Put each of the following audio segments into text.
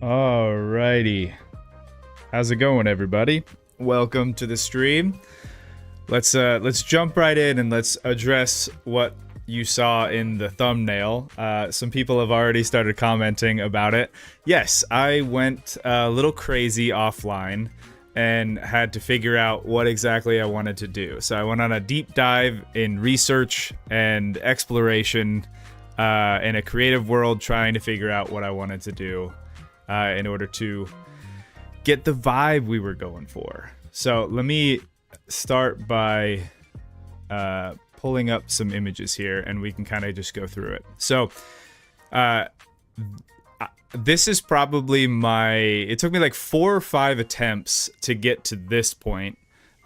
Alrighty. How's it going, everybody? Welcome to the stream. Let's jump right in and let's address what you saw in the thumbnail. Some people have already started commenting about it. Yes, I went a little crazy offline and had to figure out what exactly I wanted to do. So I went on a deep dive in research and exploration in a creative world, trying to figure out what I wanted to do in order to get the vibe we were going for. So let me start by pulling up some images here, and we can kind of just go through it. So this is probably it took me like 4 or 5 attempts to get to this point.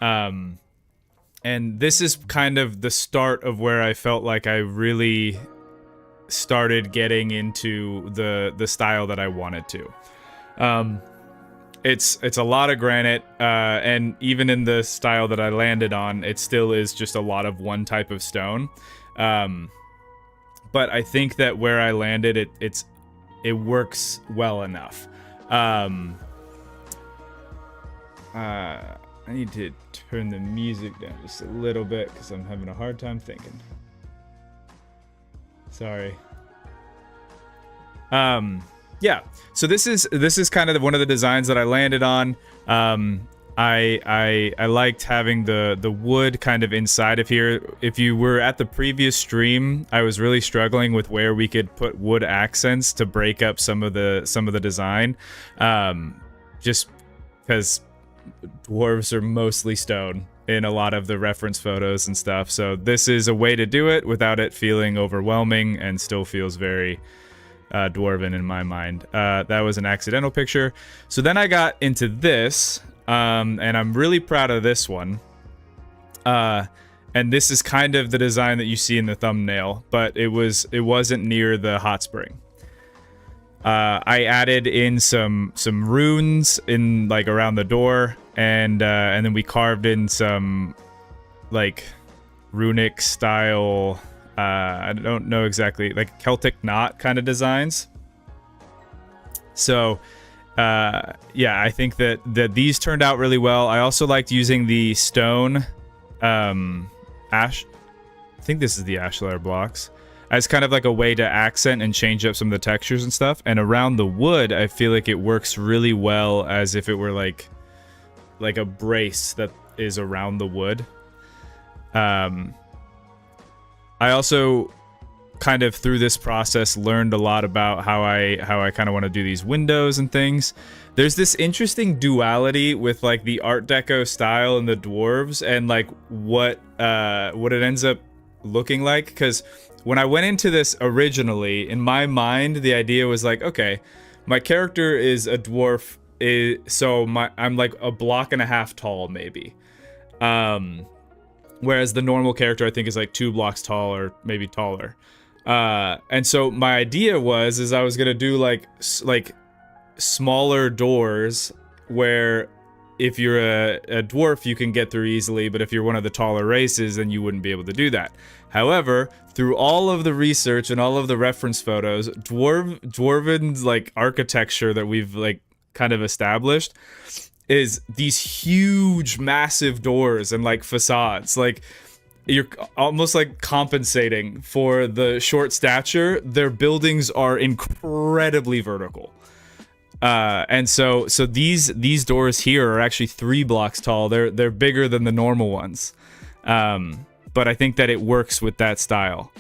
And this is kind of the start of where I felt like I really started getting into the style that I wanted to. It's a lot of granite, and even in the style that I landed on, it still is just a lot of one type of stone. But I think that where I landed, it works well enough. I need to turn the music down just a little bit because I'm having a hard time thinking. Sorry. Yeah, so this is kind of one of the designs that I landed on. I liked having the wood kind of inside of here. If you were at the previous stream, I was really struggling with where we could put wood accents to break up some of the design, just because dwarves are mostly stone in a lot of the reference photos and stuff. So this is a way to do it without it feeling overwhelming and still feels very dwarven in my mind. That was an accidental picture. So then I got into this, and I'm really proud of this one. And this is kind of the design that you see in the thumbnail, but it wasn't near the hot spring. I added in some runes in like around the door, and then we carved in some like runic style, I don't know exactly, like Celtic knot kind of designs. So yeah, I think that these turned out really well. I also liked using the stone ash, I think this is the ashlar blocks, as kind of like a way to accent and change up some of the textures and stuff. And around the wood, I feel like it works really well as if it were like a brace that is around the wood. I also kind of through this process learned a lot about how I kind of want to do these windows and things. There's this interesting duality with like the Art Deco style and the dwarves and like what it ends up looking like. Because when I went into this originally, in my mind, the idea was like, okay, my character is a dwarf, so I'm like a block and a half tall maybe. Whereas the normal character I think is like 2 blocks tall or maybe taller. And so my idea is I was gonna do like smaller doors where if you're a dwarf you can get through easily, but if you're one of the taller races then you wouldn't be able to do that. However, through all of the research and all of the reference photos, Dwarven's like architecture that we've like kind of established is these huge massive doors and like facades. Like you're almost like compensating for the short stature. Their buildings are incredibly vertical, and so these doors here are actually 3 blocks tall. They're bigger than the normal ones, but I think that it works with that style.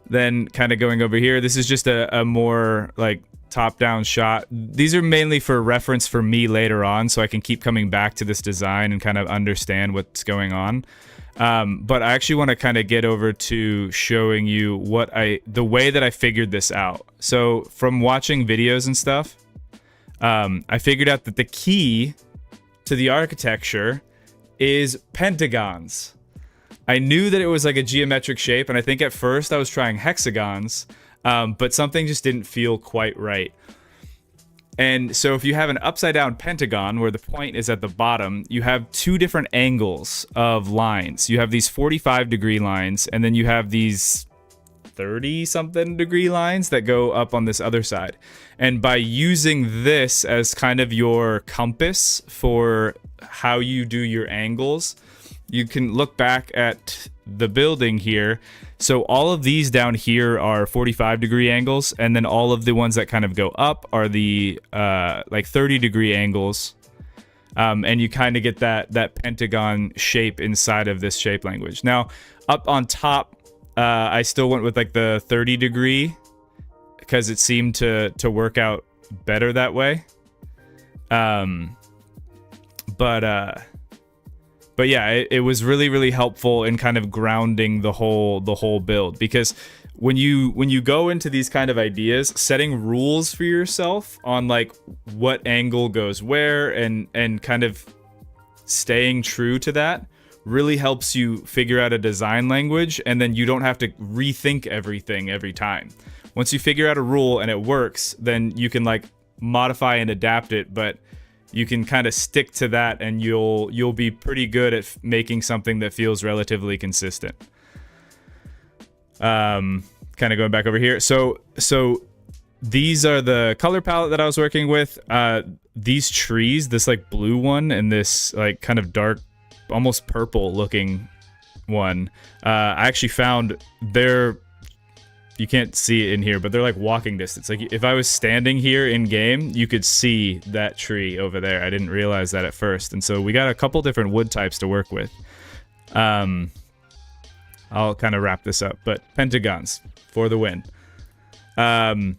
Then kind of going over here, this is just a more like top-down shot. These are mainly for reference for me later on, so I can keep coming back to this design and kind of understand what's going on. But I actually want to kind of get over to showing you the way that I figured this out. So from watching videos and stuff, I figured out that the key to the architecture is pentagons. I knew that it was like a geometric shape, and I think at first I was trying hexagons, but something just didn't feel quite right. And so if you have an upside down pentagon where the point is at the bottom, you have 2 different angles of lines. You have these 45-degree lines, and then you have these 30 something degree lines that go up on this other side. And by using this as kind of your compass for how you do your angles, you can look back at the building here. So all of these down here are 45 degree angles, and then all of the ones that kind of go up are the like 30 degree angles. And you kind of get that pentagon shape inside of this shape language. Now, up on top, I still went with like the 30 degree because it seemed to work out better that way. But yeah, it was really, really helpful in kind of grounding the whole build, because when you go into these kind of ideas, setting rules for yourself on like what angle goes where and kind of staying true to that really helps you figure out a design language, and then you don't have to rethink everything every time. Once you figure out a rule and it works, then you can like modify and adapt it, but you can kind of stick to that, and you'll be pretty good at making something that feels relatively consistent. Kind of going back over here. So these are the color palette that I was working with. These trees, this like blue one and this like kind of dark, almost purple looking one, I actually found you can't see it in here, but they're like walking distance. Like if I was standing here in game, you could see that tree over there. I didn't realize that at first. And so we got a couple different wood types to work with. I'll kind of wrap this up, but pentagons for the win. And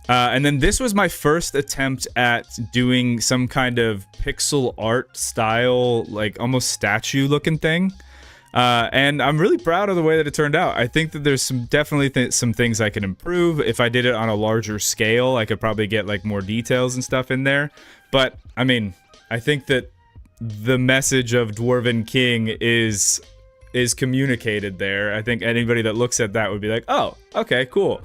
then this was my first attempt at doing some kind of pixel art style, like almost statue looking thing. And I'm really proud of the way that it turned out. I think that there's definitely some things I can improve. If I did it on a larger scale, I could probably get like more details and stuff in there. But I mean, I think that the message of Dwarven King is communicated there. I think anybody that looks at that would be like, oh, okay, cool.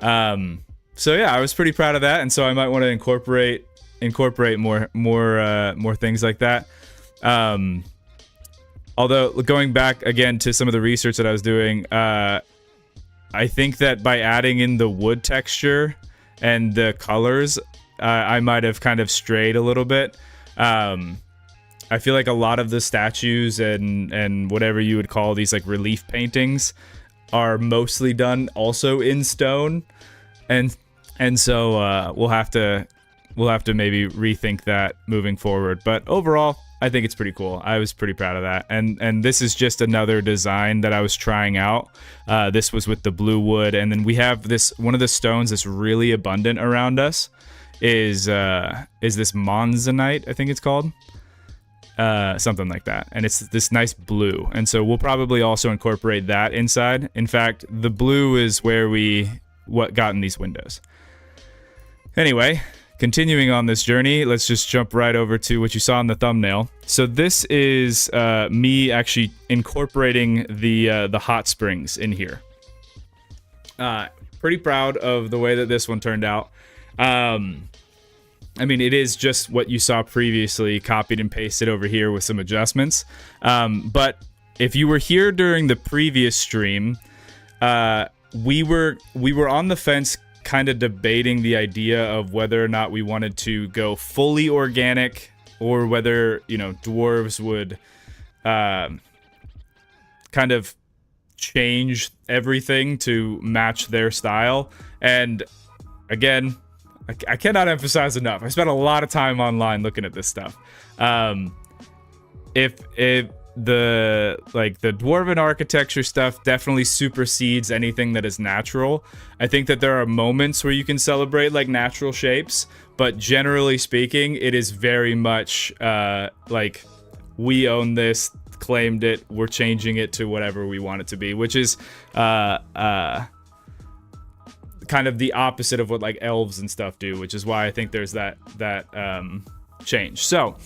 So yeah, I was pretty proud of that, and so I might want to incorporate more things like that. Although, going back again to some of the research that I was doing, I think that by adding in the wood texture and the colors, I might have kind of strayed a little bit. I feel like a lot of the statues and whatever you would call these like relief paintings are mostly done also in stone, and so we'll have to maybe rethink that moving forward. But overall, I think it's pretty cool. I was pretty proud of that. And this is just another design that I was trying out. This was with the blue wood, and then we have this one of the stones that's really abundant around us is this monzonite, I think it's called. Something like that. And it's this nice blue. And so we'll probably also incorporate that inside. In fact, the blue is where what got in these windows. Anyway, continuing on this journey, let's just jump right over to what you saw in the thumbnail. So this is me actually incorporating the hot springs in here. Pretty proud of the way that this one turned out. I mean, it is just what you saw previously, copied and pasted over here with some adjustments. But if you were here during the previous stream, we were on the fence, kind of debating the idea of whether or not we wanted to go fully organic, or whether, you know, dwarves would kind of change everything to match their style. And again, I cannot emphasize enough, I spent a lot of time online looking at this stuff. If the dwarven architecture stuff definitely supersedes anything that is natural. I think that there are moments where you can celebrate like natural shapes, but generally speaking, it is very much like we own this, claimed it, we're changing it to whatever we want it to be, which is kind of the opposite of what like elves and stuff do, which is why I think there's that change. So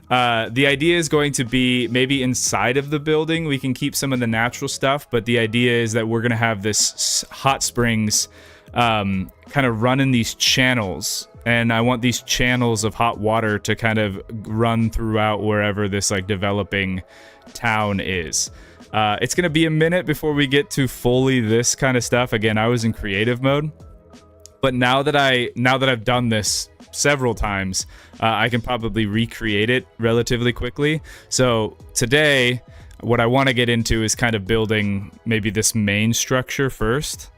the idea is going to be maybe inside of the building we can keep some of the natural stuff, but the idea is that we're going to have this hot springs kind of run in these channels, and I want these channels of hot water to kind of run throughout wherever this like developing town is. It's gonna be a minute before we get to fully this kind of stuff. Again, I was in creative mode, but now that I've done this several times, I can probably recreate it relatively quickly. So today, what I want to get into is kind of building maybe this main structure first,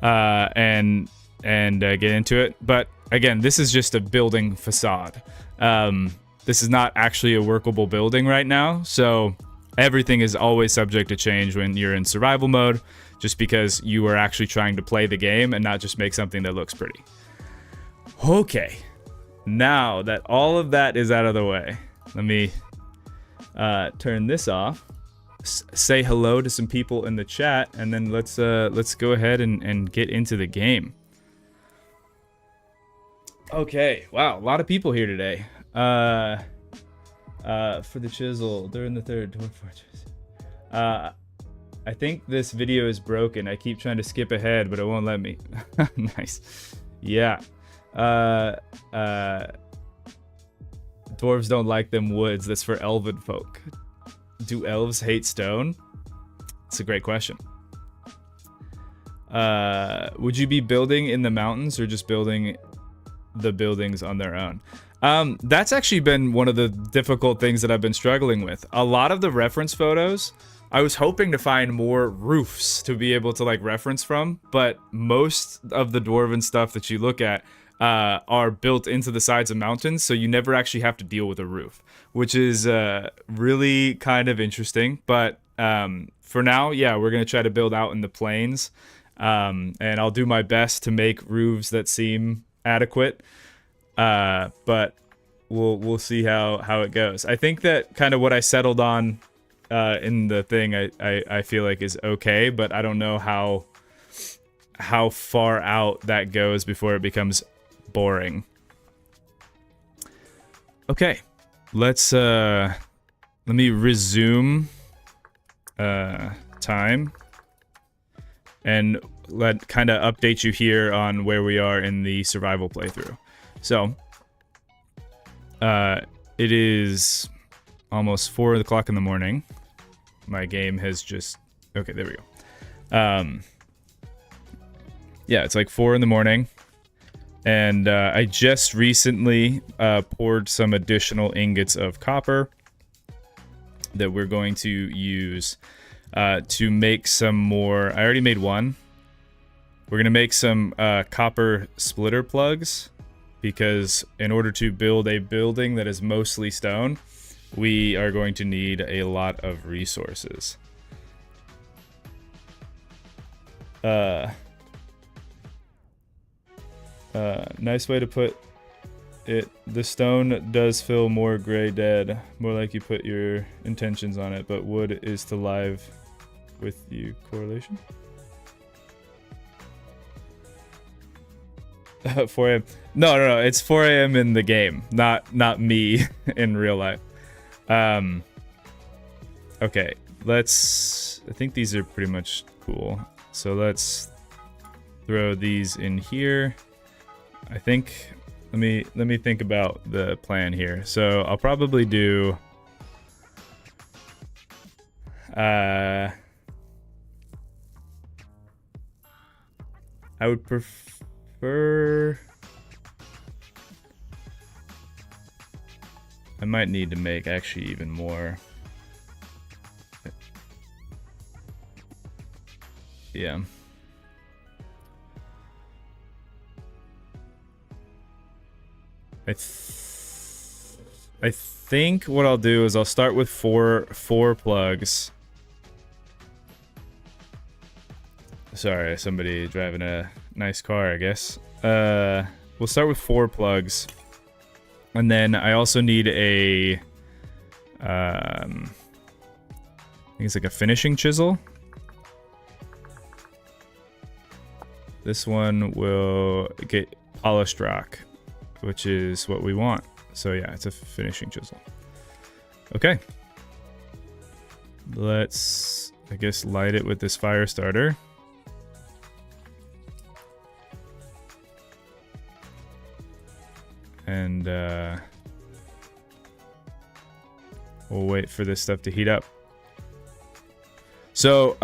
and get into it. But again, this is just a building facade. This is not actually a workable building right now, so everything is always subject to change when you're in survival mode, just because you are actually trying to play the game and not just make something that looks pretty. Okay, now that all of that is out of the way, let me turn this off, say hello to some people in the chat, and then let's go ahead and get into the game. Okay, wow, a lot of people here today. For the chisel during the third Dwarf Fortress. I think this video is broken. I keep trying to skip ahead, but it won't let me. Nice. Yeah. Dwarves don't like them woods. That's for elven folk. Do elves hate stone? It's a great question. Would you be building in the mountains or just building the buildings on their own? That's actually been one of the difficult things that I've been struggling with. A lot of the reference photos, I was hoping to find more roofs to be able to like reference from, but most of the Dwarven stuff that you look at are built into the sides of mountains, so you never actually have to deal with a roof, which is really kind of interesting. But for now, yeah, we're gonna try to build out in the plains, and I'll do my best to make roofs that seem adequate. But we'll see how it goes. I think that kind of what I settled on in the thing I feel like is okay, but I don't know how far out that goes before it becomes boring. Okay, let's let me resume time and kind of update you here on where we are in the survival playthrough. So, it is almost 4 o'clock in the morning. My game has just... Okay, there we go. Yeah, it's like 4 in the morning. And I just recently poured some additional ingots of copper that we're going to use to make some more... I already made one. We're going to make some copper splitter plugs, because in order to build a building that is mostly stone, we are going to need a lot of resources. Nice way to put it. The stone does feel more gray dead, more like you put your intentions on it, but wood is to live with you. Correlation? 4 a.m. No, it's 4 a.m. in the game, not me in real life. Okay, I think these are pretty much cool. So let's throw these in here. I think, let me think about the plan here. So I'll probably do, I would prefer, I might need to make actually even more. Yeah. I think what I'll do is I'll start with four plugs. Sorry, somebody driving a nice car, I guess. We'll start with 4 plugs. And then I also need a, I think it's like a finishing chisel. This one will get polished rock, which is what we want. So yeah, it's a finishing chisel. Okay. Let's, I guess, light it with this fire starter. And we'll wait for this stuff to heat up. So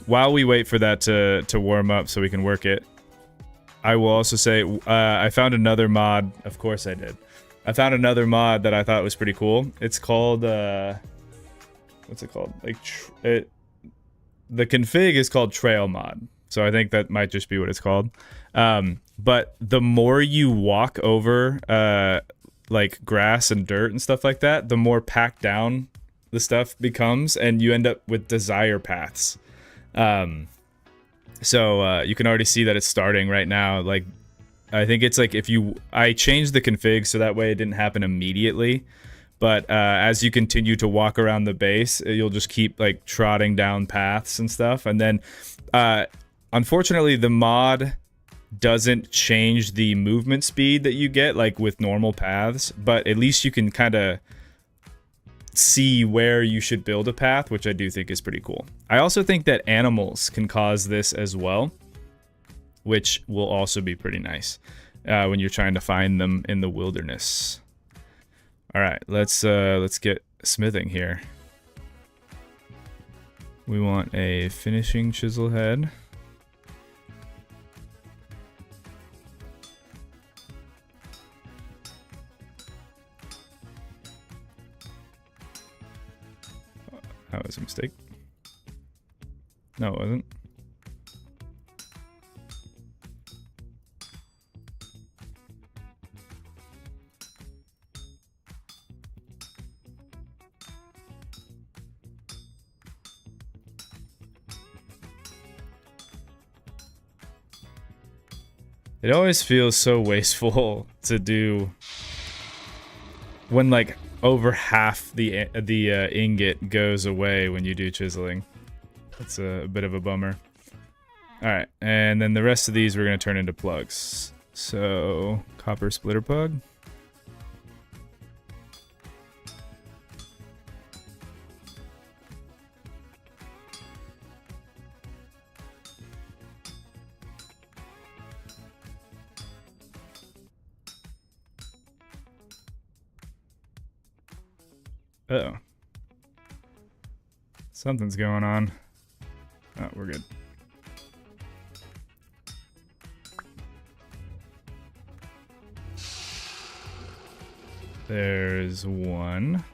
while we wait for that to warm up so we can work it, I will also say I found another mod. Of course I did. I found another mod that I thought was pretty cool. It's called what's it called? Like the config is called Trail Mod. So I think that might just be what it's called. But the more you walk over like grass and dirt and stuff like that, the more packed down the stuff becomes, and you end up with desire paths. So you can already see that it's starting right now. Like, I think it's like I changed the config so that way it didn't happen immediately. But as you continue to walk around the base, you'll just keep like trotting down paths and stuff. And then, unfortunately, the mod doesn't change the movement speed that you get like with normal paths. But at least you can kind of see where you should build a path, which I do think is pretty cool. I also think that animals can cause this as well, which will also be pretty nice when you're trying to find them in the wilderness. All right, let's get smithing here. We want a finishing chisel head. That was a mistake. No, it wasn't. It always feels so wasteful to do when like over half the ingot goes away when you do chiseling. That's a bit of a bummer. All right, and then the rest of these we're gonna turn into plugs. So copper splitter plug. Uh-oh. Something's going on. Oh, we're good. There's one.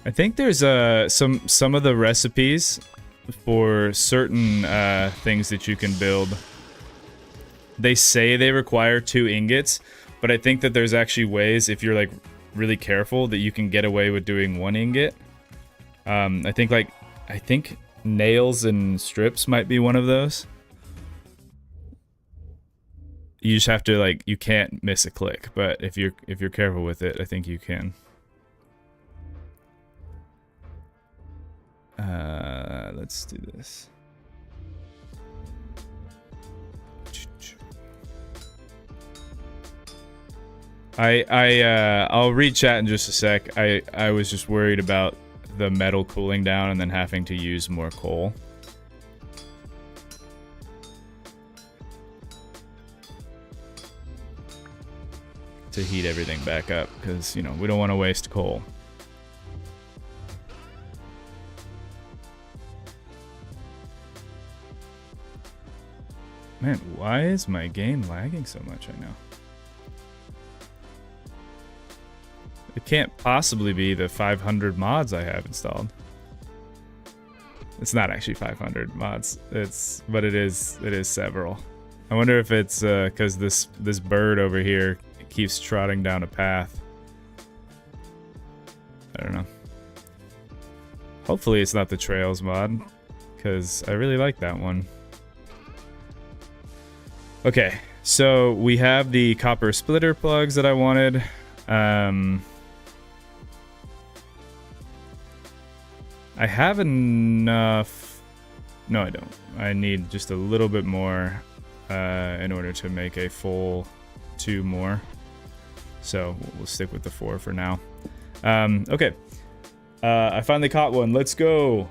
I think there's some of the recipes for certain things that you can build. They say they require 2 ingots, but I think that there's actually ways, if you're like really careful, that you can get away with doing 1 ingot. I think nails and strips might be one of those. You just have to like, you can't miss a click, but if you're careful with it, I think you can. Let's do this. I'll read chat in just a sec. I was just worried about the metal cooling down and then having to use more coal. To heat everything back up, because, you know, we don't want to waste coal. Man, why is my game lagging so much right now? It can't possibly be the 500 mods I have installed. It's not actually 500 mods. But it is several. I wonder if it's because this bird over here keeps trotting down a path. I don't know. Hopefully it's not the trails mod, because I really like that one. Okay, so we have the copper splitter plugs that I wanted. I have enough. No, I don't. I need just a little bit more in order to make a full 2 more. So we'll stick with the 4 for now. Okay. I finally caught one. Let's go.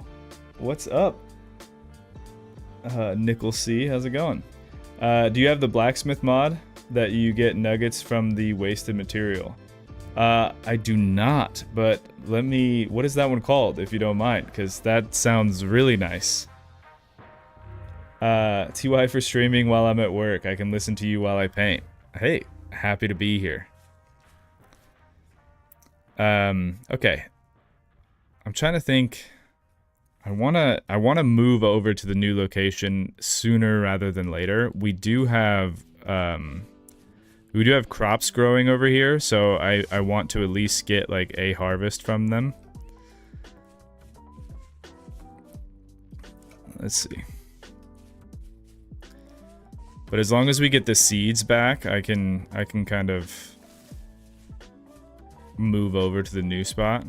What's up? Nickel C, how's it going? Do you have the blacksmith mod that you get nuggets from the wasted material? I do not, but let me... What is that one called, if you don't mind? Because that sounds really nice. TY for streaming while I'm at work. I can listen to you while I paint. Hey, happy to be here. Okay. I'm trying to think... I wanna move over to the new location sooner rather than later. We do have crops growing over here, so I want to at least get like a harvest from them. Let's see. But as long as we get the seeds back, I can kind of move over to the new spot.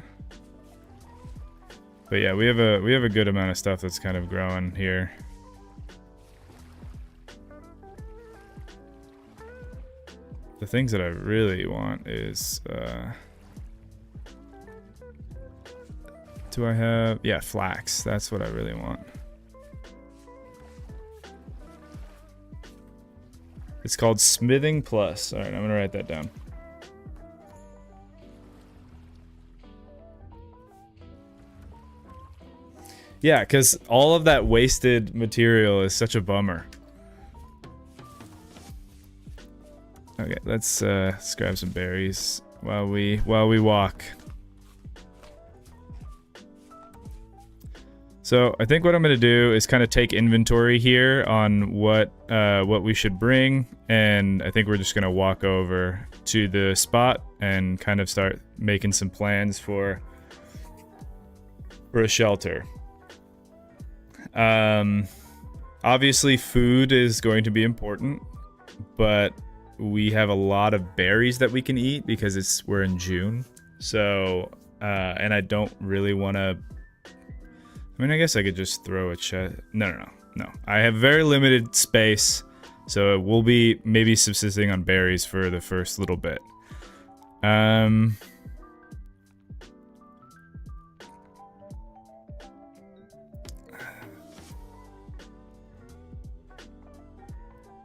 But yeah, we have a good amount of stuff that's kind of growing here. The things that I really want is do I have... Yeah, flax. That's what I really want. It's called Smithing Plus. Alright, I'm gonna write that down. Yeah, because all of that wasted material is such a bummer. Okay, let's grab some berries while we walk. So I think what I'm gonna do is kind of take inventory here on what we should bring, and I think we're just gonna walk over to the spot and kind of start making some plans for a shelter. Obviously food is going to be important, but we have a lot of berries that we can eat because we're in June. So, and I don't really want to... I mean, I guess I could just throw a chest... No. I have very limited space, so we'll be maybe subsisting on berries for the first little bit.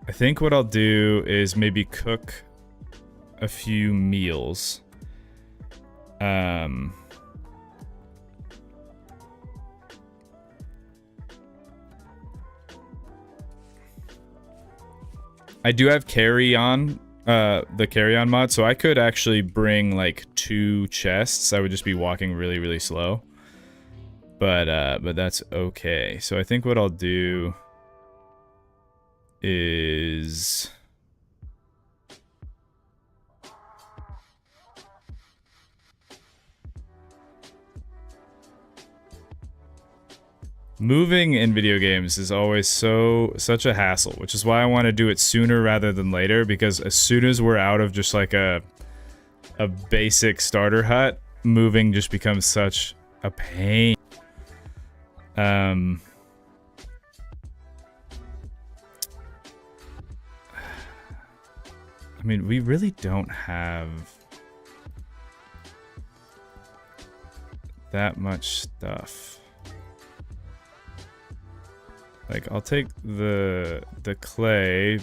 I think what I'll do is maybe cook a few meals. I do have carry-on, the carry-on mod, so I could actually bring like 2 chests. I would just be walking really, really slow. But that's okay. So I think what I'll do is... Moving in video games is always such a hassle, which is why I want to do it sooner rather than later, because as soon as we're out of just like a basic starter hut, moving just becomes such a pain. I mean, we really don't have that much stuff. Like, I'll take the clay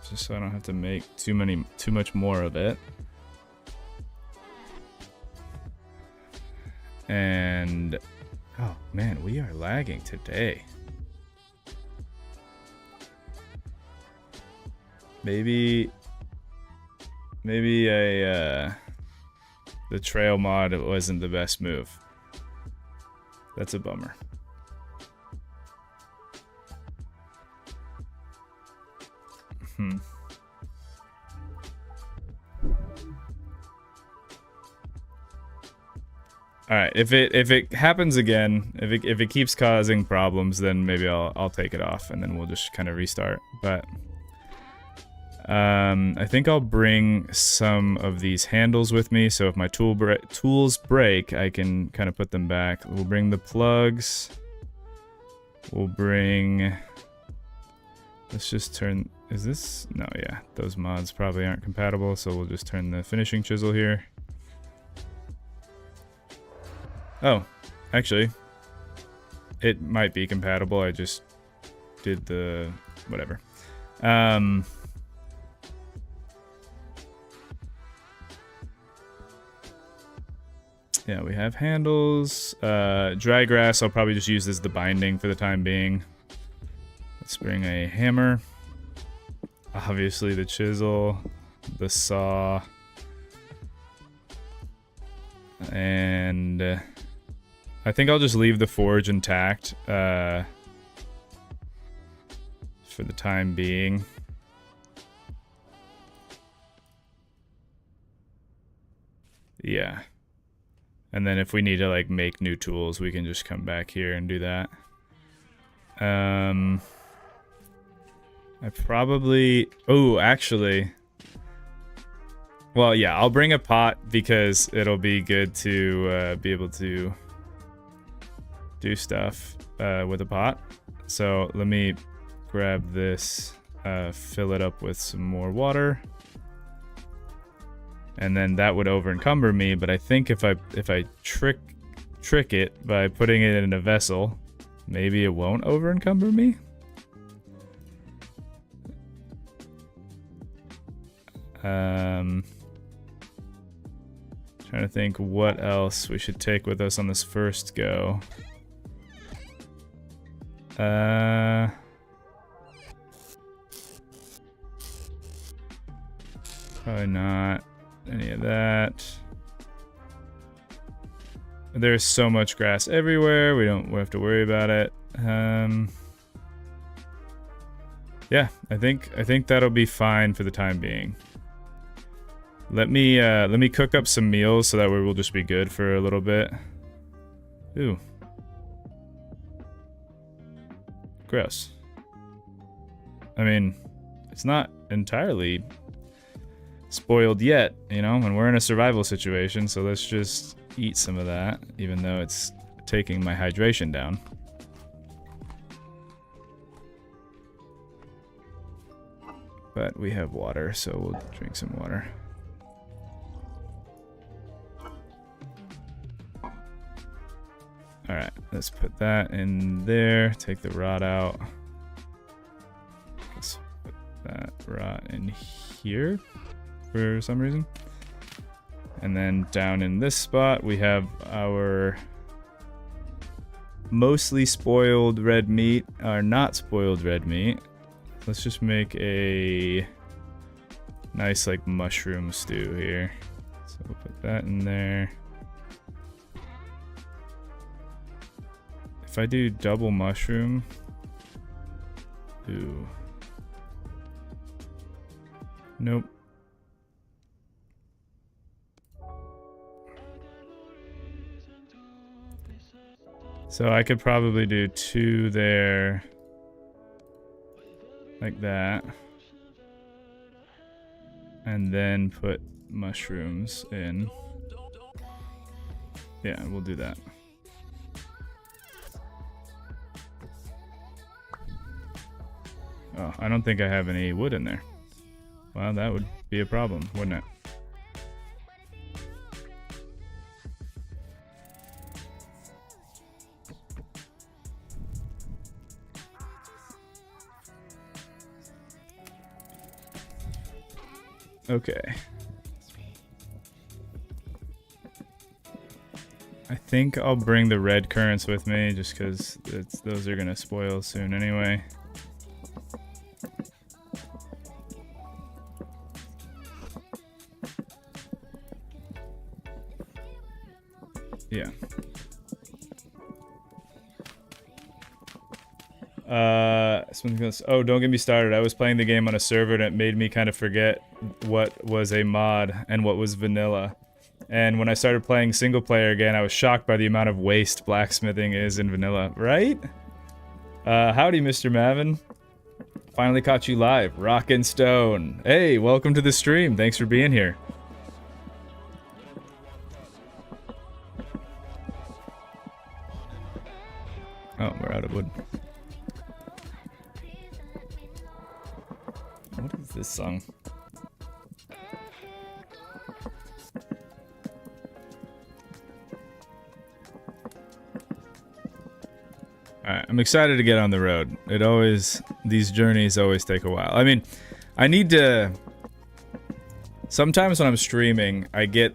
just so I don't have to make too much more of it. And oh man, we are lagging today. Maybe the trail mod wasn't the best move. That's a bummer. All right, if it happens again, if it keeps causing problems, then maybe I'll take it off and then we'll just kind of restart. But I think I'll bring some of these handles with me, so if my tools break, I can kind of put them back. We'll bring the plugs. We'll bring... Let's just turn is this? No, yeah. Those mods probably aren't compatible, so we'll just turn the finishing chisel here. Oh, actually, it might be compatible. I just did the whatever. Yeah, we have handles. Dry grass, I'll probably just use as the binding for the time being. Let's bring a hammer. Obviously the chisel, the saw, and I think I'll just leave the forge intact for the time being. Yeah. And then if we need to like make new tools, we can just come back here and do that. I probably... Oh, actually... Well, yeah, I'll bring a pot because it'll be good to be able to do stuff with a pot. So let me grab this, fill it up with some more water. And then that would over encumber me, but I think if I trick it by putting it in a vessel, maybe it won't over encumber me. Trying to think what else we should take with us on this first go. Probably not any of that. There's so much grass everywhere. We don't have to worry about it. Yeah, I think that'll be fine for the time being. Let me cook up some meals so that way we'll just be good for a little bit. Ooh. Gross. I mean, it's not entirely spoiled yet, you know, and we're in a survival situation, so let's just eat some of that, even though it's taking my hydration down. But we have water, so we'll drink some water. Alright, let's put that in there, take the rod out. Let's put that rod in here for some reason. And then down in this spot, we have our mostly spoiled red meat, our not spoiled red meat. Let's just make a nice like mushroom stew here. So we'll put that in there. If I do double mushroom, ooh. Nope. So I could probably do 2 there, like that, and then put mushrooms in. Yeah, we'll do that. Oh, I don't think I have any wood in there. Well, that would be a problem, wouldn't it? Okay. I think I'll bring the red currants with me just because those are gonna spoil soon anyway. Yeah. Something else. Oh, don't get me started. I was playing the game on a server and it made me kind of forget what was a mod and what was vanilla. And when I started playing single player again, I was shocked by the amount of waste blacksmithing is in vanilla, right? Howdy, Mr. Mavin. Finally caught you live. Rockin' Stone. Hey, welcome to the stream. Thanks for being here. Oh, we're out of wood. this song. Alright, I'm excited to get on the road. These journeys always take a while. I mean, I need to... Sometimes when I'm streaming, I get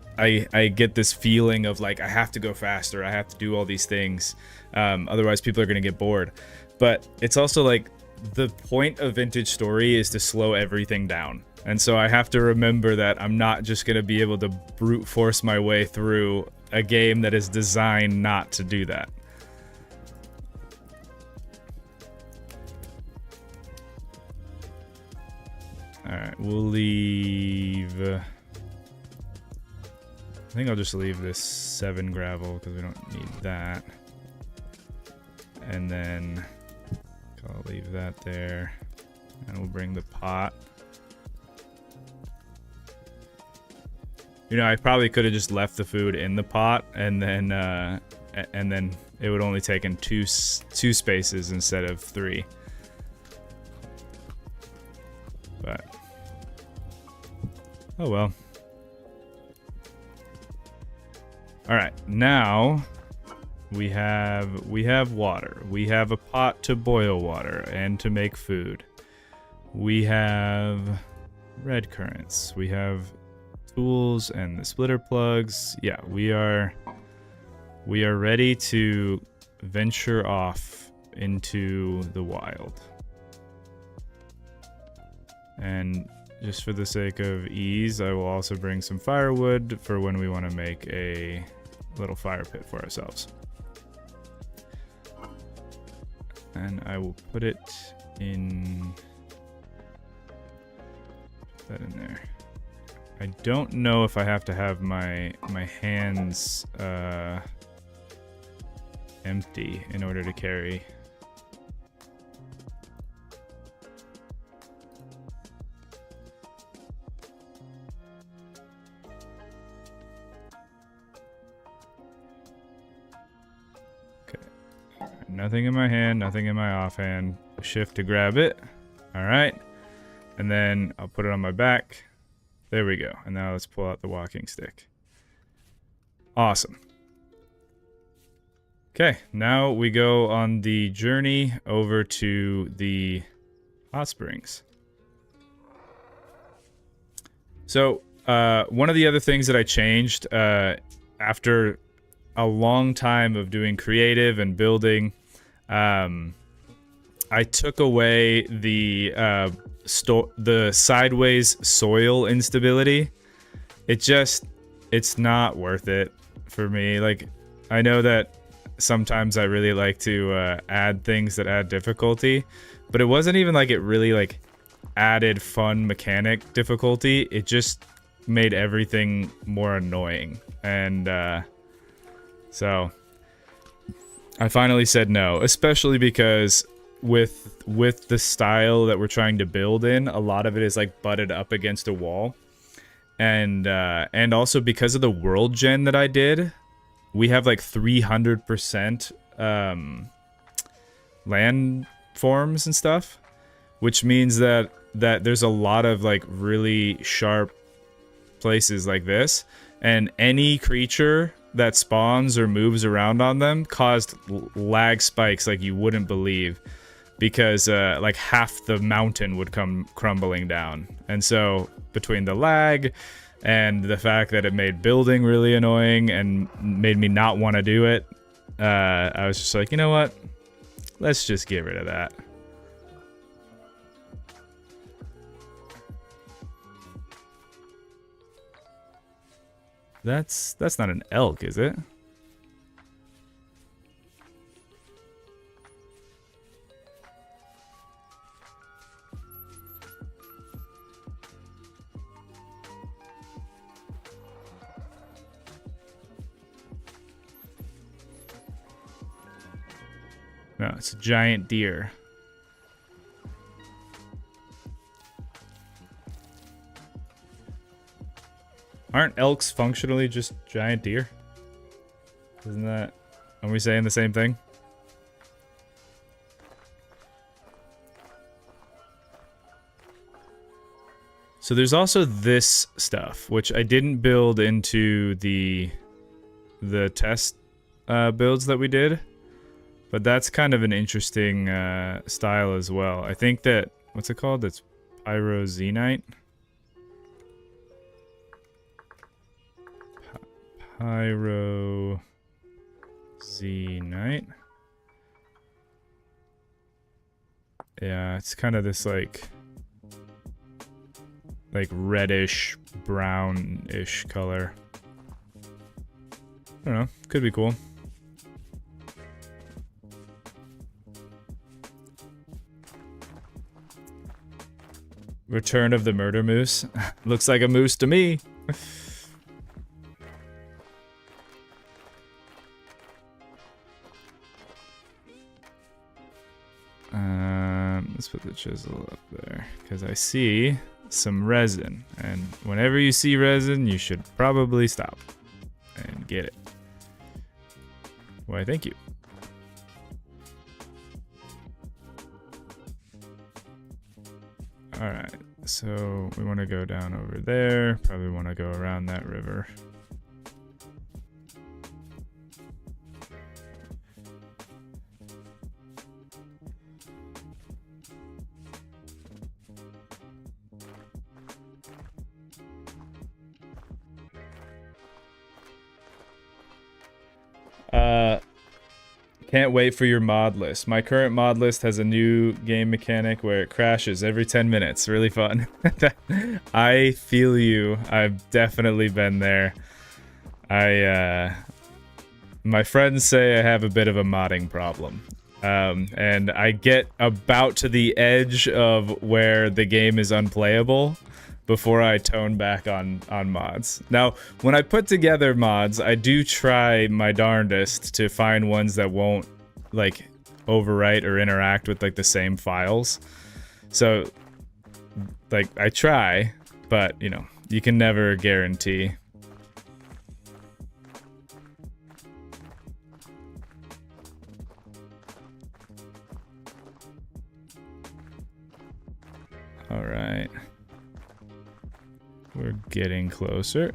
this feeling of like, I have to go faster, I have to do all these things, otherwise people are gonna get bored. But it's also like, the point of Vintage Story is to slow everything down. And so I have to remember that I'm not just gonna be able to brute force my way through a game that is designed not to do that. Alright, we'll leave... I think I'll just leave this 7 gravel, because we don't need that. And then... I'll leave that there. And we'll bring the pot. You know, I probably could have just left the food in the pot, and then it would only take in two spaces instead of 3. But... oh well. Alright, now we have water. We have a pot to boil water and to make food. We have red currants. We have tools and the splitter plugs. Yeah, we are ready to venture off into the wild. And just for the sake of ease, I will also bring some firewood for when we want to make a little fire pit for ourselves. And I will put it in... put that in there. I don't know if I have to have my hands empty in order to carry. Nothing in my hand, nothing in my offhand. Shift to grab it. Alright. And then I'll put it on my back. There we go. And now let's pull out the walking stick. Awesome. Okay, now we go on the journey over to the hot springs. So, one of the other things that I changed after a long time of doing creative and building, I took away the sideways soil instability. It's not worth it for me. Like, I know that sometimes I really like to add things that add difficulty, but it wasn't even like it really like added fun mechanic difficulty. It just made everything more annoying. And so I finally said no, especially because with the style that we're trying to build in, a lot of it is like butted up against a wall. And also because of the world gen that I did, we have like 300% land forms and stuff, which means that there's a lot of like really sharp places like this, and any creature that spawns or moves around on them caused lag spikes like you wouldn't believe, because like half the mountain would come crumbling down. And so between the lag and the fact that it made building really annoying and made me not want to do it, I was just like, you know what? Let's just get rid of that. That's not an elk, is it? No, it's a giant deer. Aren't elks functionally just giant deer? Isn't that... are we saying the same thing? So there's also this stuff, which I didn't build into the test builds that we did, but that's kind of an interesting style as well. I think that, what's it called? It's pyroxenite. Pyroxenite. Yeah, it's kind of this like reddish, brownish color. I don't know, could be cool. Return of the Murder Moose. Looks like a moose to me. Let's put the chisel up there, because I see some resin, and whenever you see resin, you should probably stop and get it. Why, thank you. Alright, so we want to go down over there, probably want to go around that river. Can't wait for your mod list. My current mod list has a new game mechanic where it crashes every 10 minutes. Really fun. I feel you. I've definitely been there. My friends say I have a bit of a modding problem. And I get about to the edge of where the game is unplayable before I tone back on mods. Now, when I put together mods, I do try my darndest to find ones that won't, like, overwrite or interact with, like, the same files. So, like, I try, but, you know, you can never guarantee. All right. We're getting closer.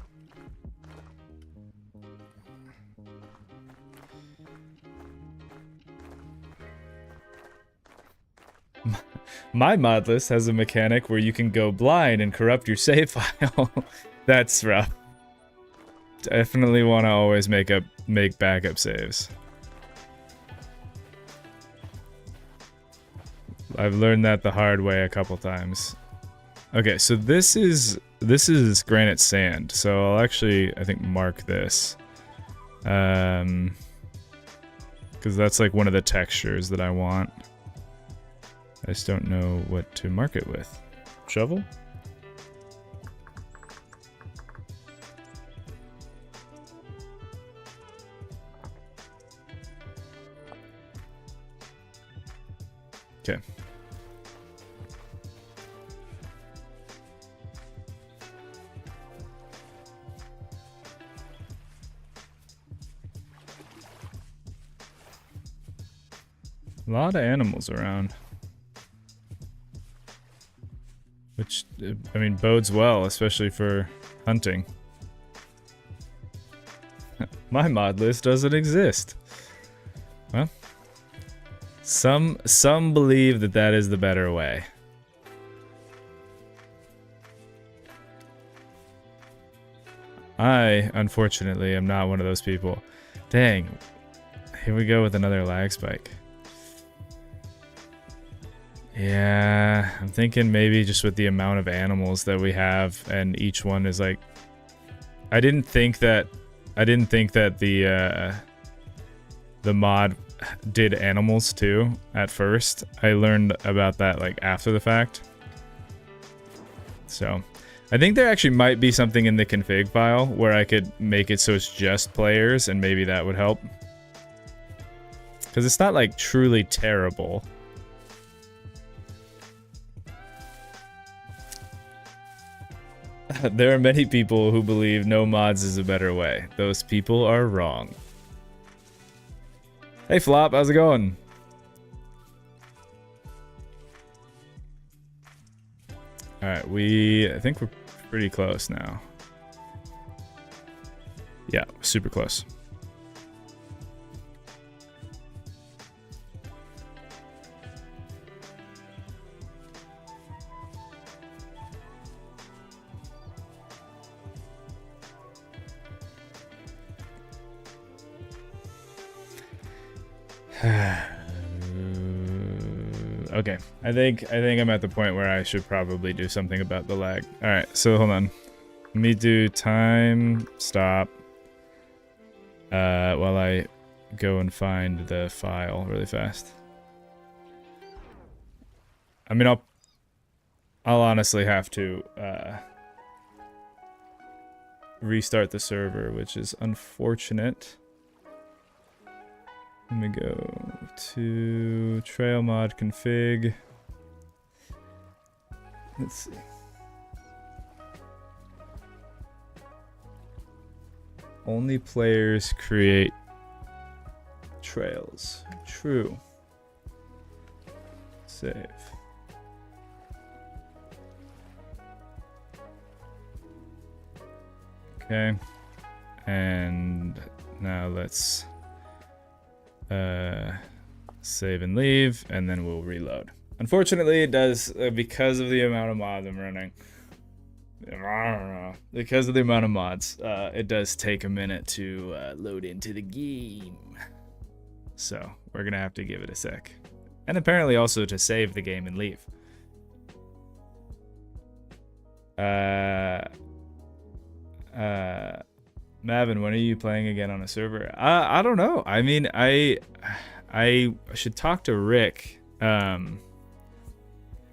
My mod list has a mechanic where you can go blind and corrupt your save file. That's rough. Definitely want to always make backup saves. I've learned that the hard way a couple times. Okay, so this is granite sand. So I'll actually, I think, mark this. Because that's like one of the textures that I want. I just don't know what to mark it with. Shovel? Okay. A lot of animals around. Which, I mean, bodes well, especially for hunting. My mod list doesn't exist. Well, some believe that that is the better way. I, unfortunately, am not one of those people. Dang. Here we go with another lag spike. Yeah, I'm thinking maybe just with the amount of animals that we have, and each one is like, I didn't think that the mod did animals too at first. I learned about that like after the fact. So, I think there actually might be something in the config file where I could make it so it's just players, and maybe that would help. Because it's not like truly terrible. There are many people who believe no mods is a better way. Those people are wrong. Hey Flop, how's it going? All right, I think we're pretty close now. Yeah, super close. Okay, I think I'm at the point where I should probably do something about the lag. All right, so hold on. Let me do time stop while I go and find the file really fast. I mean, I'll honestly have to restart the server, which is unfortunate. Let me go to trail mod config. Let's see. Only players create trails. True. Save. Okay. And now let's save and leave, and then we'll reload. Unfortunately, it does, because of the amount of mods I'm running. Because of the amount of mods, it does take a minute to load into the game. So we're gonna have to give it a sec. And apparently also to save the game and leave. Mavin, when are you playing again on a server? I don't know. I mean, I should talk to Rick,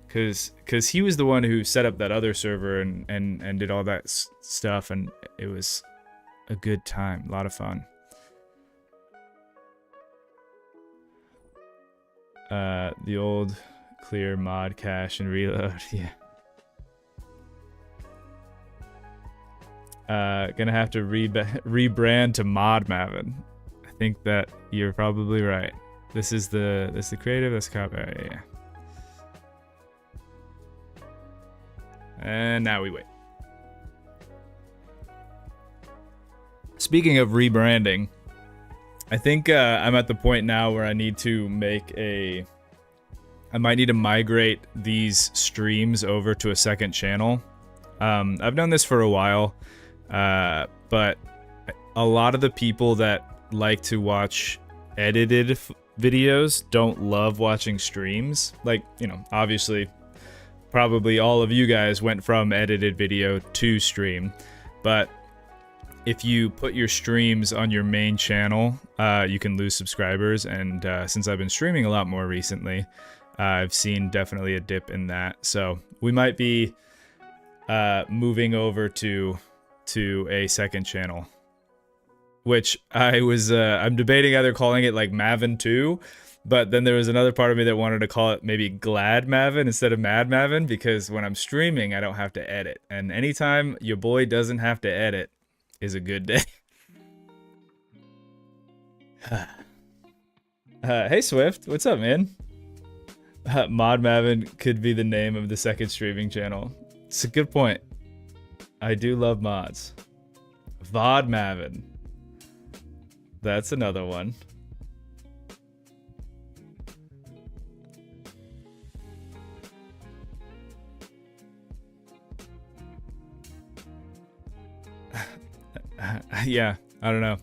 cause he was the one who set up that other server and did all that stuff, and it was a good time, a lot of fun. The old clear mod cache and reload, yeah. Gonna have to rebrand to Mod Mavin. I think that you're probably right. This is the creative. That's copy. Yeah. And now we wait. Speaking of rebranding, I think I'm at the point now where I need to I might need to migrate these streams over to a second channel. I've done this for a while. But a lot of the people that like to watch edited videos don't love watching streams. Like, you know, obviously, probably all of you guys went from edited video to stream. But if you put your streams on your main channel, you can lose subscribers. And since I've been streaming a lot more recently, I've seen definitely a dip in that. So we might be moving over to a second channel, which I'm debating either calling it like Mavin 2, but then there was another part of me that wanted to call it maybe Glad Mavin instead of Mad Mavin, because when I'm streaming I don't have to edit, and anytime your boy doesn't have to edit is a good day. Hey Swift, what's up, man? Mod Mavin could be the name of the second streaming channel. It's a good point. I do love mods. VOD Mavin. That's another one. Yeah, I don't know.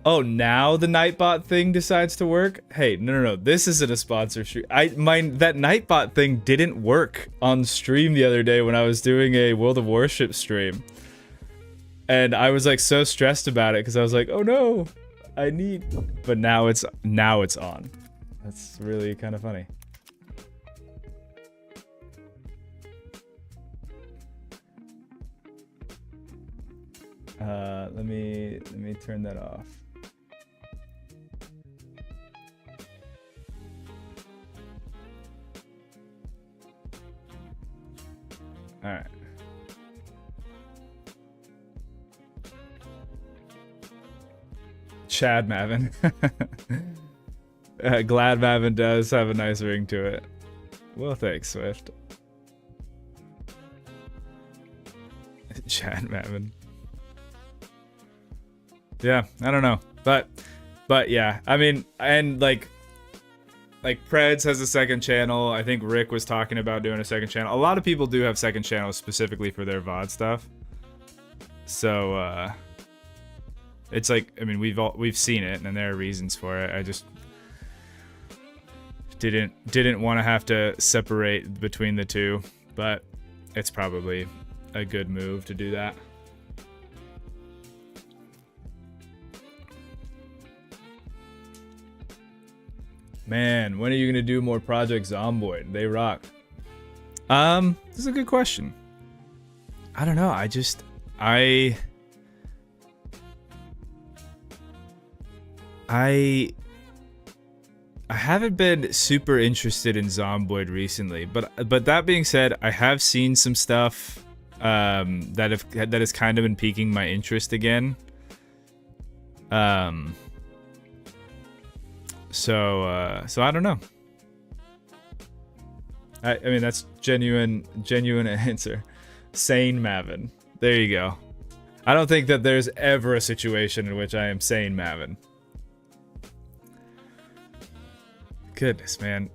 Oh, now the Nightbot thing decides to work? Hey, no. This isn't a sponsor stream. That Nightbot thing didn't work on stream the other day when I was doing a World of Warships stream. And I was like so stressed about it because I was like, oh no, but now it's on. That's really kind of funny. Let me turn that off. All right. Chad Mavin. Glad Mavin does have a nice ring to it. Well, thanks, Swift. chat, Mavin. Yeah, I don't know, but yeah, I mean, and like Preds has a second channel. I think Rick was talking about doing a second channel. A lot of people do have second channels specifically for their VOD stuff. So it's like, I mean, we've seen it, and there are reasons for it. I just didn't want to have to separate between the two, but it's probably a good move to do that. Man, when are you gonna do more Project Zomboid? They rock. This is a good question. I don't know. I haven't been super interested in Zomboid recently, but that being said, I have seen some stuff that has kind of been piquing my interest again. So I don't know. I mean, that's genuine answer. Sane Mavin. There you go. I don't think that there's ever a situation in which I am sane Mavin. Goodness, man.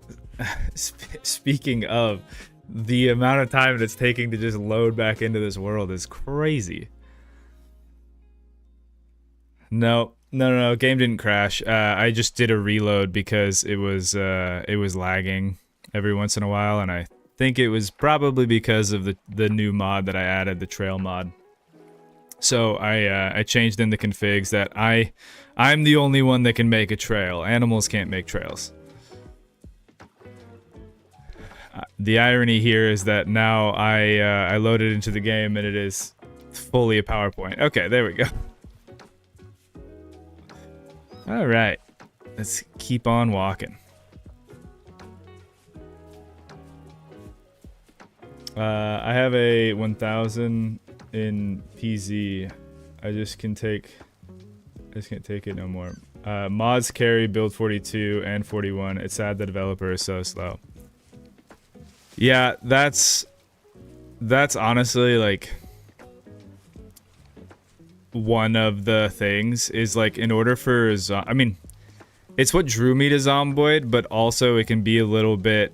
Speaking of, the amount of time it's taking to just load back into this world is crazy. No, game didn't crash. I just did a reload because it was lagging every once in a while, and I think it was probably because of the new mod that I added, the trail mod. So I changed in the configs that I'm the only one that can make a trail. Animals can't make trails. The irony here is that now I loaded into the game and it is fully a PowerPoint. Okay, there we go. All right, let's keep on walking. I have a 1000 in PZ. I just can't take it no more. Mods carry build 42 and 41. It's sad the developer is so slow. Yeah, that's honestly like one of the things is like, in order for I mean, it's what drew me to Zomboid, but also it can be a little bit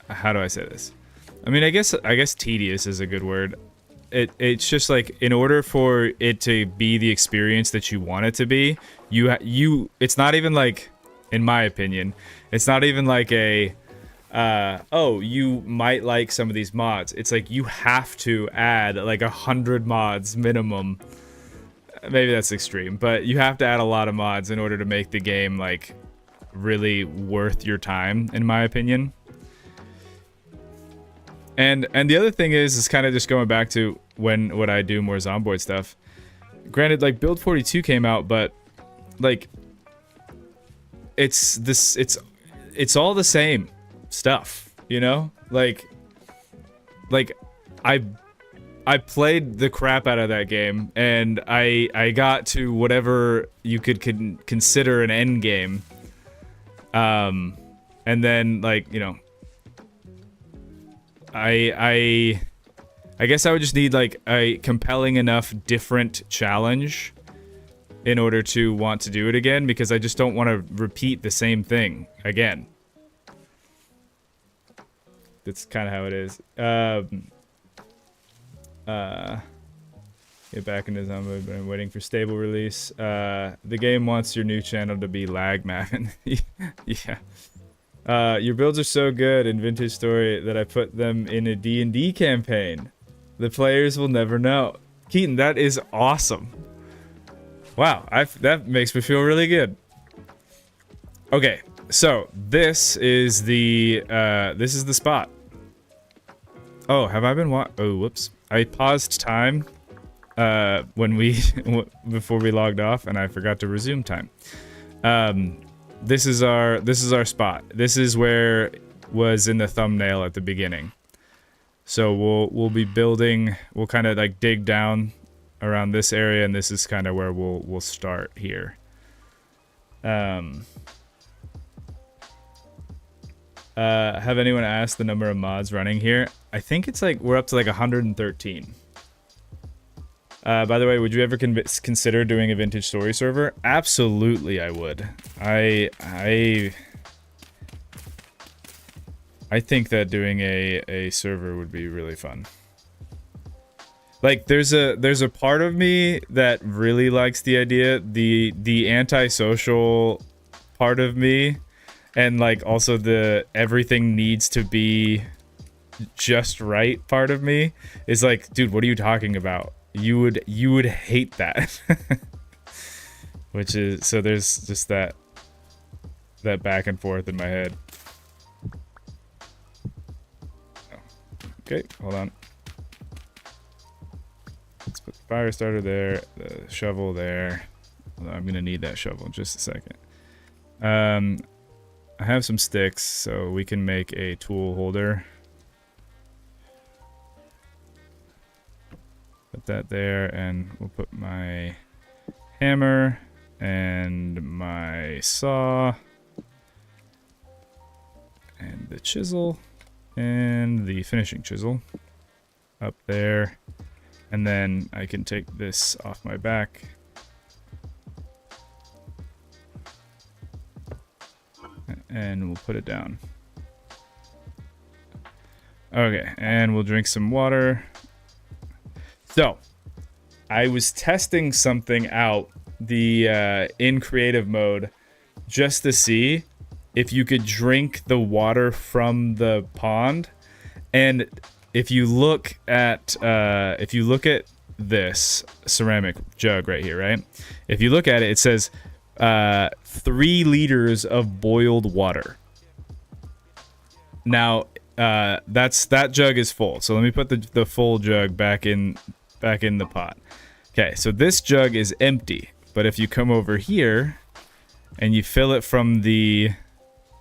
how do I say this? I mean, I guess tedious is a good word. It's just like, in order for it to be the experience that you want it to be, it's not even like, in my opinion, it's not even like a oh, you might like some of these mods. It's like you have to add like 100 mods minimum. Maybe that's extreme, but you have to add a lot of mods in order to make the game like really worth your time, in my opinion. And the other thing is kind of just going back to when I do more Zomboid stuff. Granted, like build 42 came out, but like it's all the same stuff, you know? Like I played the crap out of that game, and I got to whatever you could consider an end game. And then, like, you know, I guess I would just need like a compelling enough different challenge in order to want to do it again, because I just don't want to repeat the same thing again. That's kind of how it is. Get back into Zombie, but I'm waiting for stable release. The game wants your new channel to be lag Mavin. Yeah. Your builds are so good in Vintage Story that I put them in a D&D campaign. The players will never know. Keaton, that is awesome. Wow, that makes me feel really good. Okay, so this is the spot. Oh, have I been oh, whoops. I paused time when before we logged off, and I forgot to resume time. This is our spot. This is where was in the thumbnail at the beginning. So we'll be building. We'll kind of like dig down around this area, and this is kind of where we'll start here. Have anyone asked the number of mods running here? I think it's like we're up to like 113. By the way, would you ever consider doing a vintage story server? Absolutely, I would. I think that doing a server would be really fun. Like, there's a part of me that really likes the idea, the antisocial part of me, and like also the everything needs to be just right part of me is like, dude, what are you talking about? You would hate that. Which is, so there's just that back and forth in my head. Okay, hold on. Let's put the fire starter there, the shovel there. I'm gonna need that shovel in just a second. I have some sticks, so we can make a tool holder. Put that there, and we'll put my hammer and my saw and the chisel and the finishing chisel up there. And then I can take this off my back. And we'll put it down. Okay, and we'll drink some water. So, I was testing something out in creative mode just to see if you could drink the water from the pond. And if you look at this ceramic jug right here, right? If you look at it, it says 3 liters of boiled water. Now, that jug is full. So let me put the full jug back in the pot. Okay, so this jug is empty. But if you come over here and you fill it from the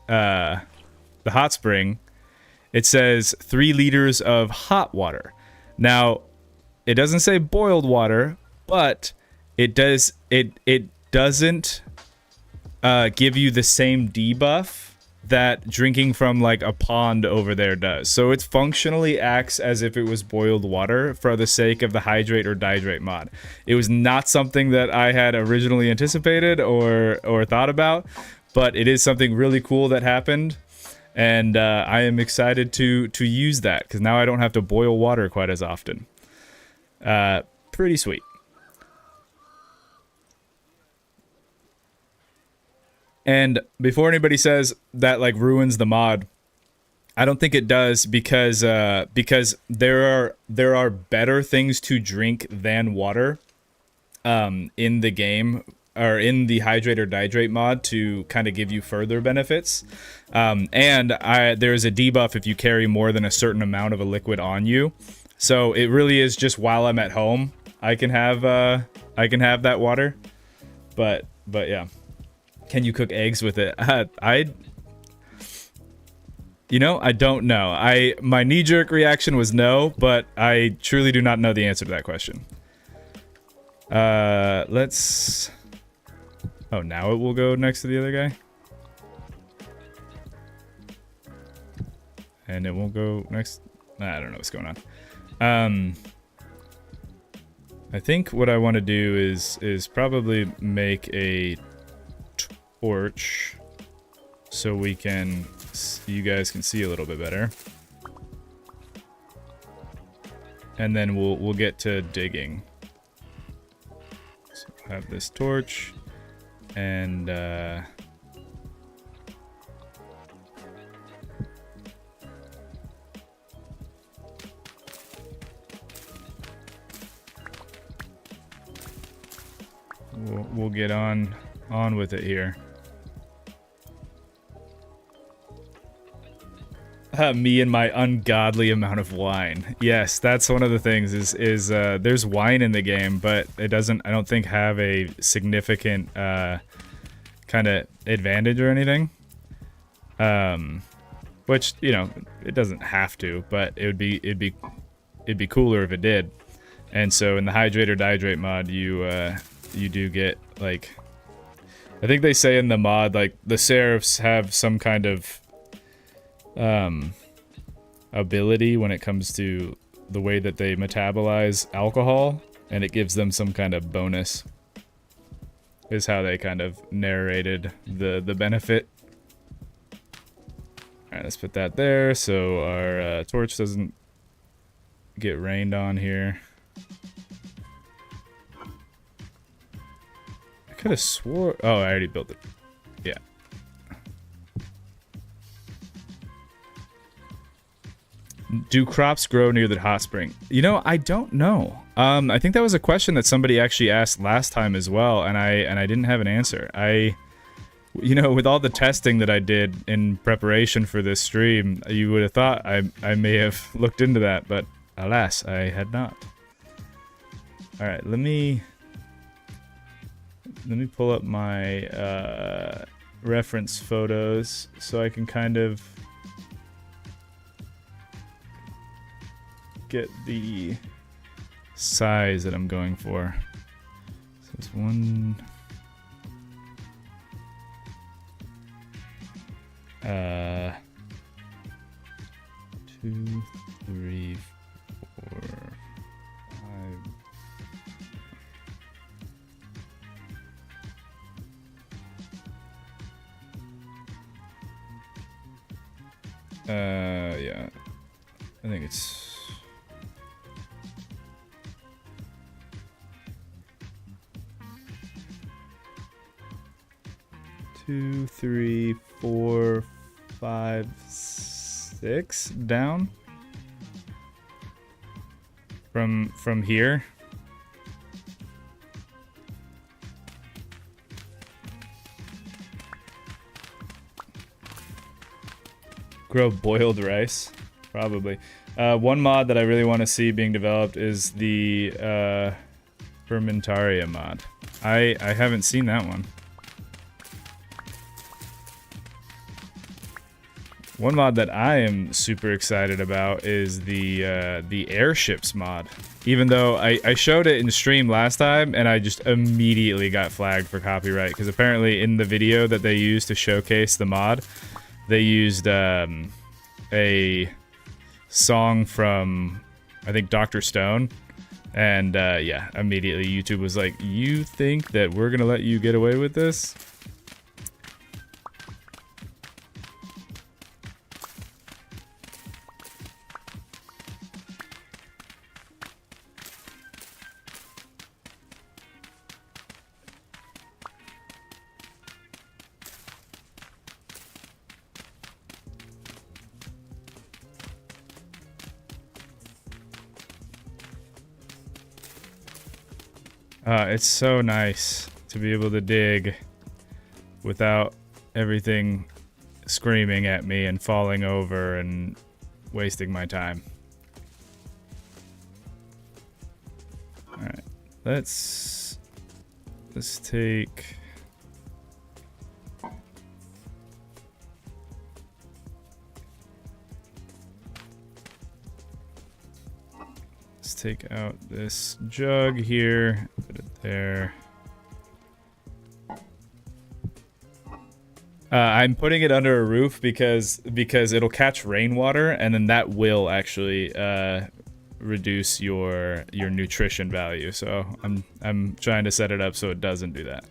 hot spring, it says 3 liters of hot water. Now, it doesn't say boiled water, but it doesn't give you the same debuff that drinking from like a pond over there does. So it functionally acts as if it was boiled water for the sake of the hydrate or dihydrate mod. It was not something that I had originally anticipated or thought about, but it is something really cool that happened. And I am excited to use that because now I don't have to boil water quite as often. Pretty sweet. And before anybody says that like ruins the mod, I don't think it does because there are better things to drink than water in the game or in the hydrate or dihydrate mod to kind of give you further benefits. And there's a debuff if you carry more than a certain amount of a liquid on you. So it really is just while I'm at home, I can have that water. But yeah. Can you cook eggs with it? I don't know. My knee-jerk reaction was no, but I truly do not know the answer to that question. Let's... Oh, now it will go next to the other guy? And it won't go next... I don't know what's going on. I think what I want to do is probably make a torch so you guys can see a little bit better, and then we'll get to digging. So I have this torch, and we'll get on with it here. Me and my ungodly amount of wine. Yes, that's one of the things is there's wine in the game, but it doesn't, I don't think, have a significant kind of advantage or anything. Which, it doesn't have to, but it'd be cooler if it did. And so in the hydrate or dihydrate mod, you do get, like, I think they say in the mod, like, the seraphs have some kind of ability when it comes to the way that they metabolize alcohol, and it gives them some kind of bonus, is how they kind of narrated the benefit. Alright, let's put that there so our torch doesn't get rained on here. I could have swore... Oh, I already built it. Yeah. Do crops grow near the hot spring? You know, I don't know. I think that was a question that somebody actually asked last time as well, and I didn't have an answer. You know, with all the testing that I did in preparation for this stream, you would have thought I may have looked into that, but alas, I had not. All right, let me pull up my reference photos so I can kind of get the size that I'm going for. So it's 1... 2, 3, 4, 5. Yeah. I think it's... 2, 3, 4, 5, 6 down from here. Grow boiled rice, probably. One mod that I really want to see being developed is the Fermentaria mod. I haven't seen that one. One mod that I am super excited about is the airships mod. Even though I showed it in stream last time and I just immediately got flagged for copyright, because apparently in the video that they used to showcase the mod, they used a song from, I think, Dr. Stone. And yeah, immediately YouTube was like, you think that we're gonna let you get away with this? It's so nice to be able to dig without everything screaming at me and falling over and wasting my time. Alright, let's take... Let's take out this jug here, put it there. I'm putting it under a roof because it'll catch rainwater, and then that will actually reduce your nutrition value. So I'm trying to set it up so it doesn't do that.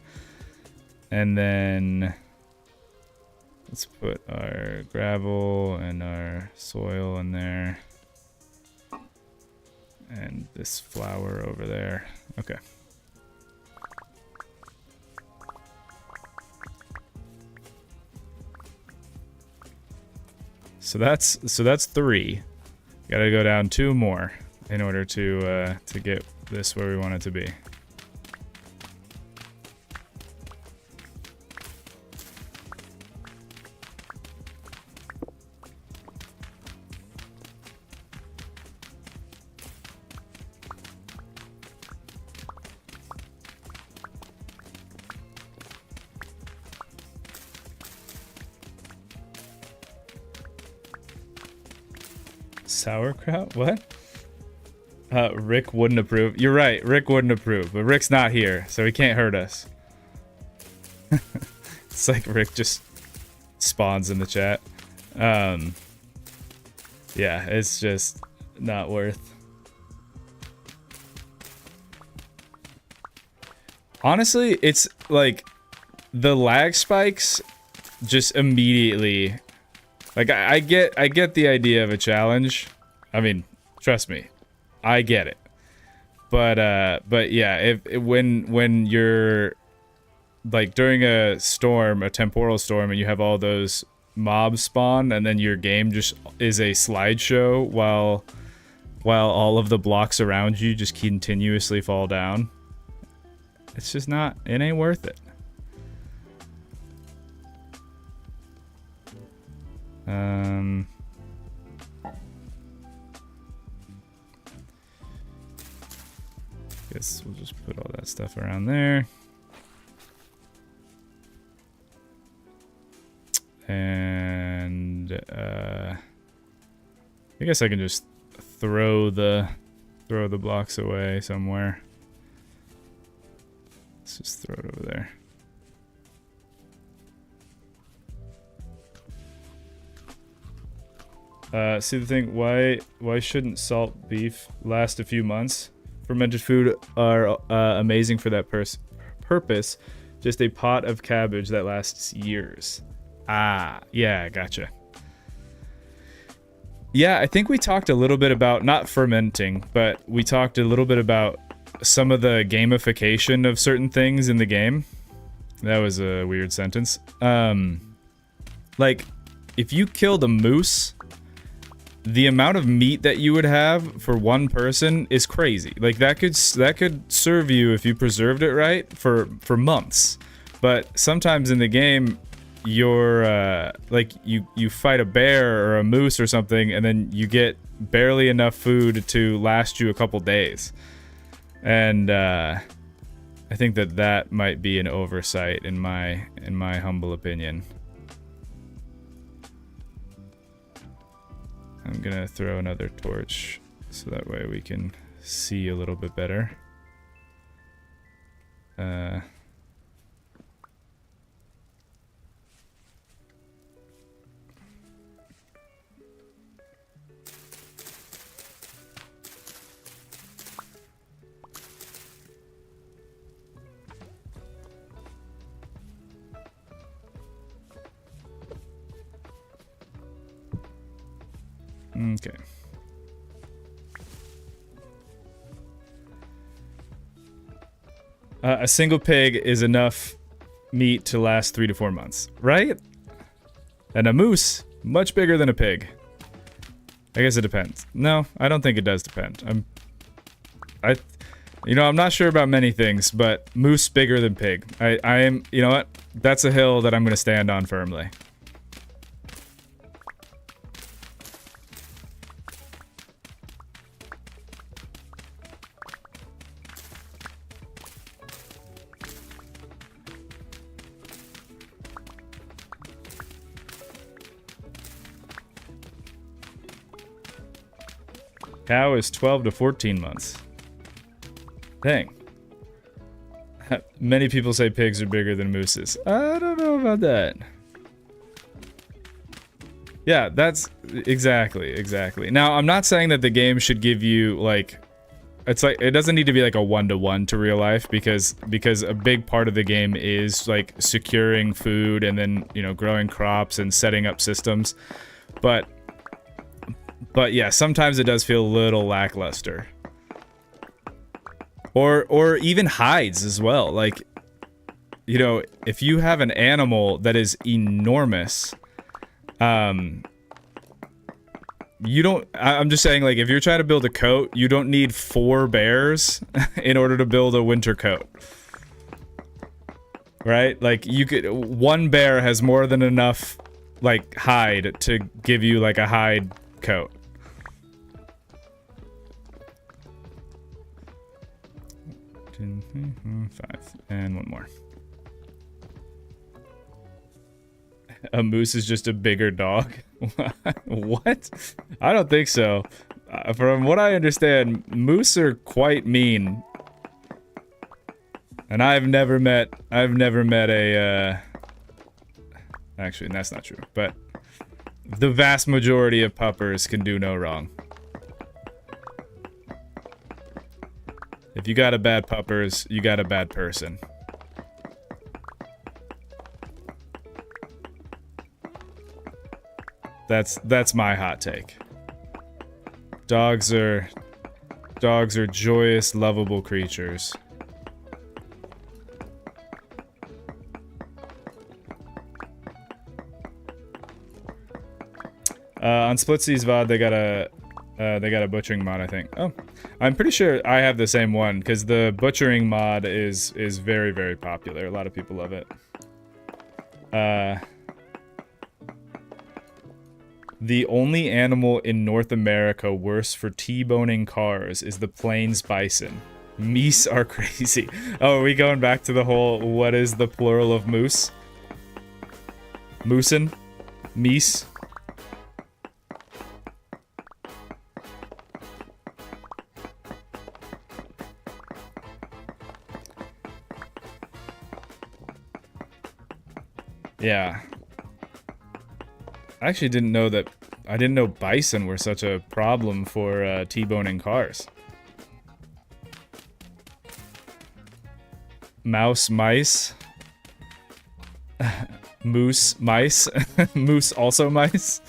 And then let's put our gravel and our soil in there. And this flower over there. Okay. So that's 3. Gotta go down 2 more in order to get this where we want it to be. Sauerkraut? What? Rick wouldn't approve. You're right, Rick wouldn't approve, but Rick's not here, so he can't hurt us. It's like Rick just spawns in the chat. Yeah, it's just not worth. Honestly, it's like the lag spikes just immediately. Like I get the idea of a challenge. I mean, trust me, I get it. But yeah, when you're like during a storm, a temporal storm, and you have all those mobs spawn, and then your game just is a slideshow while all of the blocks around you just continuously fall down. It's just not. It ain't worth it. Guess we'll just put all that stuff around there. And I guess I can just throw the blocks away somewhere. Let's just throw it over there. See the thing, why shouldn't salt beef last a few months? Fermented food are amazing for that purpose. Just a pot of cabbage that lasts years. Ah, yeah, gotcha. Yeah, I think we talked a little bit about, not fermenting, but we talked a little bit about some of the gamification of certain things in the game. That was a weird sentence. Like, if you killed a moose, the amount of meat that you would have for one person is crazy. Like that could serve you, if you preserved it right, for months. But sometimes in the game, you're like you fight a bear or a moose or something, and then you get barely enough food to last you a couple days. And I think that might be an oversight in my humble opinion. I'm gonna throw another torch so that way we can see a little bit better. Okay. A single pig is enough meat to last 3 to 4 months, right? And a moose, much bigger than a pig. I guess it depends. No, I don't think it does depend. I'm not sure about many things, but moose bigger than pig. I am, you know what? That's a hill that I'm gonna stand on firmly. Cow is 12 to 14 months. Dang. Many people say pigs are bigger than mooses. I don't know about that. Yeah, that's exactly. Now, I'm not saying that the game should give you like, it's like it doesn't need to be like a 1-to-1 to real life because a big part of the game is like securing food and then, you know, growing crops and setting up systems. But yeah, sometimes it does feel a little lackluster. Or even hides as well. Like, you know, if you have an animal that is enormous, you don't, I'm just saying, like, if you're trying to build a coat, you don't need 4 bears in order to build a winter coat. Right? Like, one bear has more than enough, like, hide to give you, like, a hide coat. Five. And one more. A moose is just a bigger dog? What? I don't think so. From what I understand, moose are quite mean. And I've never met a, actually, that's not true, but The vast majority of puppers can do no wrong. If you got a bad puppers, you got a bad person. That's my hot take. Dogs are joyous, lovable creatures. On Splitsy's VOD, they got a butchering mod, I think. Oh, I'm pretty sure I have the same one because the butchering mod is very, very popular. A lot of people love it. The only animal in North America worse for T-boning cars is the plains bison. Meese are crazy. Oh, are we going back to the whole what is the plural of moose? Moosin? Meese? Yeah. I actually didn't know that. I didn't know bison were such a problem for T-boning cars. Mouse, mice. Moose, mice. Moose, also mice.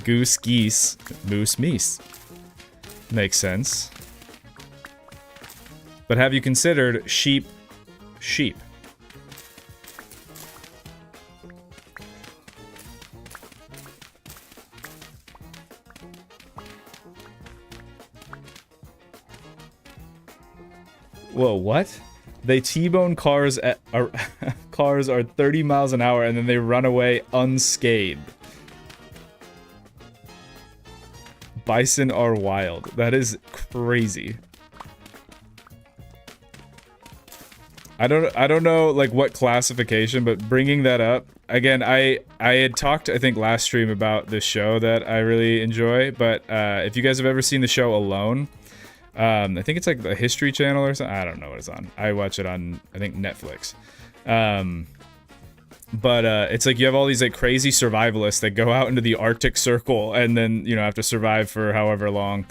Goose, geese. Moose, meese. Makes sense. But have you considered sheep, sheep? Whoa, what? They T-bone cars cars are 30 miles an hour and then they run away unscathed. Bison are wild. That is crazy. I don't know like what classification, but bringing that up again, I had talked I think last stream about this show that I really enjoy, but if you guys have ever seen the show Alone, I think it's like the History Channel or something. I don't know what it's on. I watch it on, I think, Netflix. But it's like you have all these like crazy survivalists that go out into the Arctic Circle and then, you know, have to survive for however long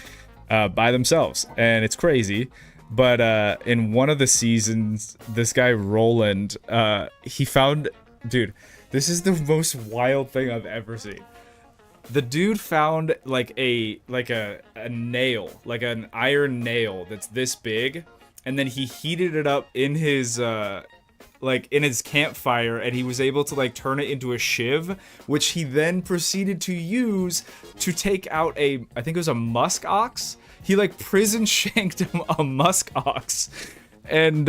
by themselves. And it's crazy. But in one of the seasons, this guy, Roland, he found... Dude, this is the most wild thing I've ever seen. The dude found like a nail, like an iron nail that's this big, and then he heated it up in his campfire, and he was able to like turn it into a shiv, which he then proceeded to use to take out I think it was a musk ox. He like prison shanked a musk ox, and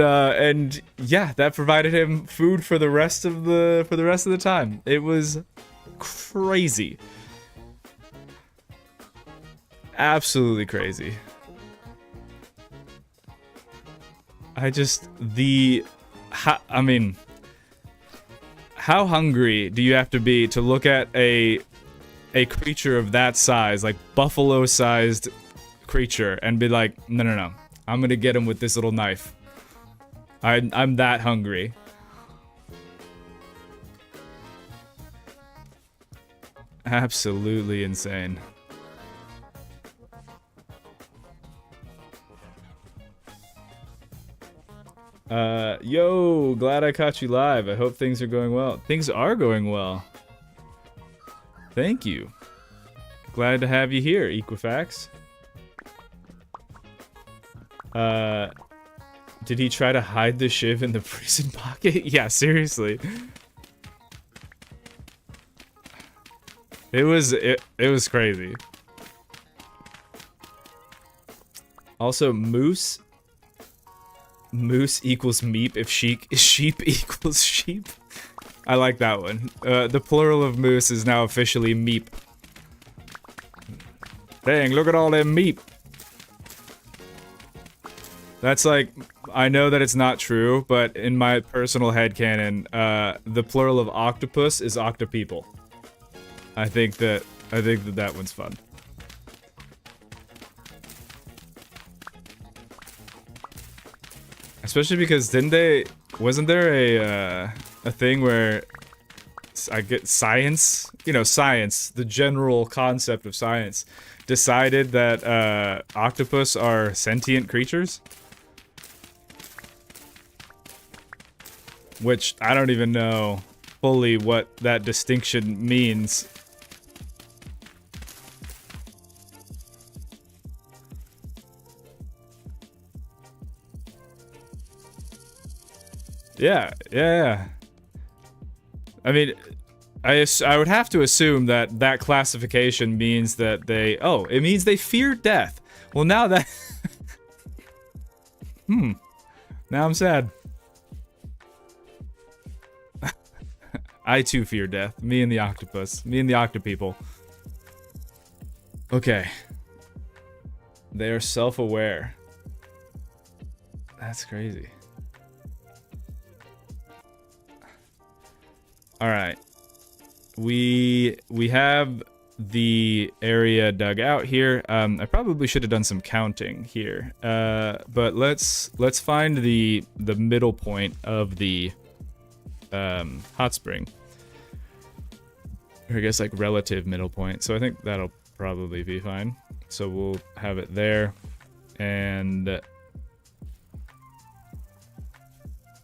yeah, that provided him food for the rest of the time. It was crazy. Absolutely crazy. I mean, how hungry do you have to be to look at a creature of that size, like buffalo-sized creature, and be like, no, I'm gonna get him with this little knife. I'm that hungry. Absolutely insane. Yo, glad I caught you live. I hope things are going well. Things are going well. Thank you. Glad to have you here, Equifax. Did he try to hide the shiv in the prison pocket? Yeah, seriously. It was crazy. Also, moose equals meep if sheep equals sheep. I like that one. The plural of moose is now officially meep. Dang, look at all them meep. That's like, I know that it's not true, but in my personal headcanon, the plural of octopus is octopeople. I think that one's fun. Especially because wasn't there a thing where I get science, you know, science, the general concept of science, decided that octopus are sentient creatures. Which I don't even know fully what that distinction means. Yeah. I mean, I would have to assume that that classification means that they... Oh, it means they fear death. Well, now that... Now I'm sad. I too fear death. Me and the octopus. Me and the octopeople. Okay. They are self-aware. That's crazy. Alright. We have the area dug out here. I probably should have done some counting here. But let's find the middle point of the hot spring. Or I guess like relative middle point. So I think that'll probably be fine. So we'll have it there. And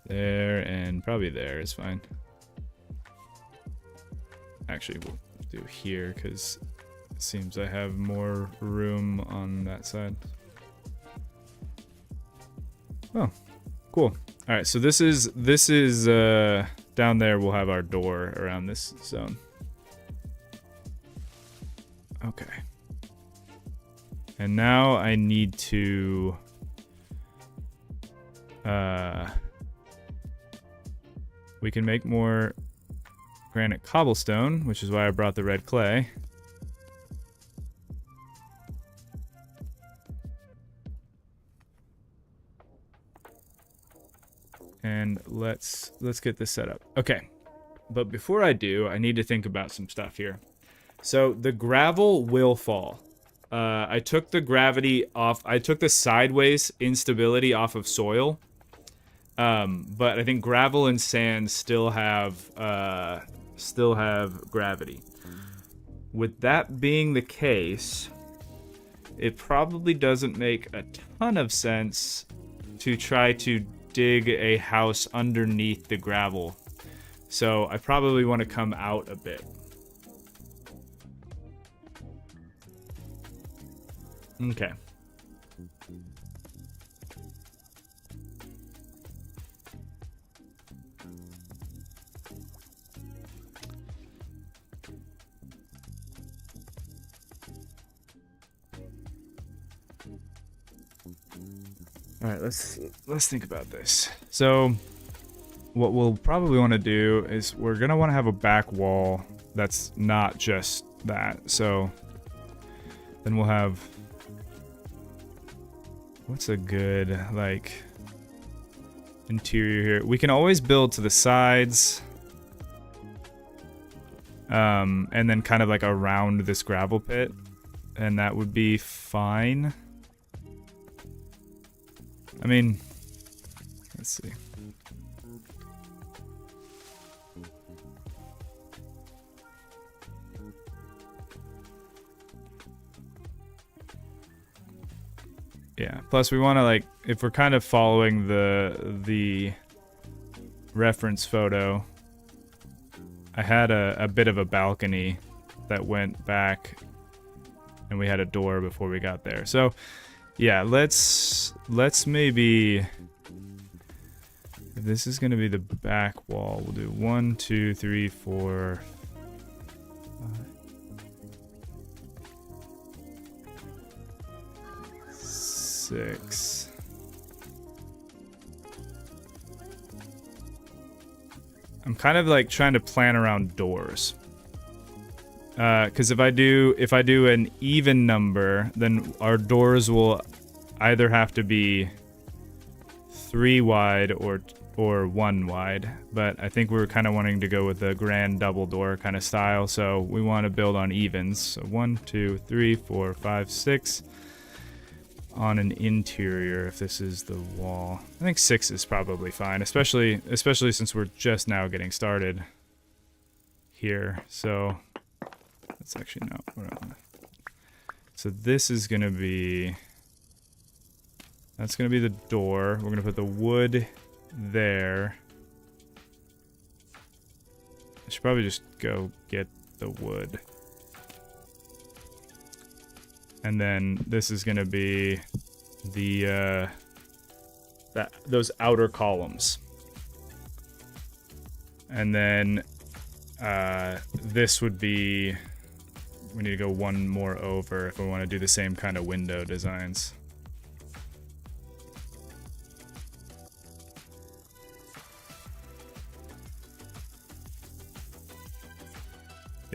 there, and probably there is fine. Actually, we'll do here because it seems I have more room on that side. Oh, cool. All right, so this is down there. We'll have our door around this zone. Okay. And now I need to we can make more granite cobblestone, which is why I brought the red clay. And let's get this set up. Okay. But before I do, I need to think about some stuff here. So the gravel will fall. I took the gravity off. I took the sideways instability off of soil. But I think gravel and sand still have gravity. With that being the case, it probably doesn't make a ton of sense to try to dig a house underneath the gravel. So I probably want to come out a bit. Okay. All right, let's think about this. So what we'll probably want to do is we're going to want to have a back wall that's not just that. So then we'll have, what's a good like interior here? We can always build to the sides. And then kind of like around this gravel pit, and that would be fine. I mean, let's see. Yeah, plus we want to like, if we're kind of following the reference photo, I had a bit of a balcony that went back, and we had a door before we got there. So yeah, let's maybe, if this is gonna be the back wall, we'll do 1, 2, 3, 4, 5, 6. I'm kind of like trying to plan around doors. Because if I do an even number, then our doors will either have to be 3 wide or 1 wide. But I think we're kind of wanting to go with the grand double door kind of style, so we want to build on evens. So 1, 2, 3, 4, 5, 6 on an interior. If this is the wall, I think 6 is probably fine, especially since we're just now getting started here. So that's actually not what I want. So this is gonna be, that's gonna be the door. We're gonna put the wood there. I should probably just go get the wood. And then this is gonna be the those outer columns. And then this would be, we need to go one more over if we want to do the same kind of window designs.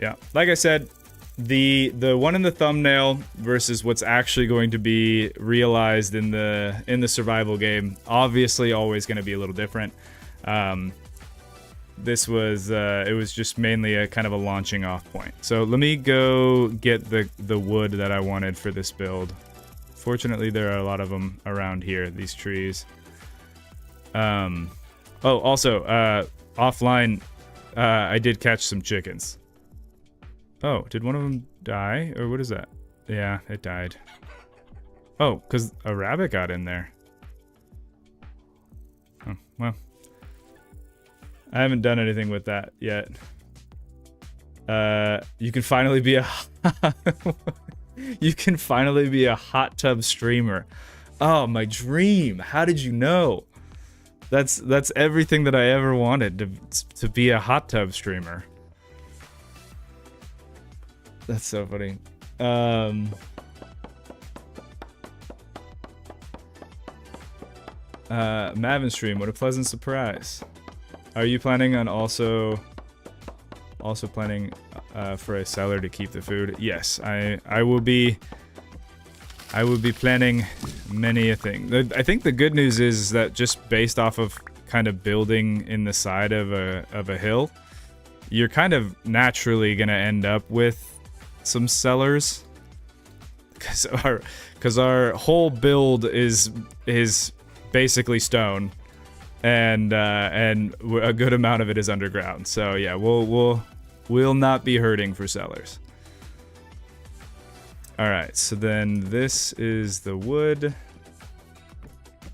Yeah, like I said, the one in the thumbnail versus what's actually going to be realized in the survival game, obviously always going to be a little different. This was it was just mainly a kind of a launching off point. So let me go get the wood that I wanted for this build. Fortunately, there are a lot of them around here, these trees. Oh, also, offline, I did catch some chickens. Oh, did one of them die? Or what is that? Yeah, it died. Oh, because a rabbit got in there. Oh, well. I haven't done anything with that yet. You can finally be a... you can finally be a hot tub streamer. Oh, my dream. How did you know? That's everything that I ever wanted, to be a hot tub streamer. That's so funny. Mavin stream, what a pleasant surprise. Are you planning on also planning for a cellar to keep the food? Yes, I will be planning many a thing. I think the good news is that just based off of kind of building in the side of a hill, you're kind of naturally gonna end up with some cellars, because our whole build is basically stone, and a good amount of it is underground. So yeah, we'll not be hurting for cellars. All right, so then this is the wood.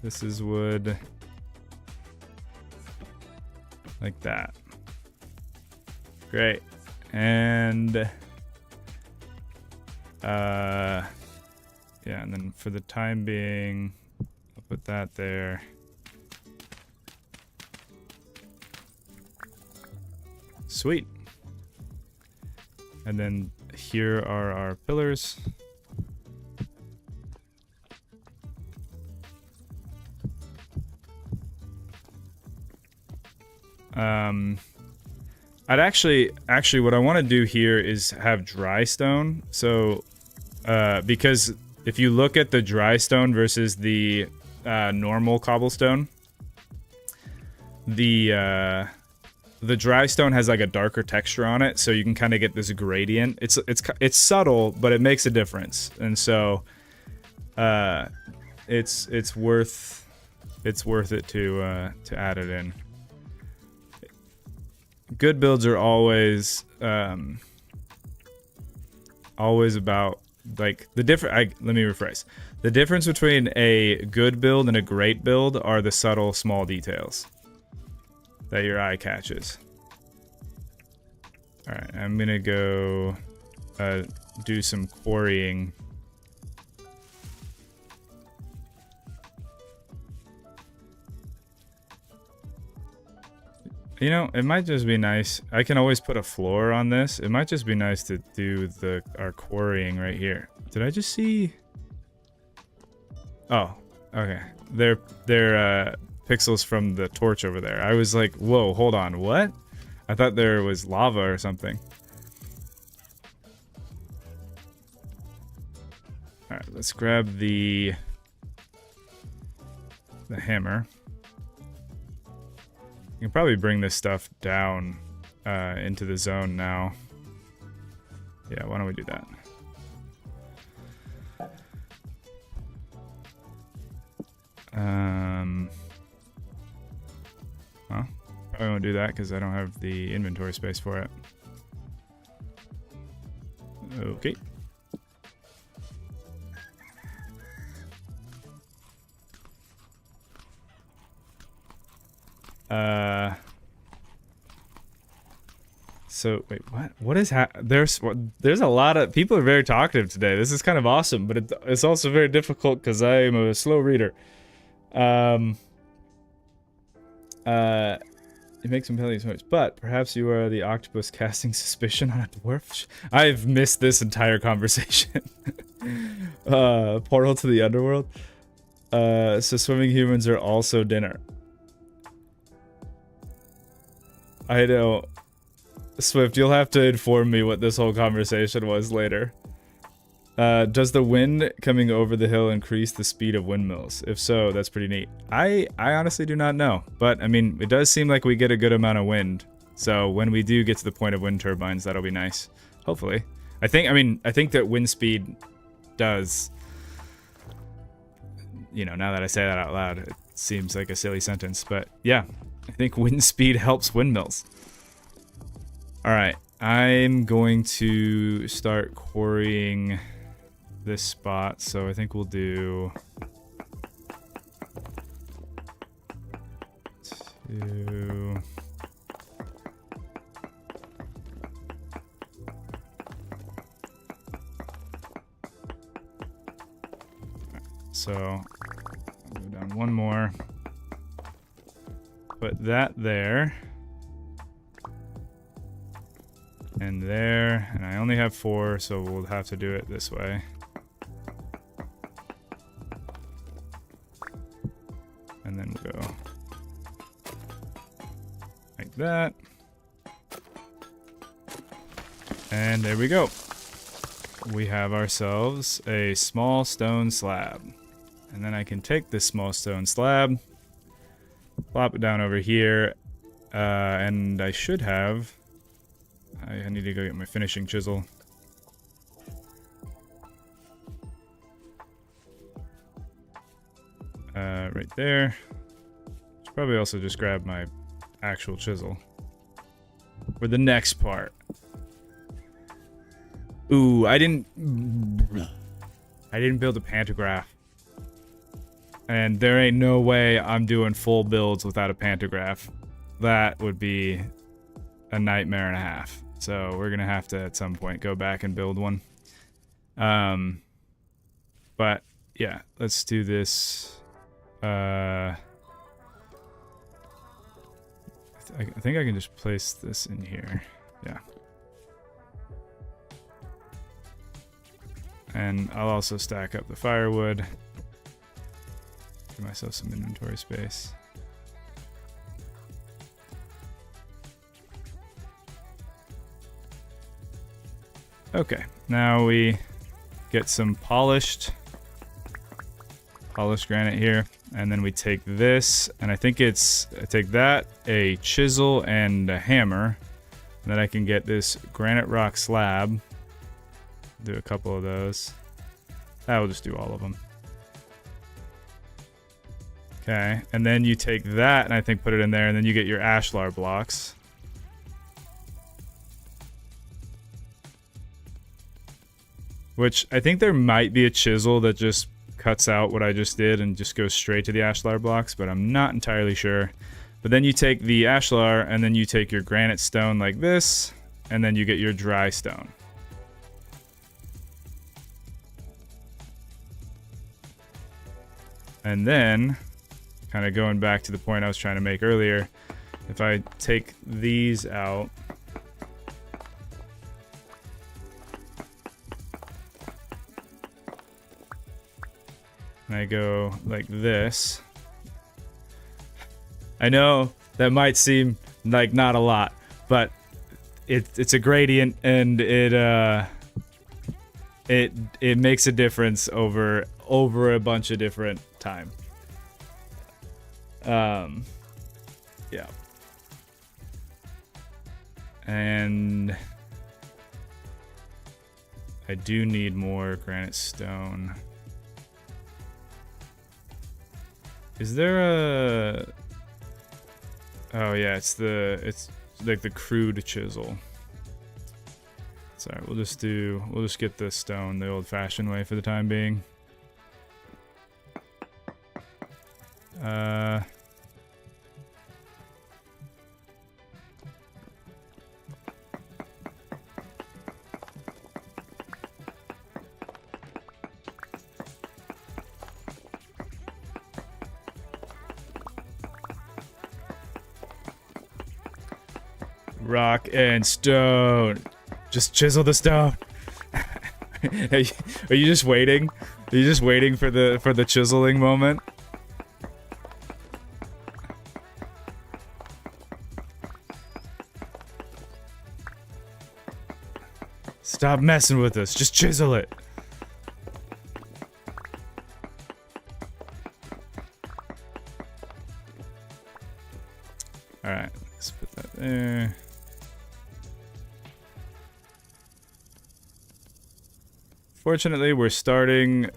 This is wood, like that. Great, and yeah, and then for the time being, I'll put that there. Sweet. And then here are our pillars. I'd actually what I want to do here is have dry stone. So because if you look at the dry stone versus the normal cobblestone, the dry stone has like a darker texture on it, so you can kind of get this gradient. It's subtle, but it makes a difference, and so it's worth it to add it in. Good builds are always about, like, the different. Let me rephrase. The difference between a good build and a great build are the subtle, small details that your eye catches. All right, I'm gonna go do some quarrying. You know, it might just be nice. I can always put a floor on this. It might just be nice to do our quarrying right here. Did I just see? Oh, okay. They're pixels from the torch over there. I was like, whoa, hold on, what? I thought there was lava or something. All right, let's grab the hammer. You can probably bring this stuff down into the zone now. Yeah, why don't we do that? Well, probably won't do that because I don't have the inventory space for it. Okay. So wait, what? What is there's a lot of people are very talkative today. This is kind of awesome, but it's also very difficult because I am a slow reader. It makes compelling stories, but perhaps you are the octopus casting suspicion on a dwarf. I've missed this entire conversation. Portal to the underworld. So swimming humans are also dinner. I know. Swift, you'll have to inform me what this whole conversation was later. Does the wind coming over the hill increase the speed of windmills? If so, that's pretty neat. I honestly do not know, but I mean, it does seem like we get a good amount of wind. So when we do get to the point of wind turbines, that'll be nice. Hopefully. I think that wind speed does, you know, now that I say that out loud, it seems like a silly sentence, but yeah, I think wind speed helps windmills. All right, I'm going to start quarrying this spot, so I think we'll do 2. So I'll go down 1 more. Put that there. And there, and I only have 4, so we'll have to do it this way. And then we'll go like that. And there we go. We have ourselves a small stone slab. And then I can take this small stone slab, plop it down over here, and I should have... I need to go get my finishing chisel. Right there. Should probably also just grab my actual chisel for the next part. Ooh, I didn't build a pantograph. And there ain't no way I'm doing full builds without a pantograph. That would be a nightmare and a half. So we're gonna have to at some point go back and build one. But yeah, let's do this. I think I can just place this in here. Yeah. And I'll also stack up the firewood. Give myself some inventory space. Okay, now we get some polished granite here, and then we take this, and I think I take that, a chisel, and a hammer, and then I can get this granite rock slab. Do a couple of those. I will just do all of them. Okay, and then you take that, and I think put it in there, and then you get your ashlar blocks. Which, I think there might be a chisel that just cuts out what I just did and just goes straight to the ashlar blocks, but I'm not entirely sure. But then you take the ashlar, and then you take your granite stone like this, and then you get your dry stone. And then, kind of going back to the point I was trying to make earlier, if I take these out, and I go like this. I know that might seem like not a lot, but it's a gradient, and it makes a difference over a bunch of different time. Yeah. And I do need more granite stone. Is there a... Oh yeah, it's like the crude chisel. Sorry, we'll just get this stone the old-fashioned way for the time being. Rock and stone. Just chisel the stone. Are you just waiting? Are you just waiting for the chiseling moment? Stop messing with us. Just chisel it. All right, let's put that there. Fortunately, we're starting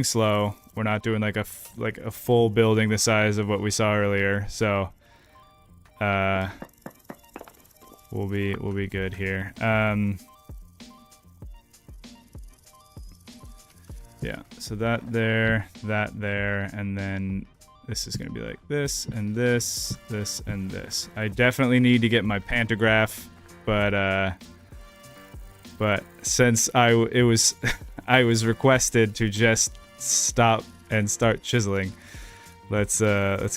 slow. We're not doing like a full building the size of what we saw earlier, so we'll be good here. Yeah, so that there, and then this is gonna be like this and this, this and this. I definitely need to get my pantograph, but since I was requested to just stop and start chiseling, let's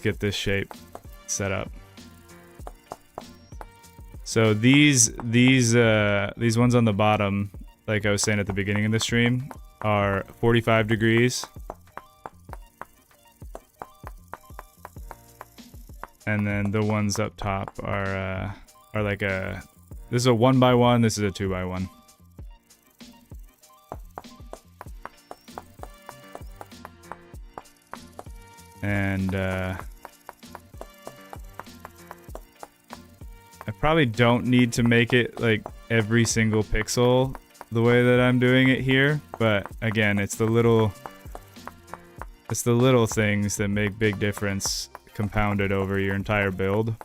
get this shape set up. So these ones on the bottom, like I was saying at the beginning of the stream, are 45 degrees. And then the ones up top are like this is a 1x1, this is a 2x1. And I probably don't need to make it like every single pixel the way that I'm doing it here, but again, it's the little things that make big difference compounded over your entire build.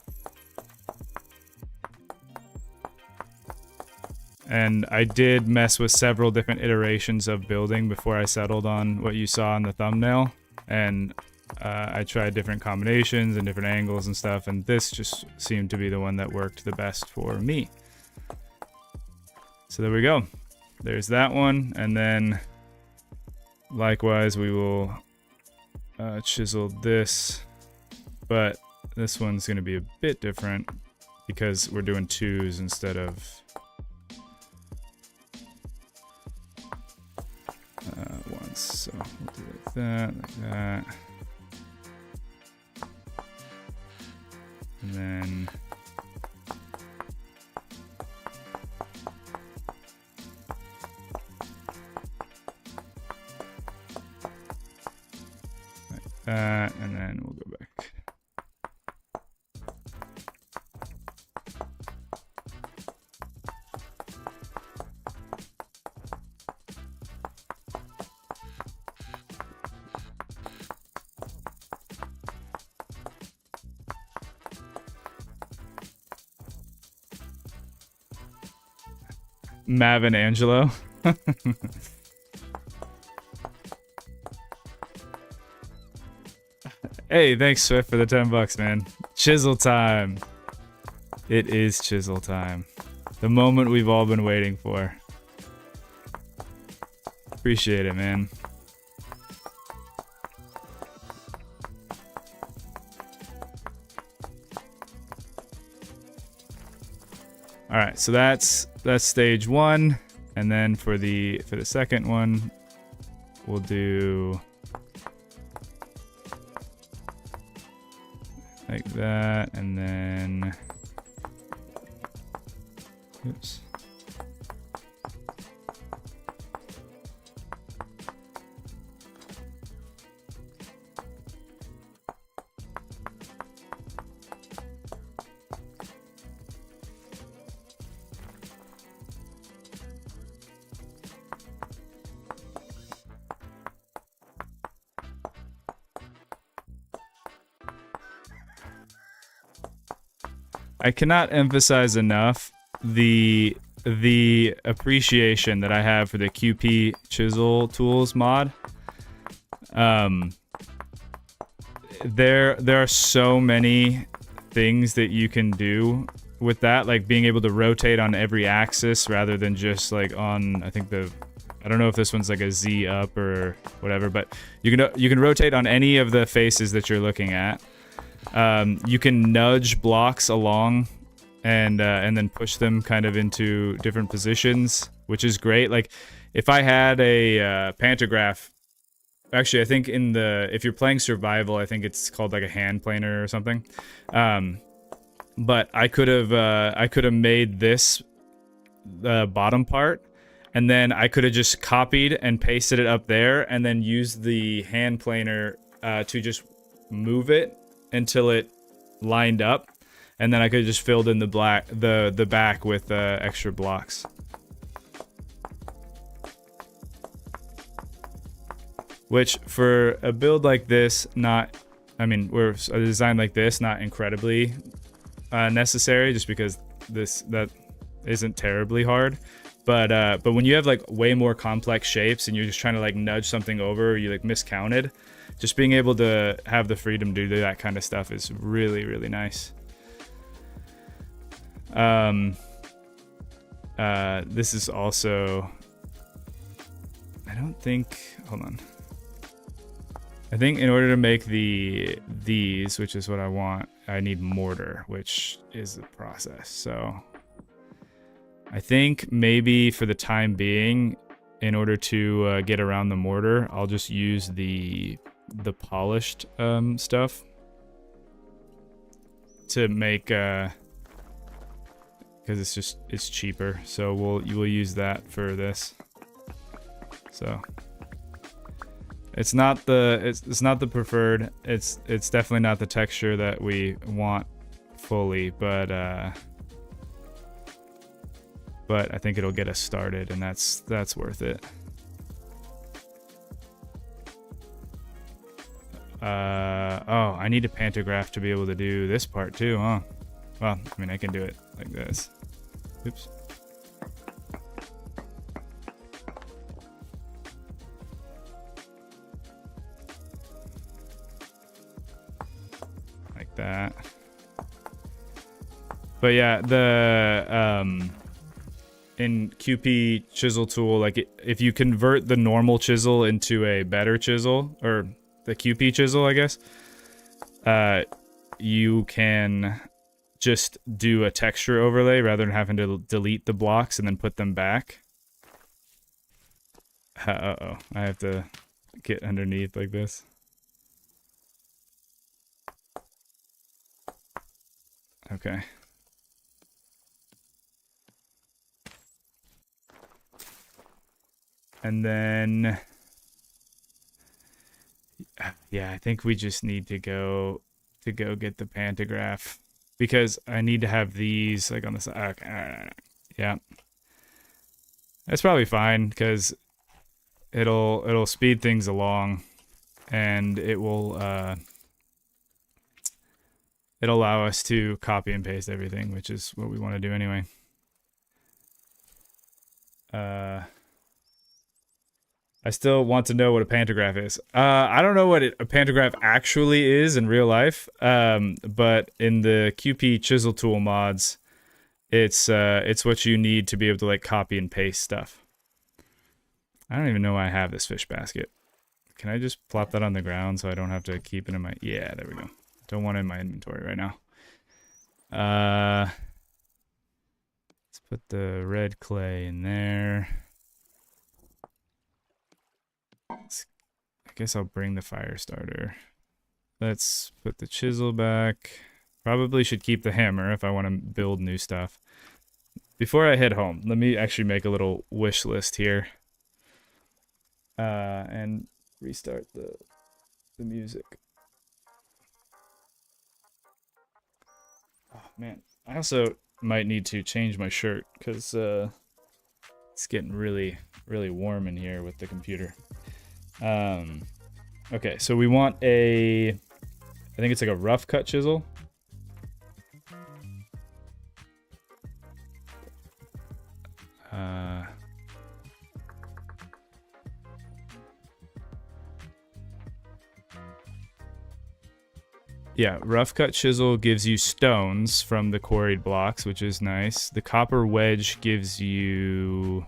And I did mess with several different iterations of building before I settled on what you saw in the thumbnail, and I tried different combinations and different angles and stuff, and this just seemed to be the one that worked the best for me. So there we go. There's that one, and then likewise we will chisel this, but this one's going to be a bit different because we're doing 2s instead of 1s. So we'll do like that. And then like that, and then we'll go back. Mav and Angelo. Hey, thanks Swift for the $10, man. Chisel time. It is chisel time. The moment we've all been waiting for. Appreciate it, man. All right, so that's stage 1, and then for the second one, we'll do like that, and then oops. I cannot emphasize enough the the appreciation that I have for the QP Chisel Tools mod. There are so many things that you can do with that, like being able to rotate on every axis rather than just like on, I don't know if this one's like a Z up or whatever, but you can rotate on any of the faces that you're looking at. You can nudge blocks along and then push them kind of into different positions, which is great. Like if I had a pantograph, actually I think if you're playing survival, I think it's called like a hand planer or something. But I could have made this the bottom part, and then I could have just copied and pasted it up there, and then used the hand planer to just move it until it lined up, and then I could have just filled in the back with extra blocks. Which for a build like this, we're a design like this, not incredibly necessary, just because that isn't terribly hard. But when you have like way more complex shapes and you're just trying to like nudge something over, or you like miscounted, just being able to have the freedom to do that kind of stuff is really, really nice. This is also, hold on. I think in order to make these, which is what I want, I need mortar, which is the process. So I think maybe for the time being, in order to get around the mortar, I'll just use the polished stuff to make, because it's cheaper. So we'll use that for this. So it's not the preferred. It's definitely not the texture that we want fully, but I think it'll get us started, and that's worth it. Oh, I need a pantograph to be able to do this part too, huh? Well, I mean, I can do it like this. Oops. Like that. But yeah, the in QP chisel tool, like if you convert the normal chisel into a better chisel, or the QP chisel, I guess, you can just do a texture overlay rather than having to delete the blocks and then put them back. Uh-oh, I have to get underneath like this. Okay. And then, yeah, I think we just need to go get the pantograph, because I need to have these like on the side. Okay. Yeah, that's probably fine, because it'll speed things along, and it'll allow us to copy and paste everything, which is what we want to do anyway. I still want to know what a pantograph is. I don't know what a pantograph actually is in real life, but in the QP Chisel Tool mods, it's what you need to be able to like copy and paste stuff. I don't even know why I have this fish basket. Can I just plop that on the ground so I don't have to keep it in my... Yeah, there we go. Don't want it in my inventory right now. Let's put the red clay in there. I guess I'll bring the fire starter. Let's put the chisel back. Probably should keep the hammer if I want to build new stuff. Before I head home, let me actually make a little wish list here. And restart the music. Oh man, I also might need to change my shirt, because it's getting really, really warm in here with the computer. Okay, so we want I think it's like a rough cut chisel. Yeah, rough cut chisel gives you stones from the quarried blocks, which is nice. The copper wedge gives you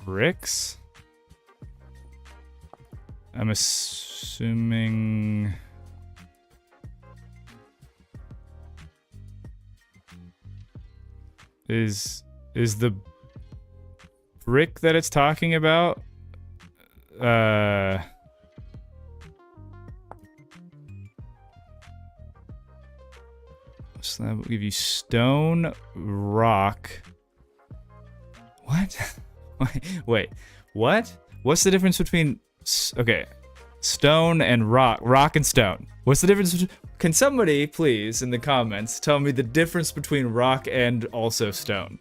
bricks. I'm assuming is the brick that it's talking about so that will give you stone, rock. What? Wait, what? What's the difference between okay, stone and rock and stone? What's the difference? Can somebody please in the comments tell me the difference between rock and also stone?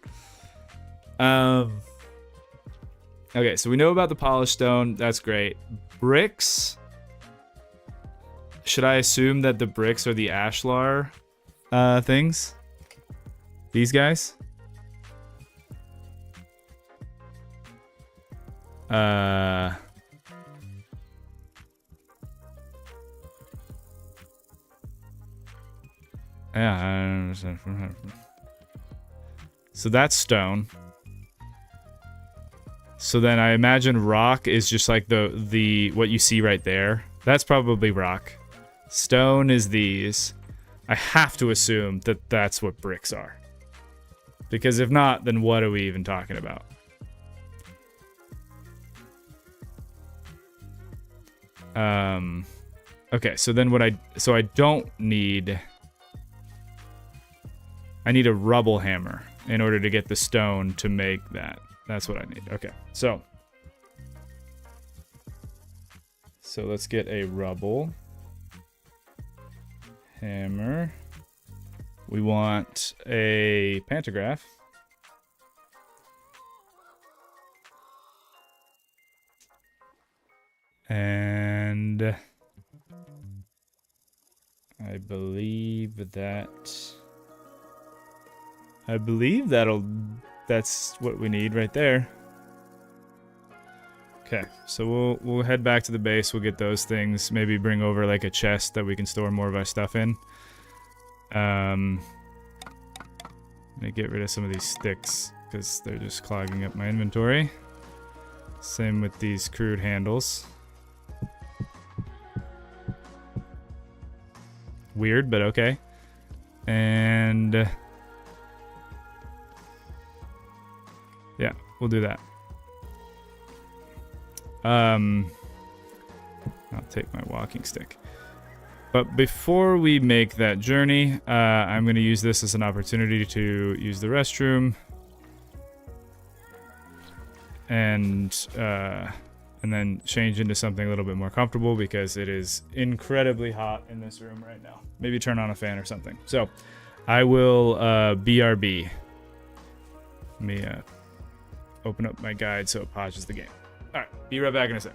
Okay, so we know about the polished stone. That's great. Bricks. Should I assume that the bricks are the ashlar things? These guys? Yeah, I understand. So that's stone. So then I imagine rock is just like the what you see right there. That's probably rock. Stone is these. I have to assume that that's what bricks are. Because if not, then what are we even talking about? Okay, so then I don't need... I need a rubble hammer in order to get the stone to make that. That's what I need. Okay, so let's get a rubble hammer. We want a pantograph. And I believe that's what we need right there. Okay, so we'll head back to the base. We'll get those things. Maybe bring over like a chest that we can store more of our stuff in. I'm gonna get rid of some of these sticks because they're just clogging up my inventory. Same with these crude handles. Weird, but okay. And yeah, we'll do that. I'll take my walking stick. But before we make that journey, I'm going to use this as an opportunity to use the restroom. And then change into something a little bit more comfortable because it is incredibly hot in this room right now. Maybe turn on a fan or something. So I will BRB. Let me open up my guide so it pauses the game. All right, be right back in a sec.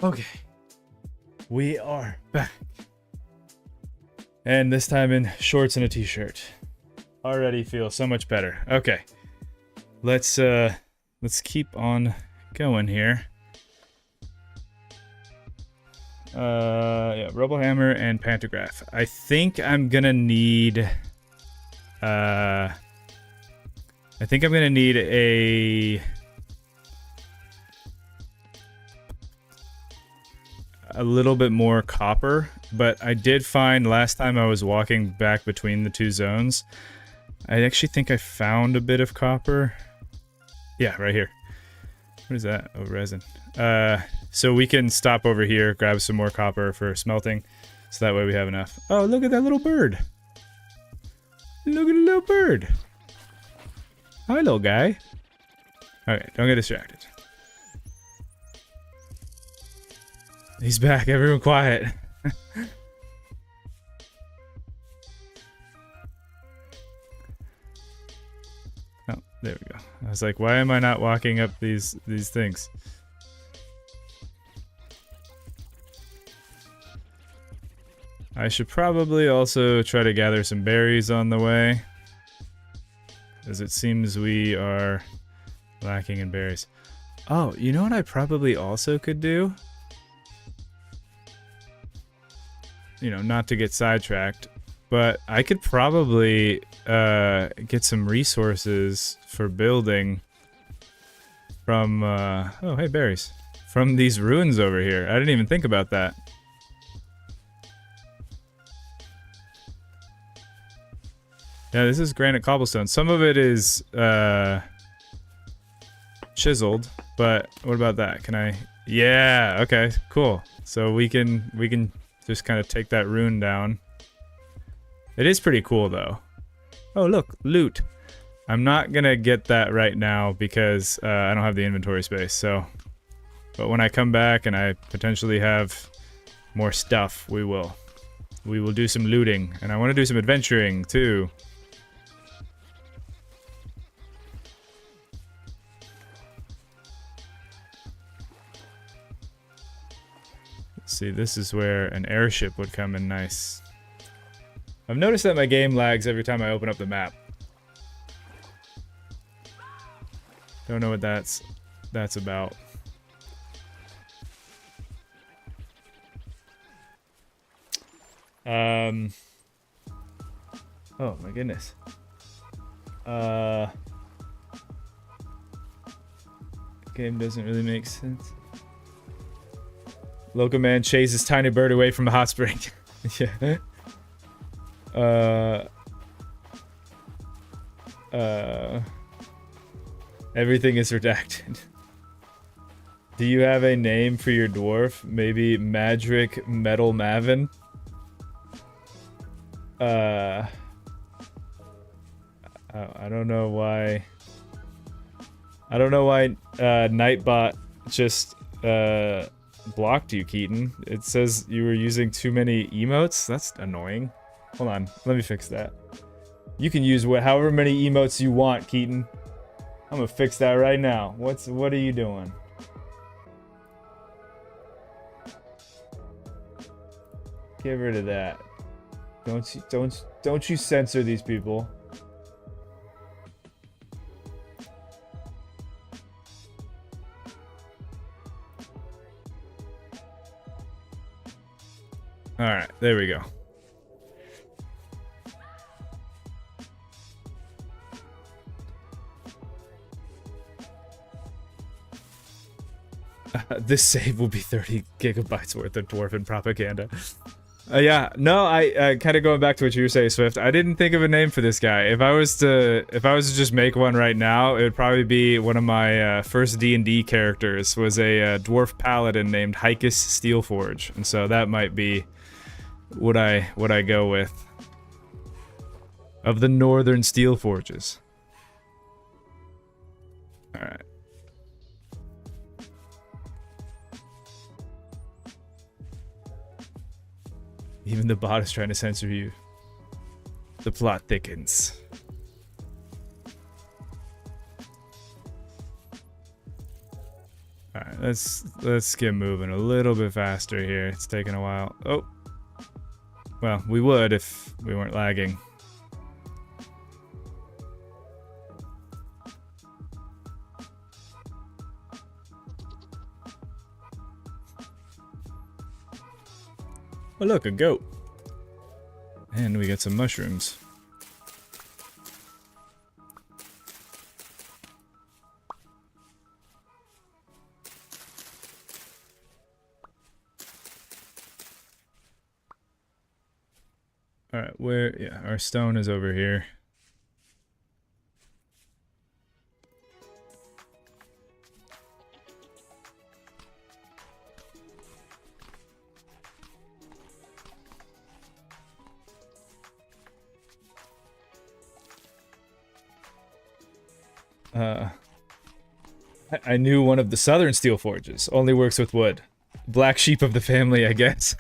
Okay. We are back. And this time in shorts and a t-shirt. Already feel so much better. Okay. Let's keep on going here. Yeah, rubble hammer and pantograph. I think I'm gonna need a little bit more copper, but I did find last time I was walking back between the two zones, I actually think I found a bit of copper. Yeah, right here. What is that? Oh, resin. So we can stop over here, grab some more copper for smelting, so that way we have enough. Oh, look at that little bird. Look at the little bird. Hi, little guy. Okay, don't get distracted. He's back. Everyone quiet. Oh, there we go. I was like, why am I not walking up these things? I should probably also try to gather some berries on the way, as it seems we are lacking in berries. Oh, you know what I probably also could do? You know, not to get sidetracked, but I could probably get some resources for building from, oh, hey, berries. From these ruins over here. I didn't even think about that. Yeah, this is granite cobblestone. Some of it is chiseled, but what about that? Can I? Yeah, okay, cool. So we can just kind of take that rune down. It is pretty cool though. Oh look, loot. I'm not gonna get that right now because I don't have the inventory space. So, but when I come back and I potentially have more stuff, we will do some looting, and I want to do some adventuring too. See, this is where an airship would come in nice. I've noticed that my game lags every time I open up the map. Don't know what that's about. Oh my goodness. Game doesn't really make sense. Local man chases tiny bird away from a hot spring. Yeah. Everything is redacted. Do you have a name for your dwarf? Maybe Madrick Metal Mavin? I don't know why. I don't know why Nightbot just blocked you, Keaton. It says you were using too many emotes. That's annoying. Hold on, let me fix that. You can use however many emotes you want, Keaton. I'm gonna fix that right now. What are you doing? Get rid of that. Don't you censor these people. Alright, there we go. This save will be 30 gigabytes worth of Dwarven propaganda. Yeah, no, I kind of going back to what you were saying, Swift. I didn't think of a name for this guy. If I was to just make one right now, it would probably be one of my first D&D characters was a dwarf paladin named Hykes Steelforge, and so that might be what I go with. Of the Northern Steelforges. All right. Even the bot is trying to censor you. The plot thickens. Alright, let's get moving a little bit faster here. It's taking a while. Oh. Well, we would if we weren't lagging. Oh look, a goat. And we get some mushrooms. Alright, yeah, our stone is over here. I knew one of the southern steel forges only works with wood. Black sheep of the family, I guess.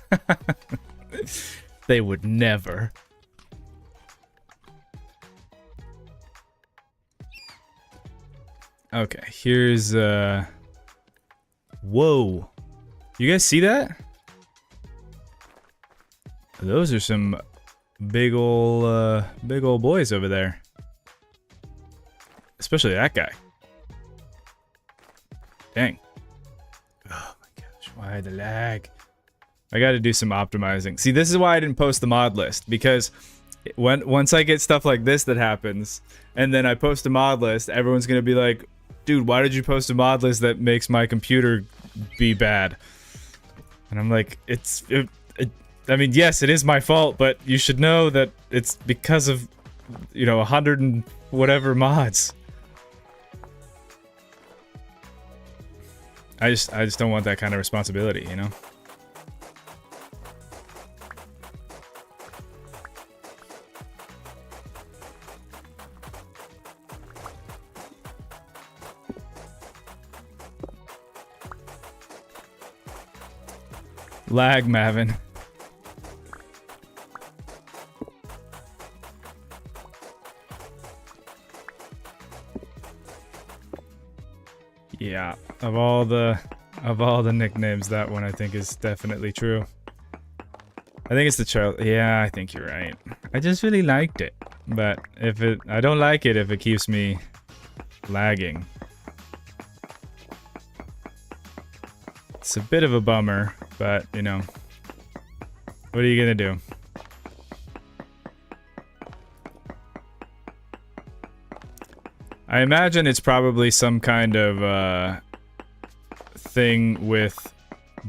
They would never. Okay, here's whoa. You guys see that? Those are some big ol' boys over there. Especially that guy. Dang. Oh my gosh, why the lag? I gotta do some optimizing. See, this is why I didn't post the mod list, because once I get stuff like this that happens, and then I post a mod list, everyone's gonna be like, dude, why did you post a mod list that makes my computer be bad? And I'm like, I mean, yes, it is my fault, but you should know that it's because of, you know, 100 and whatever mods. I just don't want that kind of responsibility, you know? Lag, Mavin. Yeah, of all the nicknames, that one I think is definitely true. I think it's the child. Yeah, I think you're right. I just really liked it, but I don't like it if it keeps me lagging. It's a bit of a bummer, but you know, what are you gonna do? I imagine it's probably some kind of thing with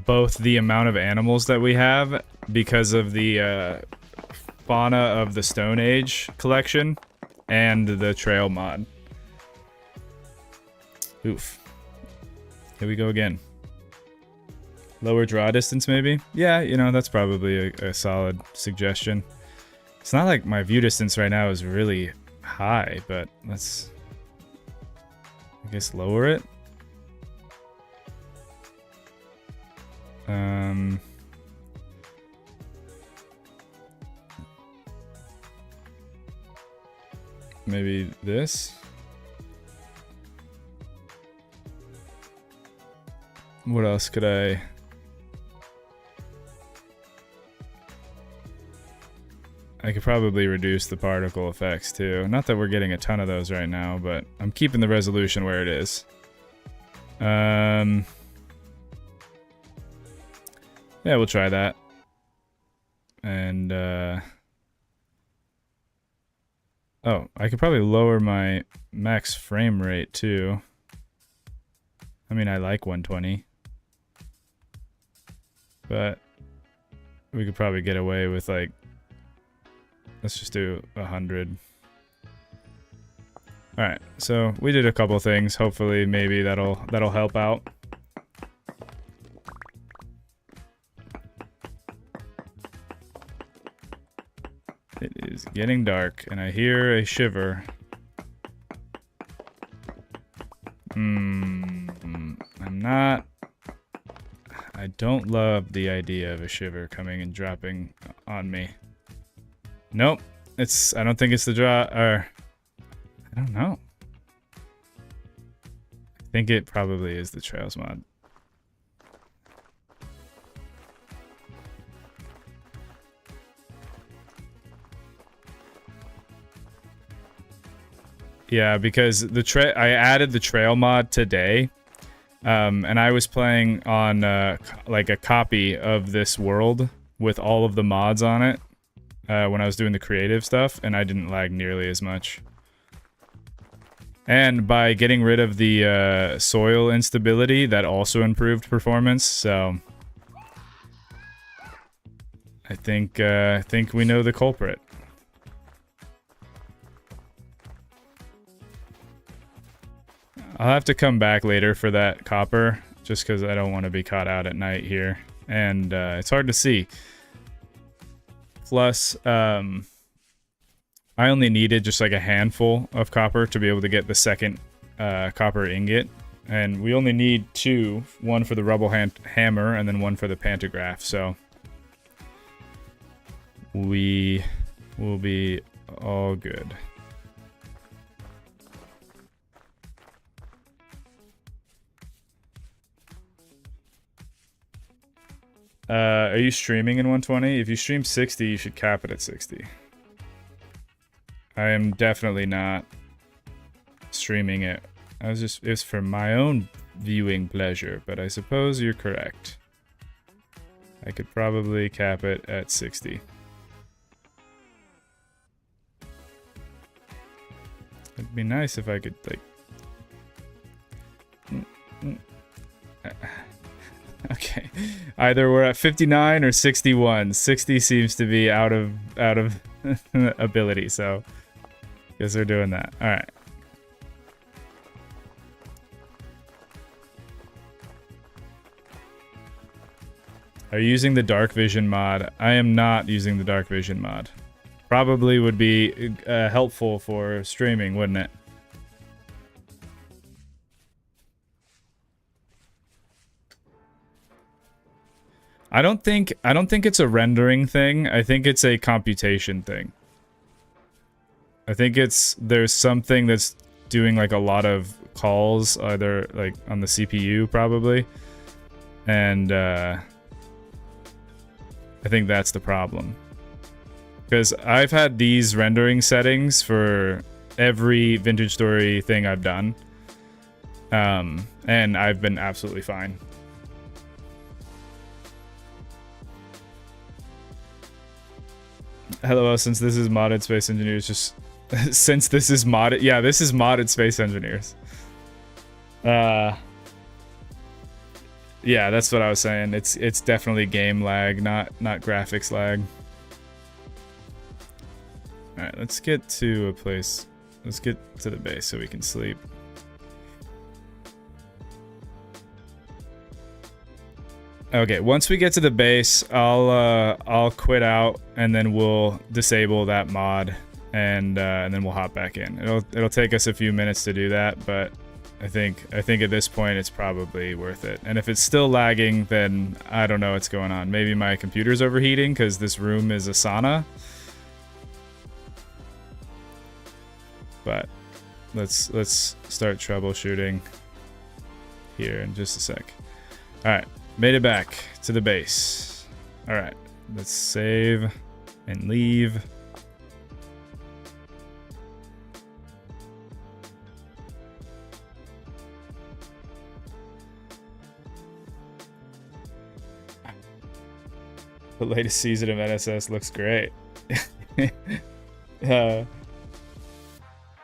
both the amount of animals that we have because of the fauna of the Stone Age collection and the trail mod. Oof. Here we go again. Lower draw distance, maybe? Yeah, you know, that's probably a solid suggestion. It's not like my view distance right now is really high, but let's, I guess, lower it. Maybe this? What else could I... I could probably reduce the particle effects too. Not that we're getting a ton of those right now, but I'm keeping the resolution where it is. Yeah, we'll try that. And, oh, I could probably lower my max frame rate too. I mean, I like 120. But we could probably get away with, like, let's just do 100. Alright, so we did a couple things. Hopefully, maybe that'll help out. It is getting dark, and I hear a shiver. I don't love the idea of a shiver coming and dropping on me. Nope, I don't think it's the draw, or I don't know. I think it probably is the Trails mod. Yeah, because I added the trail mod today, and I was playing on like a copy of this world with all of the mods on it when I was doing the creative stuff, and I didn't lag nearly as much. And by getting rid of the soil instability, that also improved performance. So I think we know the culprit. I'll have to come back later for that copper, just because I don't want to be caught out at night here, and it's hard to see. Plus, I only needed just like a handful of copper to be able to get the second copper ingot. And we only need 2, one for the rubble hammer and then one for the pantograph. So we will be all good. Are you streaming in 120? If you stream 60, you should cap it at 60. I am definitely not streaming it. It's for my own viewing pleasure, but I suppose you're correct. I could probably cap it at 60. It'd be nice if I could, like... Okay. Either we're at 59 or 61. 60 seems to be out of ability, so... Guess they're doing that. Alright. Are you using the dark vision mod? I am not using the dark vision mod. Probably would be helpful for streaming, wouldn't it? I don't think it's a rendering thing. I think it's a computation thing. I think there's something that's doing like a lot of calls, either like on the CPU probably, and I think that's the problem. Because I've had these rendering settings for every Vintage Story thing I've done, and I've been absolutely fine. Hello, since this is modded Space Engineers, just... since this is modded... Yeah, this is modded Space Engineers. Yeah, that's what I was saying. It's definitely game lag, not graphics lag. Alright, let's get to a place... Let's get to the base so we can sleep. Okay, once we get to the base, I'll quit out and then we'll disable that mod, and then we'll hop back in. It'll take us a few minutes to do that, but I think at this point it's probably worth it. And if it's still lagging, then I don't know what's going on. Maybe my computer's overheating because this room is a sauna. But let's start troubleshooting here in just a sec. All right. Made it back to the base. Alright, let's save and leave. The latest season of NSS looks great.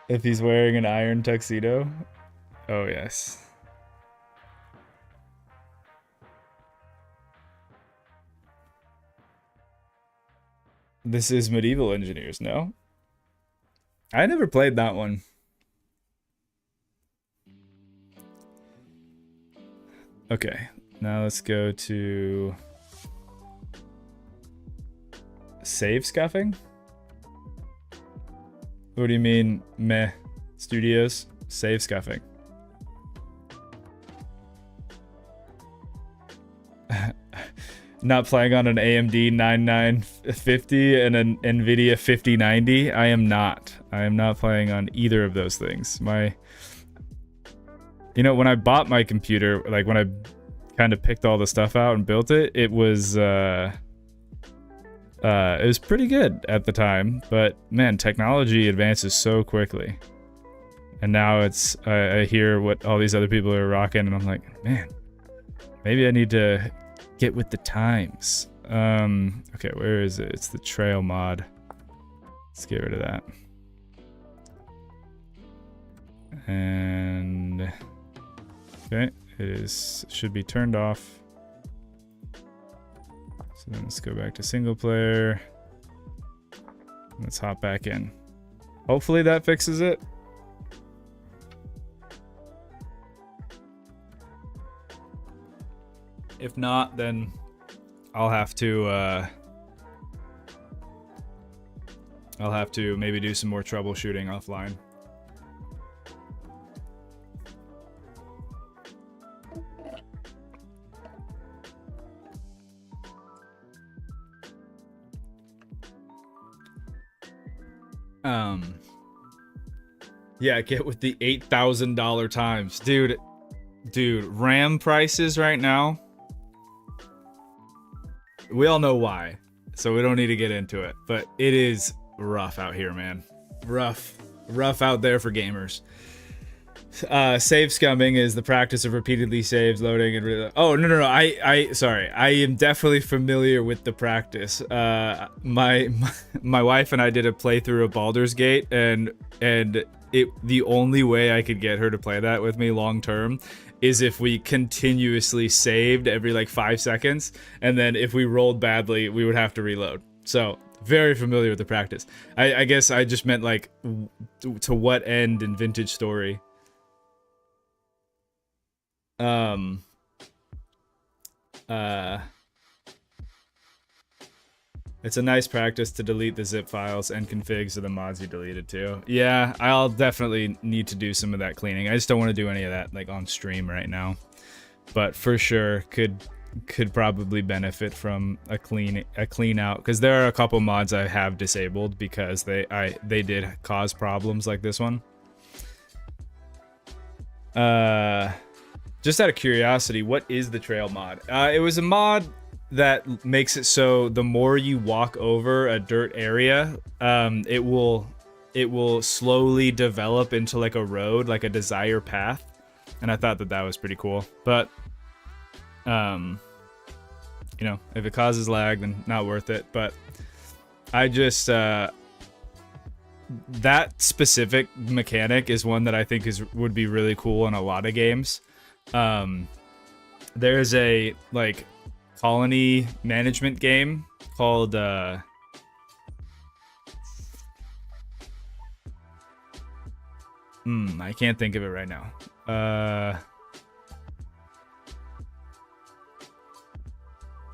If he's wearing an iron tuxedo. Oh yes. This is Medieval Engineers, no? I never played that one. Okay, now let's go to... Save scuffing? What do you mean, meh? Studios? Save scuffing. Not playing on an AMD 9950 and an NVIDIA 5090. I am not playing on either of those things. You know, when I bought my computer, like when I kind of picked all the stuff out and built it, it was pretty good at the time. But man, technology advances so quickly. And now it's I hear what all these other people are rocking, and I'm like, man, maybe I need to get with the times. Okay, where is it? It's the trail mod. Let's get rid of that. And okay, should be turned off. So then let's go back to single player. Let's hop back in. Hopefully that fixes it. If not, then I'll have to maybe do some more troubleshooting offline. Yeah, get with the $8,000 times. Dude, RAM prices right now. We all know why, so we don't need to get into it, but it is rough out here, man. Rough out there for gamers. Save scumming is the practice of repeatedly saves, loading, and no. Sorry. I am definitely familiar with the practice. My wife and I did a playthrough of Baldur's Gate, and the only way I could get her to play that with me long term is if we continuously saved every like 5 seconds, and then if we rolled badly, we would have to reload. So very familiar with the practice. I guess I just meant like to what end in Vintage Story. It's a nice practice to delete the zip files and configs of the mods you deleted too. Yeah, I'll definitely need to do some of that cleaning. I just don't want to do any of that like on stream right now. But for sure could probably benefit from a clean out, because there are a couple mods I have disabled because they did cause problems like this one. Just out of curiosity, what is the trail mod? It was a mod that makes it so the more you walk over a dirt area, it will slowly develop into like a road, like a desire path. And I thought that was pretty cool. But you know, if it causes lag, then not worth it. But I just that specific mechanic is one that I think would be really cool in a lot of games. There's a like colony management game called I can't think of it right now.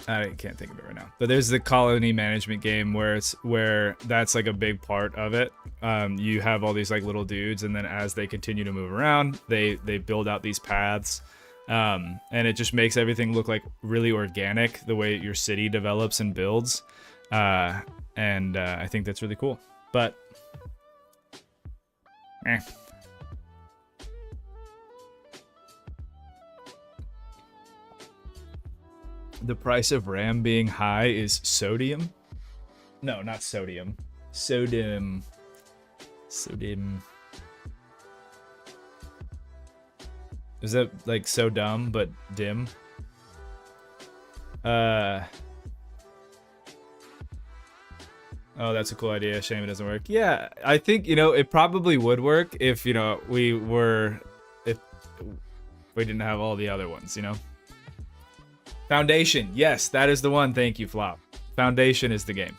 I can't think of it right now. But there's the colony management game where that's like a big part of it. You have all these like little dudes, and then as they continue to move around, they build out these paths. And it just makes everything look like really organic, the way your city develops and builds. And I think that's really cool. But the price of RAM being high is sodium? No, not sodium. Sodium. Is that like so dumb but dim? Oh, that's a cool idea. Shame it doesn't work. Yeah, I think, you know, it probably would work if, you know, if we didn't have all the other ones, you know? Foundation. Yes, that is the one. Thank you, Flop. Foundation is the game.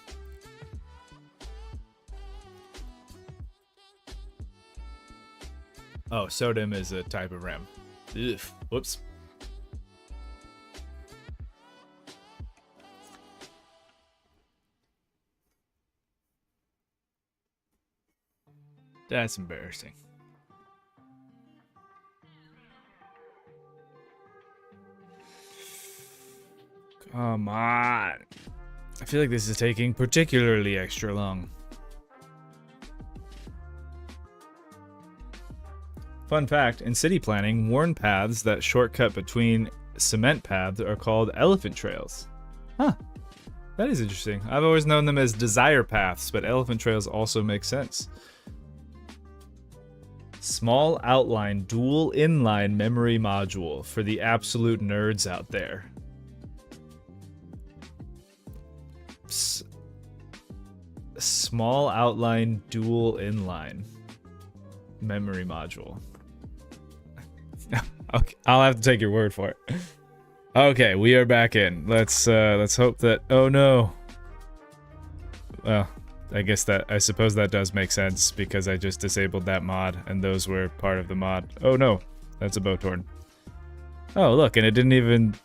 Oh, sodium is a type of RAM. Ugh. Whoops. That's embarrassing. Come on. I feel like this is taking particularly extra long. Fun fact, in city planning, worn paths that shortcut between cement paths are called elephant trails. Huh. That is interesting. I've always known them as desire paths, but elephant trails also make sense. Small outline dual inline memory module for the absolute nerds out there. Small outline dual inline memory module. Okay, I'll have to take your word for it. Okay, we are back in. Let's hope that. Oh no. Well, I suppose that does make sense because I just disabled that mod and those were part of the mod. Oh no, that's a Botorn. Oh look, and it didn't even.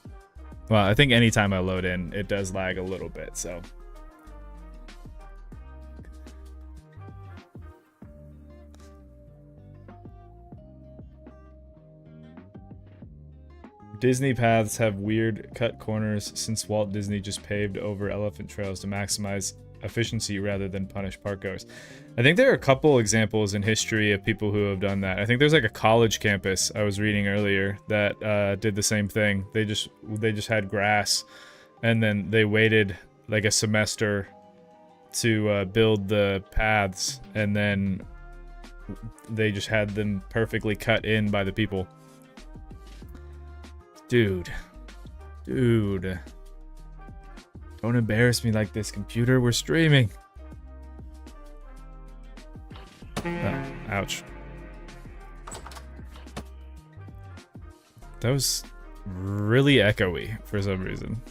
Well, I think anytime I load in, it does lag a little bit. So. Disney paths have weird cut corners since Walt Disney just paved over elephant trails to maximize efficiency rather than punish parkgoers. I think there are a couple examples in history of people who have done that. I think there's like a college campus I was reading earlier that did the same thing. They just had grass, and then they waited like a semester to build the paths, and then they just had them perfectly cut in by the people. Dude. Don't embarrass me like this, computer. We're streaming. Oh, ouch. That was really echoey for some reason.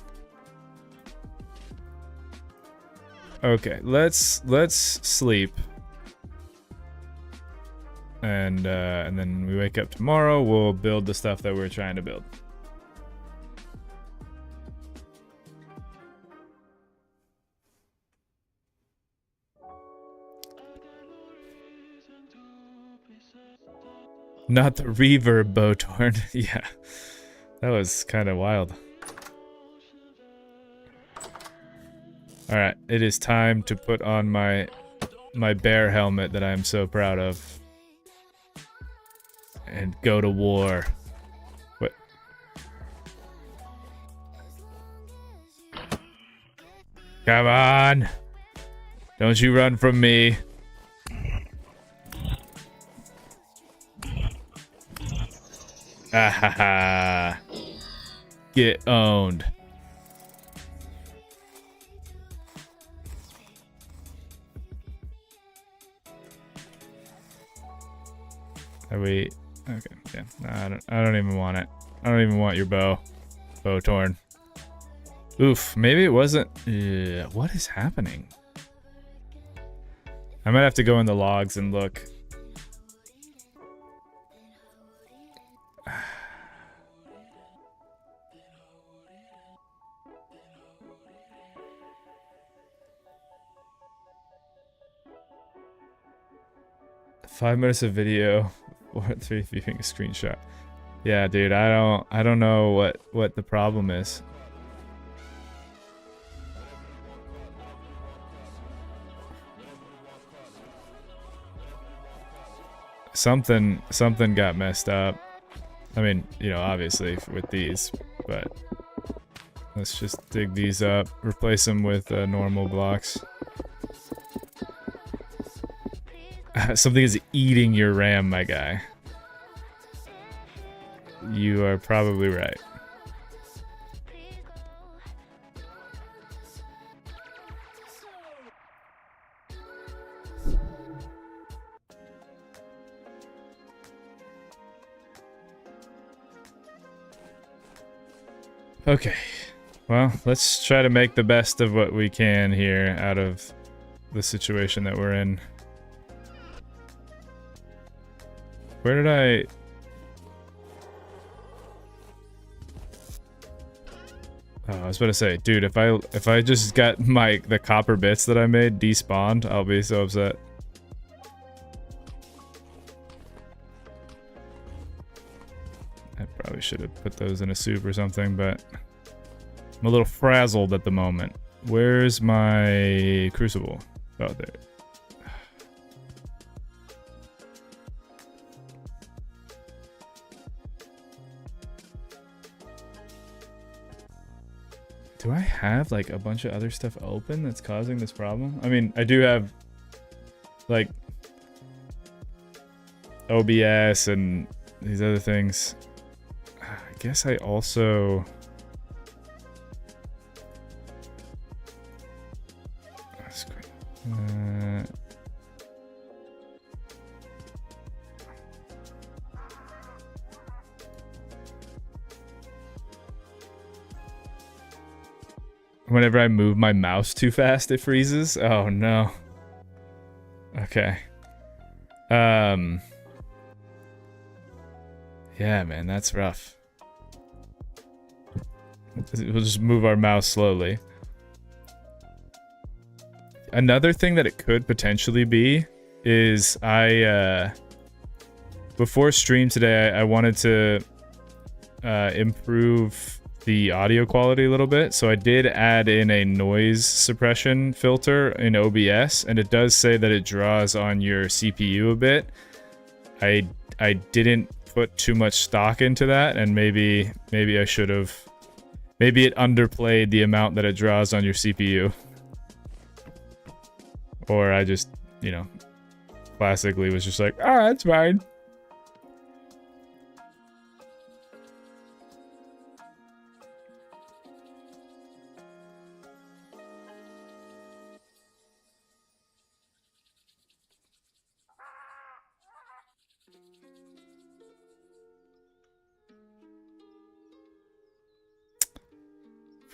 Okay, let's sleep. And then we wake up tomorrow, we'll build the stuff that we're trying to build. Not the reverb Botorn. Yeah, that was kind of wild. All right, it is time to put on my bear helmet that I am so proud of and go to war. What? Come on! Don't you run from me. Ah ha ha. Get owned. Are we okay? Yeah. No, I don't even want it. I don't even want your Botorn. Oof, maybe it wasn't. What is happening? I might have to go in the logs and look. 5 minutes of video, 3 viewing a screenshot. Yeah, dude, I don't know what the problem is. Something got messed up. I mean, you know, obviously with these, but let's just dig these up, replace them with normal blocks. Something is eating your RAM, my guy. You are probably right. Okay, well, let's try to make the best of what we can here out of the situation that we're in. Where did I... Oh, I was about to say, dude, if I just got the copper bits that I made despawned, I'll be so upset. I probably should have put those in a soup or something, but I'm a little frazzled at the moment. Where's my crucible? Oh, there. Do I have like a bunch of other stuff open that's causing this problem? I mean, I do have like OBS and these other things. I guess I also... Whenever I move my mouse too fast, it freezes. Oh no. Okay. Yeah, man, that's rough. We'll just move our mouse slowly. Another thing that it could potentially be is before stream today, I wanted to improve the audio quality a little bit, so I did add in a noise suppression filter in OBS, and it does say that it draws on your CPU a bit. I didn't put too much stock into that, and maybe I should have. Maybe it underplayed the amount that it draws on your CPU. Or I just, you know, classically was just like, ah, that's fine.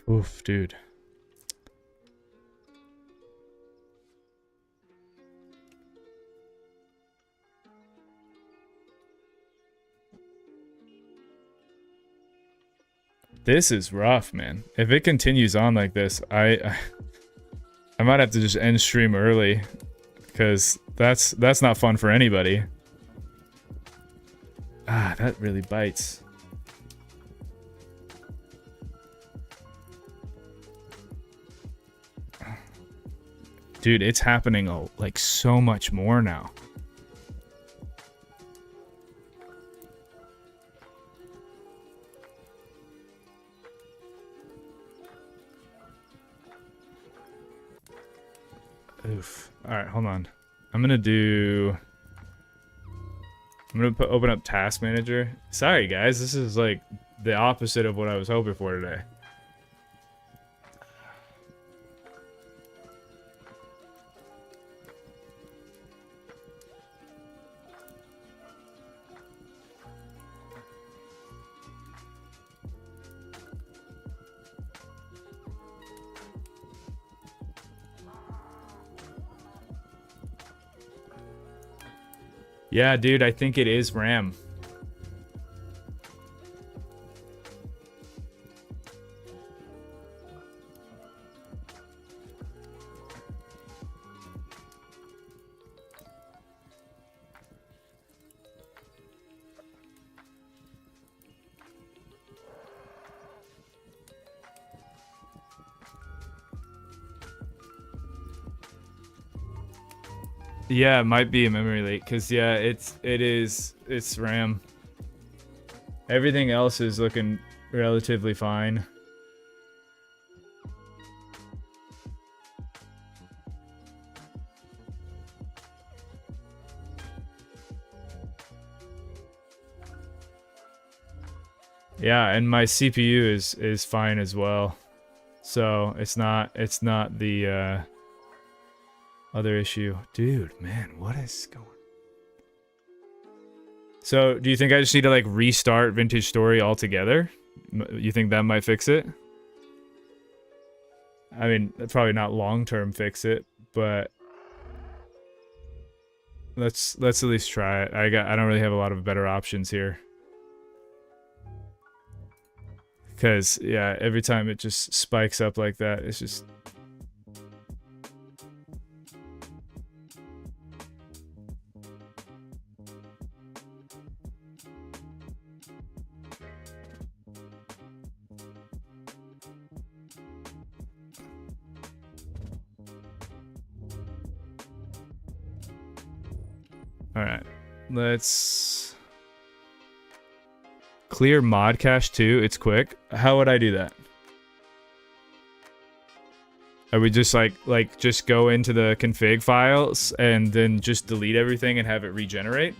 Oof, dude. This is rough, man. If it continues on like this, I might have to just end stream early, because that's not fun for anybody. Ah, that really bites. Dude, it's happening like so much more now. Oof. All right, hold on. I'm gonna open up Task Manager. Sorry, guys. This is like the opposite of what I was hoping for today. Yeah, dude, I think it is RAM. Yeah, it might be a memory leak, because yeah, it's RAM. Everything else is looking relatively fine. Yeah, and my CPU is fine as well. So it's not the other issue. Dude, man, what is going on? So, do you think I just need to like restart Vintage Story altogether? You think that might fix it? I mean, probably not long-term fix it, but let's at least try it. I don't really have a lot of better options here. Cuz yeah, every time it just spikes up like that, it's just Alright, let's clear mod cache too. It's quick. How would I do that? I would just like just go into the config files and then just delete everything and have it regenerate.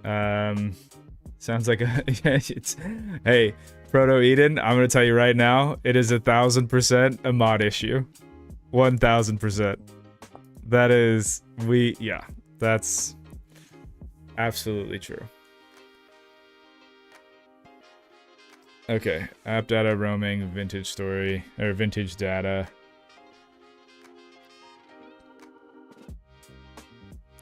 Sounds like a it's hey, Proto Eden, I'm gonna tell you right now, it is 1000% a mod issue. 1000%. That is that's absolutely true. Okay, app data roaming, vintage story, or vintage data.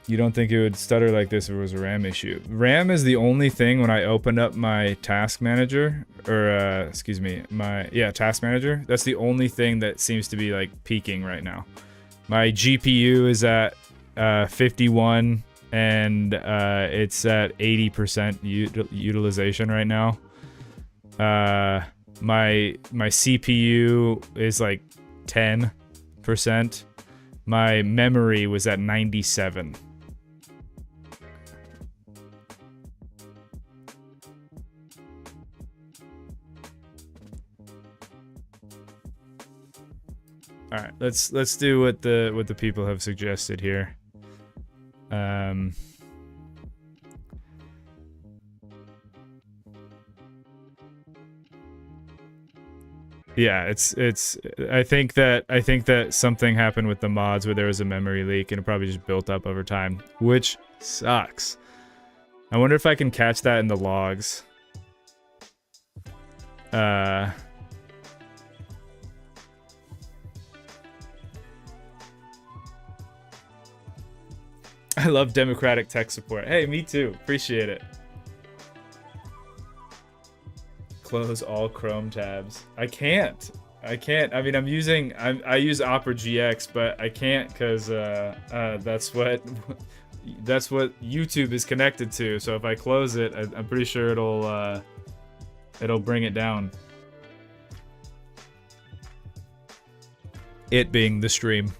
You don't think it would stutter like this if it was a RAM issue? RAM is the only thing when I open up my task manager, or excuse me, task manager. That's the only thing that seems to be like peaking right now. My GPU is at 51 and it's at 80% utilization right now. My CPU is like 10%. My memory was at 97. All right, let's do what the people have suggested here. Yeah, it's I think that something happened with the mods where there was a memory leak and it probably just built up over time, which sucks. I wonder if I can catch that in the logs. I love democratic tech support. Hey, me too. Appreciate it. Close all Chrome tabs. I can't. I mean, I use Opera GX, but I can't because that's what YouTube is connected to. So if I close it, I'm pretty sure it'll bring it down. It being the stream.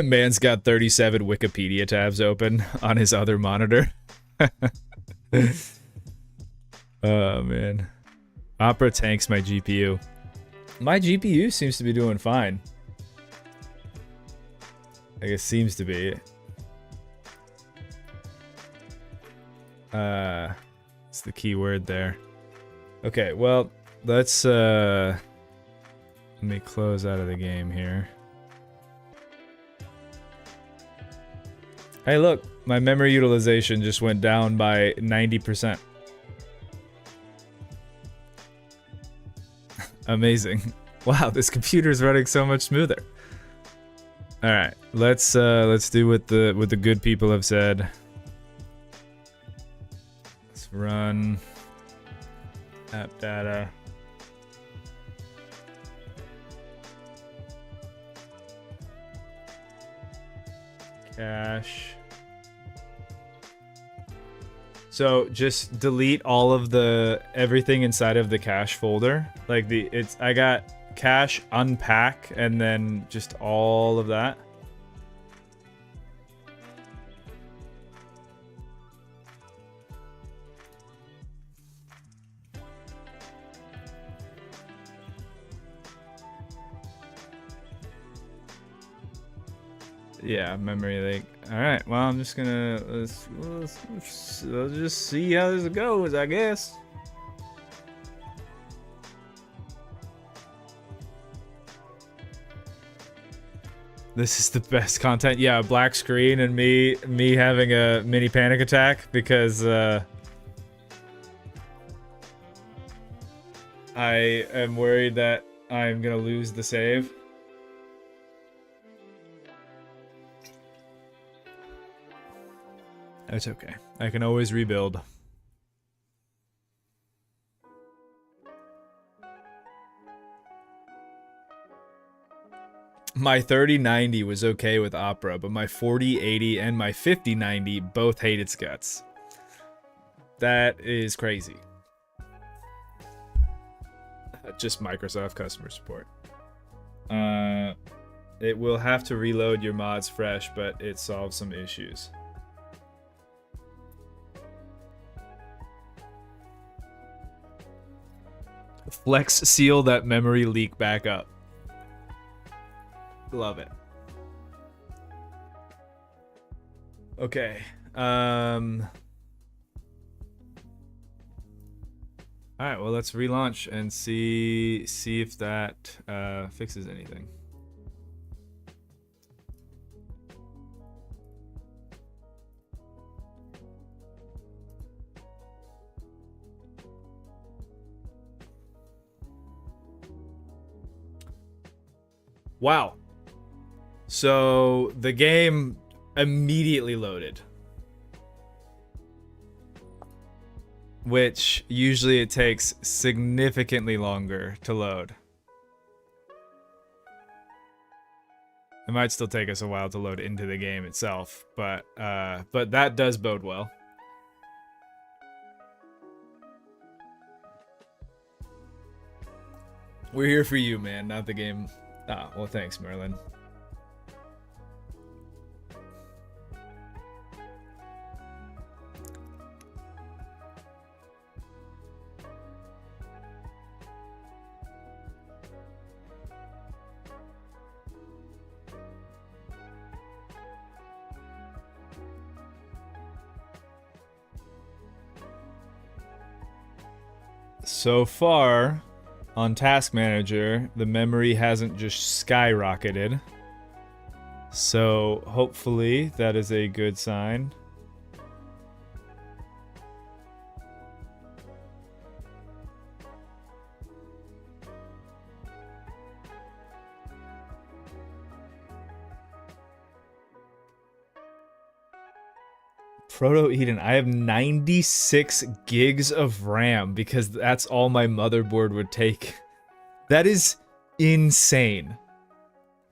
Man's got 37 Wikipedia tabs open on his other monitor. Oh, man. Opera tanks my GPU. My GPU seems to be doing fine. I guess seems to be. It's the key word there. Okay, well, let's let me close out of the game here. Hey, look, my memory utilization just went down by 90%. Amazing. Wow, this computer is running so much smoother. All right, let's do what the good people have said. Let's run app data. Cache. So just delete all of everything inside of the cache folder. Like I got cache, unpack, and then just all of that. Yeah, memory leak. All right, well, I'm just gonna let's just see how this goes, I guess. This is the best content. Yeah, black screen and me having a mini panic attack because I am worried that I'm gonna lose the save. It's okay. I can always rebuild. My 3090 was okay with Opera, but my 4080 and my 5090 both hate its guts. That is crazy. Just Microsoft customer support. It will have to reload your mods fresh, but it solves some issues. Flex seal that memory leak back up. Love it. Okay. Alright, well, let's relaunch and see if that fixes anything. Wow. So the game immediately loaded. Which usually it takes significantly longer to load. It might still take us a while to load into the game itself, but that does bode well. We're here for you, man, not the game. Ah, well, thanks, Merlin. So far, on Task Manager, the memory hasn't just skyrocketed. So hopefully that is a good sign. Proto Eden, I have 96 gigs of RAM because that's all my motherboard would take. That is insane.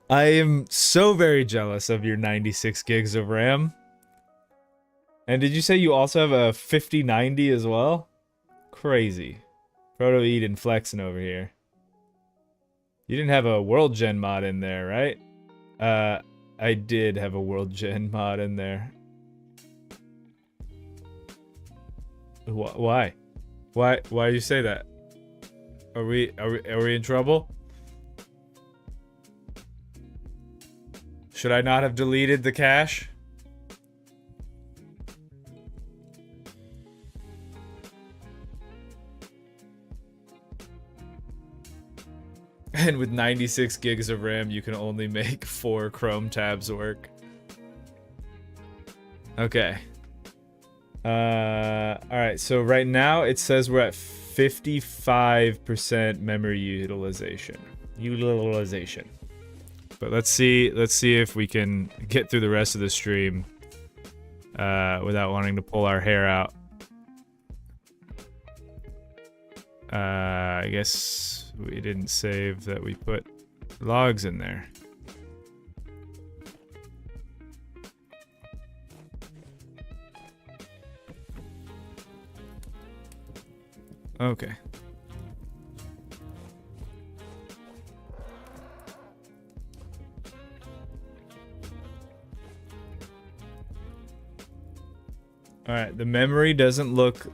I am so very jealous of your 96 gigs of RAM. And did you say you also have a 5090 as well? Crazy. Proto Eden flexing over here. You didn't have a World Gen mod in there, right? I did have a World Gen mod in there. Why? Why do you say that? Are we in trouble? Should I not have deleted the cache? And with 96 gigs of RAM, you can only make 4 Chrome tabs work. Okay. Alright, so right now it says we're at 55% memory utilization. But let's see if we can get through the rest of the stream without wanting to pull our hair out. I guess we didn't save that we put logs in there. Okay. Alright, the memory doesn't look...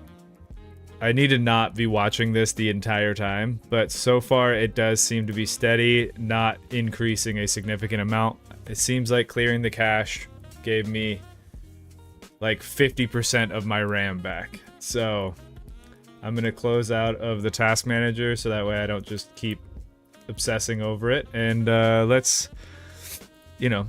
I need to not be watching this the entire time, but so far it does seem to be steady, not increasing a significant amount. It seems like clearing the cache gave me like 50% of my RAM back. So I'm gonna close out of the task manager so that way I don't just keep obsessing over it. And let's, you know,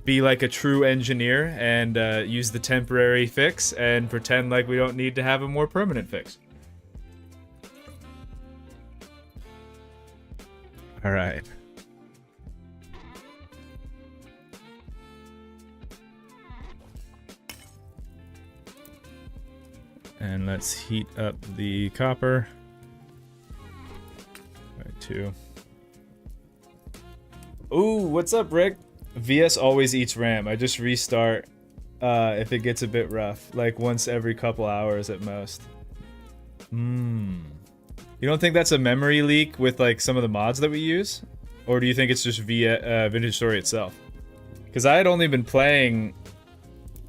be like a true engineer and use the temporary fix and pretend like we don't need to have a more permanent fix. All right. And let's heat up the copper by 2. Ooh, what's up, Rick? VS always eats RAM. I just restart if it gets a bit rough, like once every couple hours at most. You don't think that's a memory leak with like some of the mods that we use? Or do you think it's just via Vintage Story itself? Because I hadn't been playing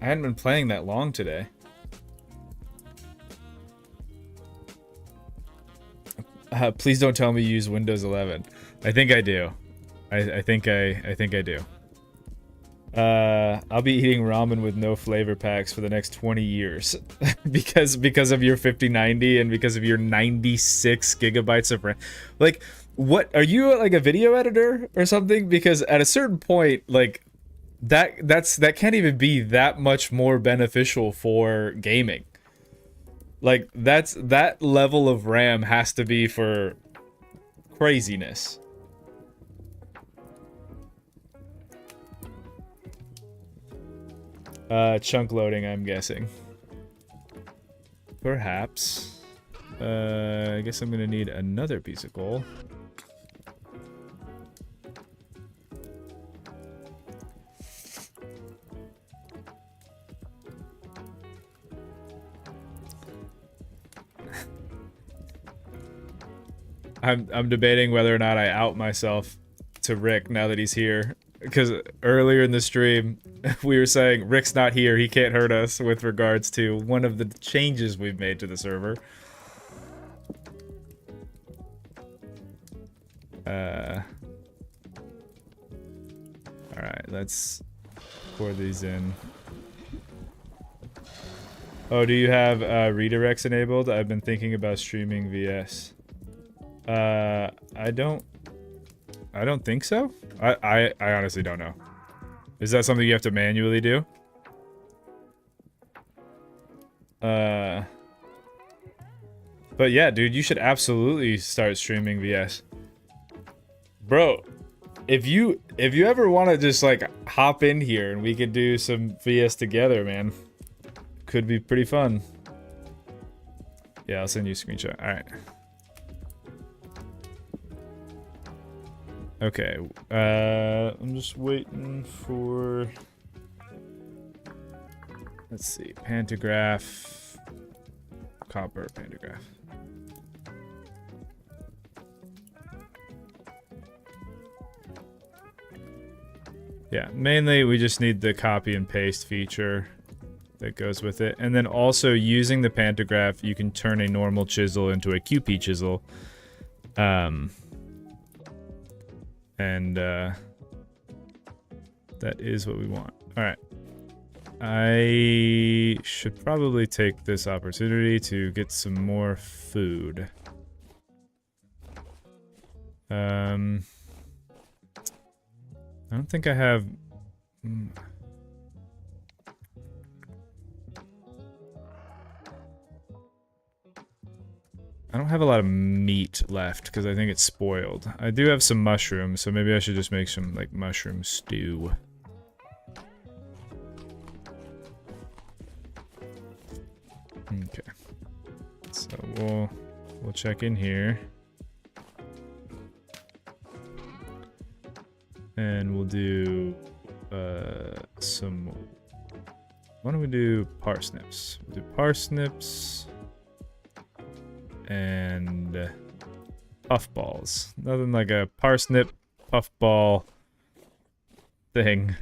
that long today. Please don't tell me you use Windows 11. I think I do. I think I do. I'll be eating ramen with no flavor packs for the next 20 years because of your 5090 and because of your 96 gigabytes of RAM. Like, what are you, like a video editor or something? Because at a certain point, like that can't even be that much more beneficial for gaming. Like that level of RAM has to be for craziness. Chunk loading, I'm guessing. Perhaps. I guess I'm gonna need another piece of coal. I'm debating whether or not I out myself to Rick now that he's here. Because earlier in the stream, we were saying Rick's not here, he can't hurt us with regards to one of the changes we've made to the server. Alright, let's pour these in. Oh, do you have redirects enabled? I've been thinking about streaming VS. I don't think so. I honestly don't know. Is that something you have to manually do? But yeah, dude, you should absolutely start streaming VS. Bro, if you ever want to just like hop in here and we could do some VS together, man. Could be pretty fun. Yeah, I'll send you a screenshot. All right. Okay, I'm just waiting for, let's see, pantograph, copper pantograph. Yeah, mainly we just need the copy and paste feature that goes with it. And then also using the pantograph, you can turn a normal chisel into a QP chisel. And that is what we want. All right. I should probably take this opportunity to get some more food. I don't think I have... I don't have a lot of meat left because I think it's spoiled. I do have some mushrooms, so maybe I should just make some like mushroom stew. Okay. So we'll check in here. And we'll do some, why don't we do parsnips? We'll do parsnips and puffballs. Nothing like a parsnip puffball thing.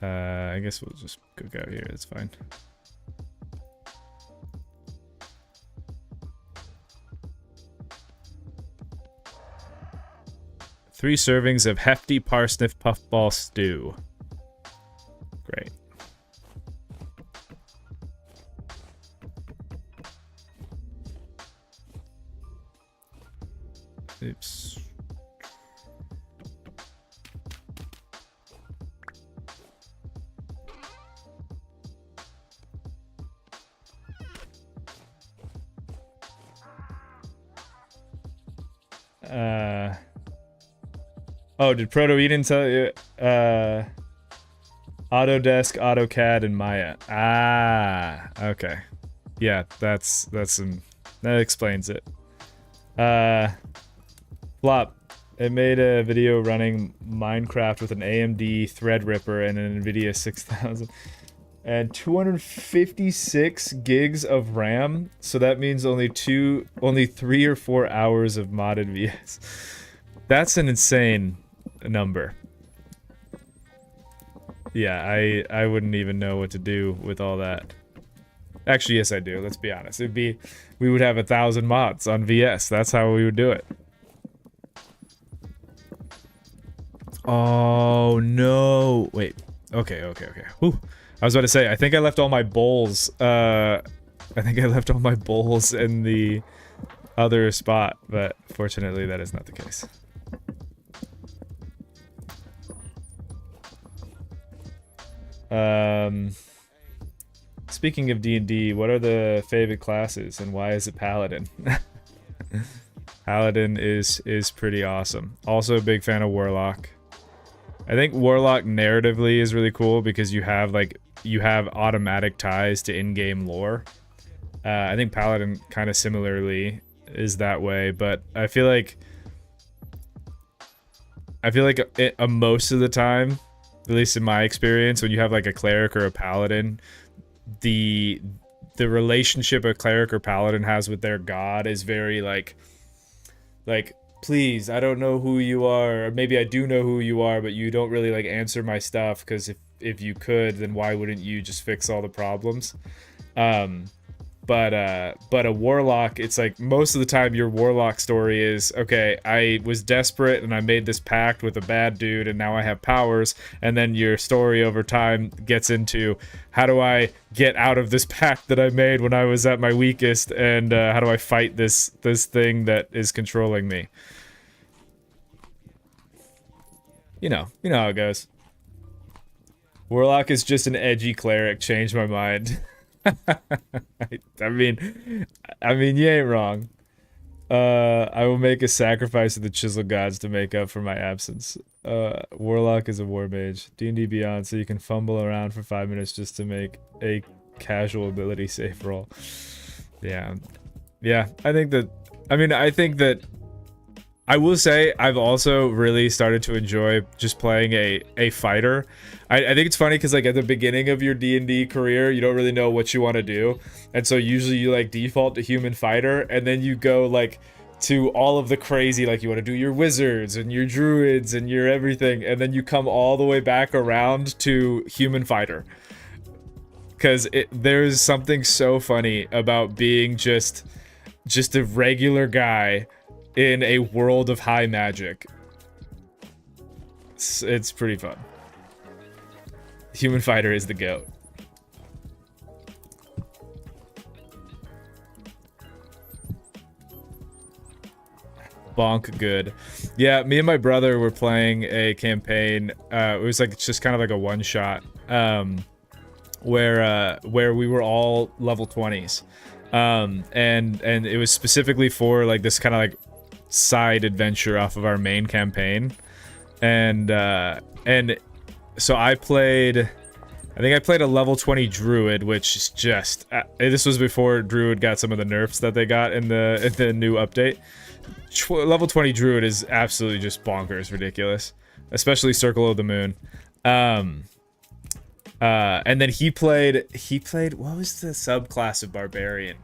I guess we'll just cook out here, that's fine. Three servings of hefty parsnip puffball stew. Great. Oops. Oh, did Proto Eden tell you? Autodesk, AutoCAD, and Maya. Ah, okay. Yeah, that explains it. Flop. It made a video running Minecraft with an AMD Threadripper and an NVIDIA 6000. And 256 gigs of RAM, so that means only 3 or 4 hours of modded VS. That's an insane number. Yeah, I wouldn't even know what to do with all that. Actually, yes, I do. Let's be honest. We would have 1,000 mods on VS. That's how we would do it. Oh no! Wait. Okay. Whew. I was about to say. I think I left all my bowls. I think I left all my bowls in the other spot, but fortunately, that is not the case. Speaking of D&D, what are the favorite classes and why is it Paladin? Paladin is pretty awesome. Also a big fan of Warlock. I think Warlock narratively is really cool because you have automatic ties to in-game lore. I think Paladin kind of similarly is that way, but I feel like most of the time, at least in my experience, when you have like a cleric or a paladin, the relationship a cleric or paladin has with their god is very like please, I don't know who you are, or maybe I do know who you are, but you don't really like answer my stuff, because if you could, then why wouldn't you just fix all the problems? But a warlock, it's like most of the time your warlock story is, okay, I was desperate and I made this pact with a bad dude and now I have powers, and then your story over time gets into, how do I get out of this pact that I made when I was at my weakest, and how do I fight this thing that is controlling me? You know how it goes. Warlock is just an edgy cleric, changed my mind. I mean, you ain't wrong. I will make a sacrifice to the chisel gods to make up for my absence. Warlock is a war mage. D&D Beyond, so you can fumble around for 5 minutes just to make a casual ability save roll. Yeah. I think that I will say I've also really started to enjoy just playing a fighter. I think it's funny because like at the beginning of your D&D career, you don't really know what you want to do, and so usually you like default to human fighter, and then you go like to all of the crazy, like you want to do your wizards and your druids and your everything, and then you come all the way back around to human fighter. Because there's something so funny about being just a regular guy in a world of high magic. It's pretty fun. Human fighter is the GOAT. Bonk good. Yeah, me and my brother were playing a campaign. It was like just kind of like a one shot, where we were all level 20s, and it was specifically for like this kind of like side adventure off of our main campaign, and so I think I played a level 20 druid, which is just this was before druid got some of the nerfs that they got in the new update. Level 20 druid is absolutely just bonkers ridiculous, especially Circle of the Moon. And then he played what was the subclass of barbarian?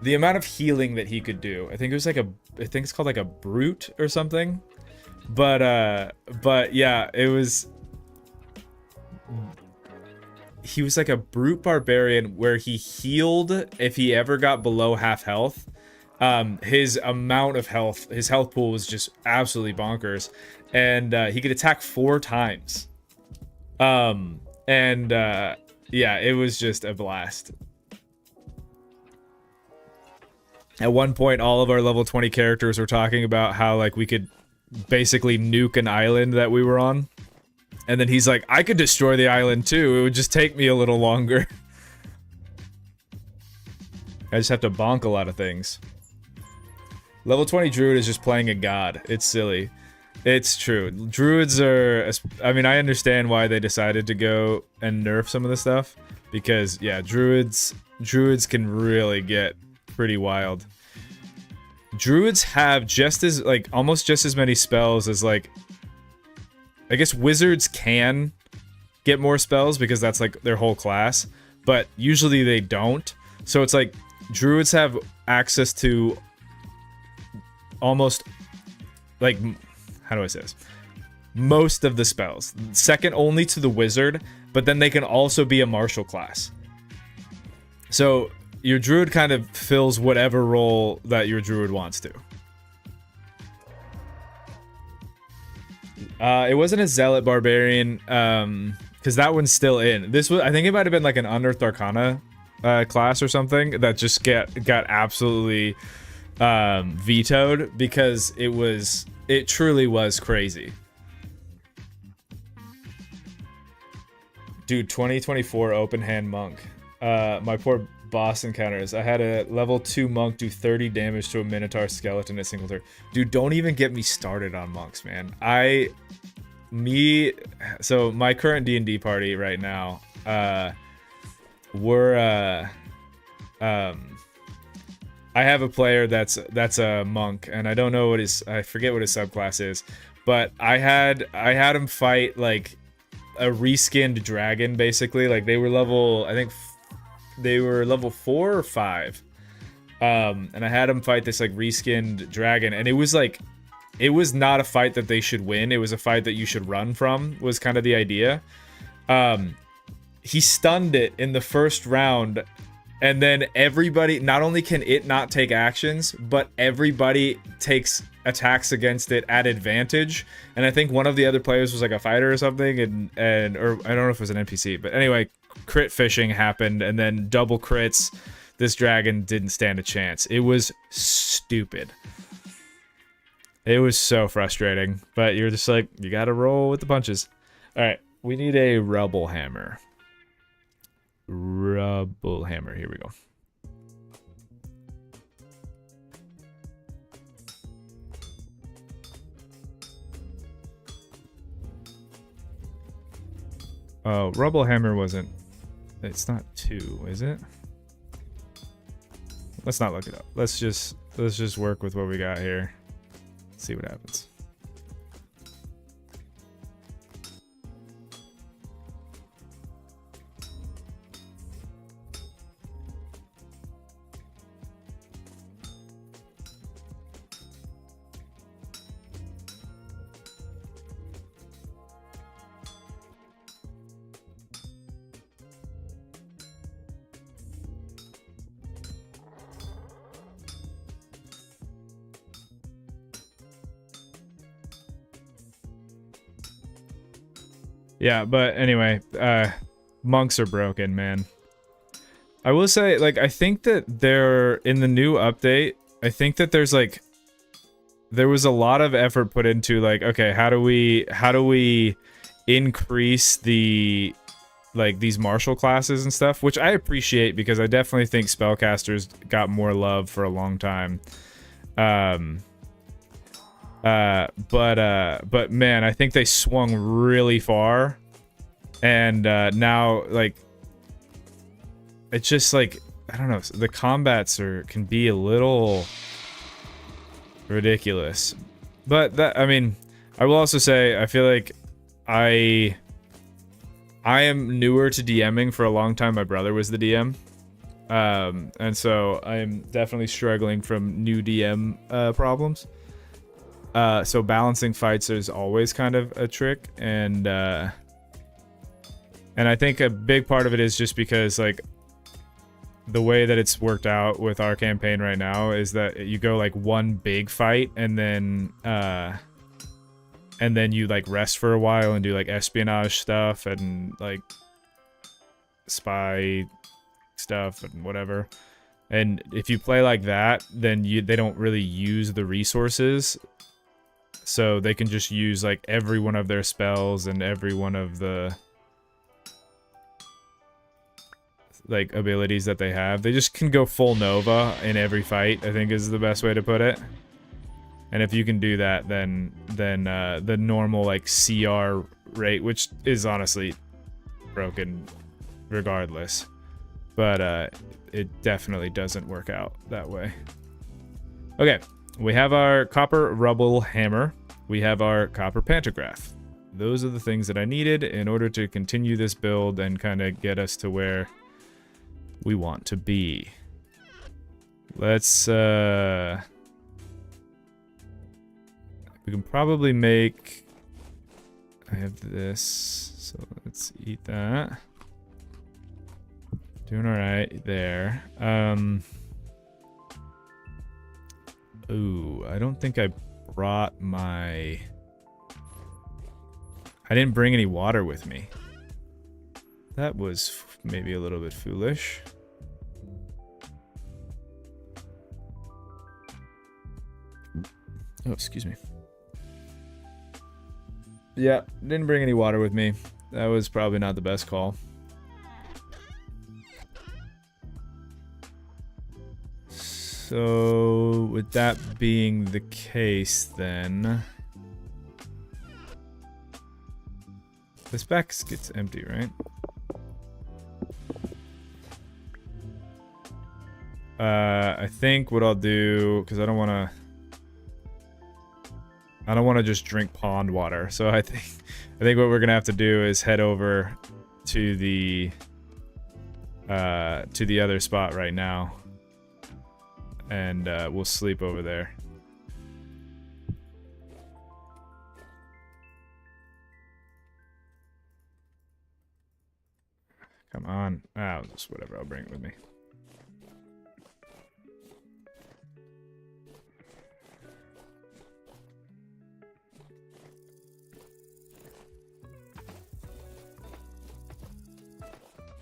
The amount of healing that he could do, I think it's called like a brute or something. But yeah, he was like a brute barbarian where he healed if he ever got below half health. His amount of health, his health pool was just absolutely bonkers, and he could attack 4 times. Yeah, it was just a blast. At one point, all of our level 20 characters were talking about how like we could basically nuke an island that we were on. And then he's like, I could destroy the island too, it would just take me a little longer. I just have to bonk a lot of things. Level 20 druid is just playing a god. It's silly. It's true. Druids are... I mean, I understand why they decided to go and nerf some of the stuff. Because, yeah, druids can really get pretty wild. Druids have just as, like, almost just as many spells as, like... I guess wizards can get more spells because that's, like, their whole class. But usually they don't. So it's like, druids have access to... almost, like, how do I say this? Most of the spells. Second only to the wizard, but then they can also be a martial class. So your druid kind of fills whatever role that your druid wants to. It wasn't a zealot barbarian, because that one's still in. This was, I think it might have been like an Unearthed Arcana class or something that just got absolutely vetoed because it truly was crazy. Dude, 2024 open hand monk. My poor boss encounters. I had a level 2 monk do 30 damage to a minotaur skeleton in a single turn. Dude, don't even get me started on monks, man. So my current D&D party right now, we're I have a player that's a monk, and I don't know I forget what his subclass is, but I had him fight like a reskinned dragon, basically. Like they were level, I think they were level 4 or 5, and I had him fight this like reskinned dragon, and it was not a fight that they should win. It was a fight that you should run from, was kind of the idea. He stunned it in the first round, and then everybody, not only can it not take actions, but everybody takes attacks against it at advantage. And I think one of the other players was like a fighter or something, or I don't know if it was an NPC, but anyway, crit fishing happened, and then double crits. This dragon didn't stand a chance. It was stupid. It was so frustrating, but you're just like, you gotta roll with the punches. All right, we need a rubble hammer. Rubble hammer, here we go. Oh, rubble hammer wasn't, it's not 2, is it? Let's not look it up. Let's just work with what we got here. See what happens. Yeah, but anyway, monks are broken, man. I will say, like, I think that they're in the new update. I think that there was a lot of effort put into like, okay, how do we increase the these martial classes and stuff, which I appreciate because I definitely think spellcasters got more love for a long time. But man, I think they swung really far, and now like it's just like, I don't know, the combats can be a little ridiculous. But that, I mean, I will also say I feel like I am newer to DMing. For a long time my brother was the DM, and so I'm definitely struggling from new DM problems. So balancing fights is always kind of a trick, and I think a big part of it is just because like the way that it's worked out with our campaign right now is that you go like one big fight and then you like rest for a while and do like espionage stuff and like spy stuff and whatever. And if you play like that, then they don't really use the resources. So they can just use like every one of their spells and every one of the like abilities that they have. They just can go full Nova in every fight, I think is the best way to put it. And if you can do that, then the normal like CR rate, which is honestly broken regardless, but it definitely doesn't work out that way. Okay, we have our copper rubble hammer. We have our copper pantograph. Those are the things that I needed in order to continue this build and kind of get us to where we want to be. Let's we can probably make, I have this, so let's eat that. Doing all right there. Ooh, I don't think I brought my... I didn't bring any water with me. That was maybe a little bit foolish. Oh, excuse me. Yeah, didn't bring any water with me. That was probably not the best call. So, with that being the case, then... This basket's empty, right? I think what I'll do, because I don't want to just drink pond water. So I think what we're gonna have to do is head over to the other spot right now, and we'll sleep over there. Come on. Oh, just whatever. I'll bring it with me.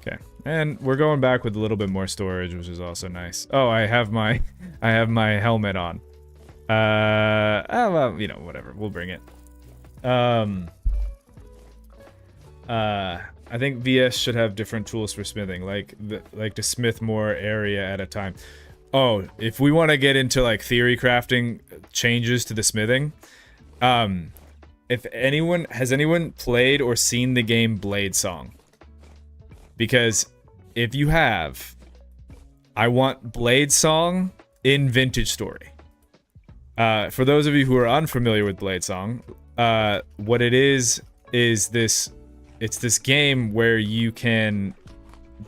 Okay. And we're going back with a little bit more storage, which is also nice. Oh, I have my helmet on. Oh, well, you know, whatever. We'll bring it. I think VS should have different tools for smithing, like to smith more area at a time. Oh, if we want to get into like theory crafting changes to the smithing, if anyone has played or seen the game Blade Song? Because if you have, I want Blade Song in Vintage Story. For those of you who are unfamiliar with Blade Song, what it is this. It's this game where you can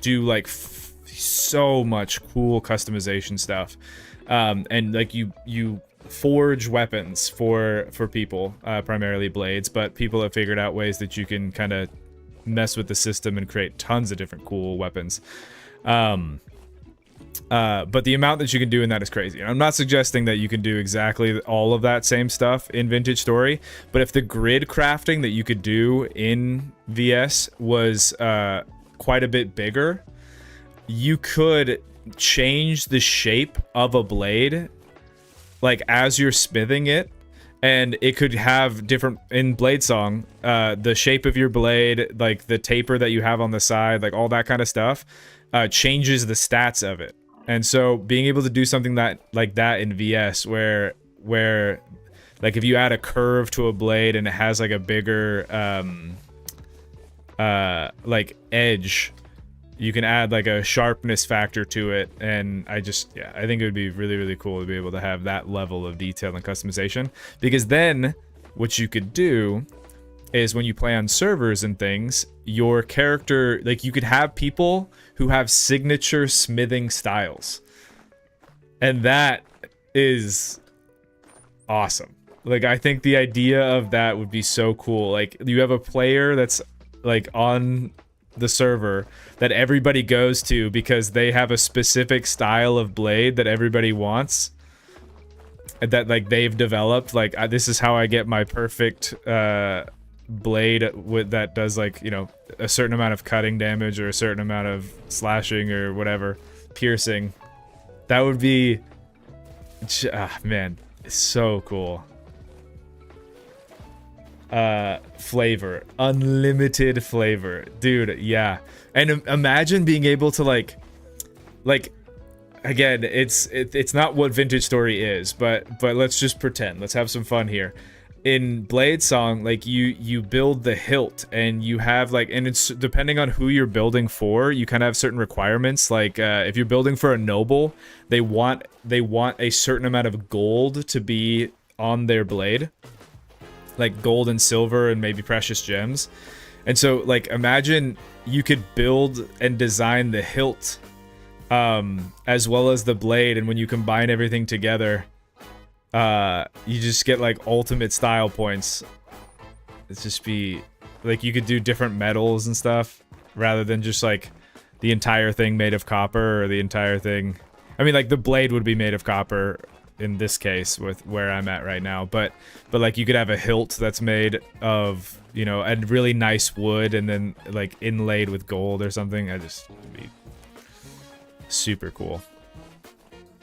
do like so much cool customization stuff, and like you forge weapons for people, primarily blades, but people have figured out ways that you can kind of mess with the system and create tons of different cool weapons. But the amount that you can do in that is crazy. And I'm not suggesting that you can do exactly all of that same stuff in Vintage Story, but if the grid crafting that you could do in VS was quite a bit bigger, you could change the shape of a blade like as you're smithing it, and it could have different in Blade Song, the shape of your blade, like the taper that you have on the side, like all that kind of stuff, changes the stats of it. And so being able to do something like that in VS where like if you add a curve to a blade and it has like a bigger like edge, you can add like a sharpness factor to it, and I think it would be really, really cool to be able to have that level of detail and customization. Because then what you could do is when you play on servers and things, your character, like you could have people who have signature smithing styles. And that is awesome. Like, I think the idea of that would be so cool. Like, you have a player that's like on the server that everybody goes to because they have a specific style of blade that everybody wants, that like they've developed. Like, this is how I get my perfect blade that does, like, you know, a certain amount of cutting damage or a certain amount of slashing or whatever, piercing. That would be man, it's so cool. Flavor, unlimited flavor, dude. Yeah. And imagine being able to like again, it's not what Vintage Story is, but let's just pretend. Let's have some fun here. In Blade Song, like you build the hilt, and you have like, and it's depending on who you're building for, you kind of have certain requirements. Like if you're building for a noble, they want a certain amount of gold to be on their blade, like gold and silver and maybe precious gems. And so like imagine you could build and design the hilt as well as the blade, and when you combine everything together, you just get like ultimate style points. It's just be like, you could do different metals and stuff rather than just like the entire thing made of copper, or the entire thing... I mean, like, the blade would be made of copper in this case with where I'm at right now, but like, you could have a hilt that's made of, you know, a really nice wood and then, like, inlaid with gold or something. It'd be super cool.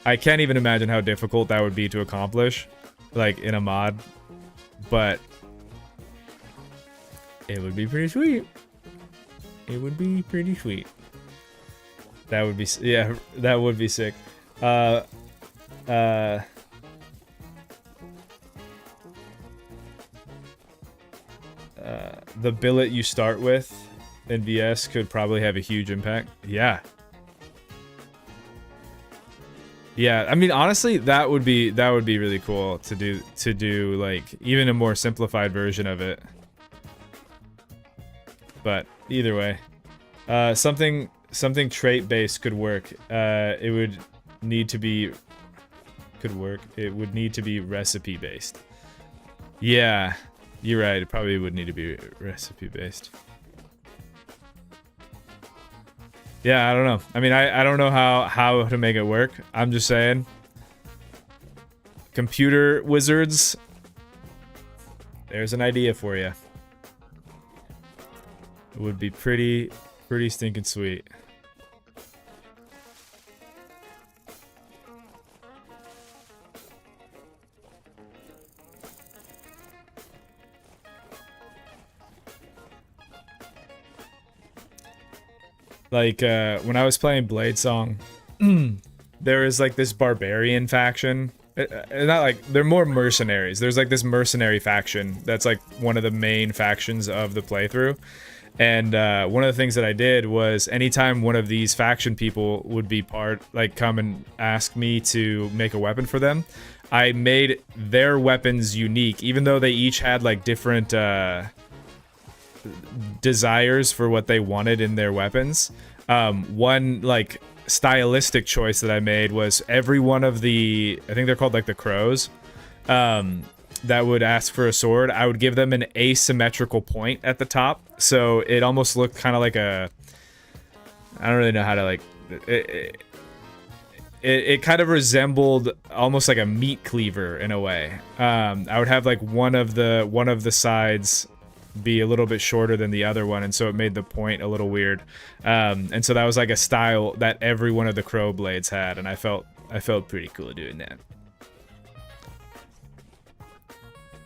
I can't even imagine how difficult that would be to accomplish, like, in a mod, but it would be pretty sweet. It would be pretty sweet. That would be, yeah, that would be sick. The billet you start with in VS could probably have a huge impact. Yeah. Yeah, I mean, honestly, that would be really cool to do like even a more simplified version of it. But either way, something trait based could work. It would need to be It would need to be recipe based. Yeah, you're right. It probably would need to be recipe based. Yeah, I don't know. I mean, I don't know how to make it work. I'm just saying. Computer wizards. There's an idea for you. It would be pretty stinking sweet. Like, when I was playing Bladesong, there is, like, this barbarian faction. Not like, they're more mercenaries. There's, like, this mercenary faction that's, like, one of the main factions of the playthrough. And, one of the things that I did was, anytime one of these faction people would be come and ask me to make a weapon for them, I made their weapons unique, even though they each had, like, different, desires for what they wanted in their weapons. One, like, stylistic choice that I made was every one of the, I think they're called, like, the crows, that would ask for a sword, I would give them an asymmetrical point at the top, so it almost looked kind of like a, I don't really know how to, like, it kind of resembled almost like a meat cleaver in a way. I would have, like, one of the sides be a little bit shorter than the other one, and so it made the point a little weird. And so that was like a style that every one of the crow blades had, and I felt pretty cool doing that.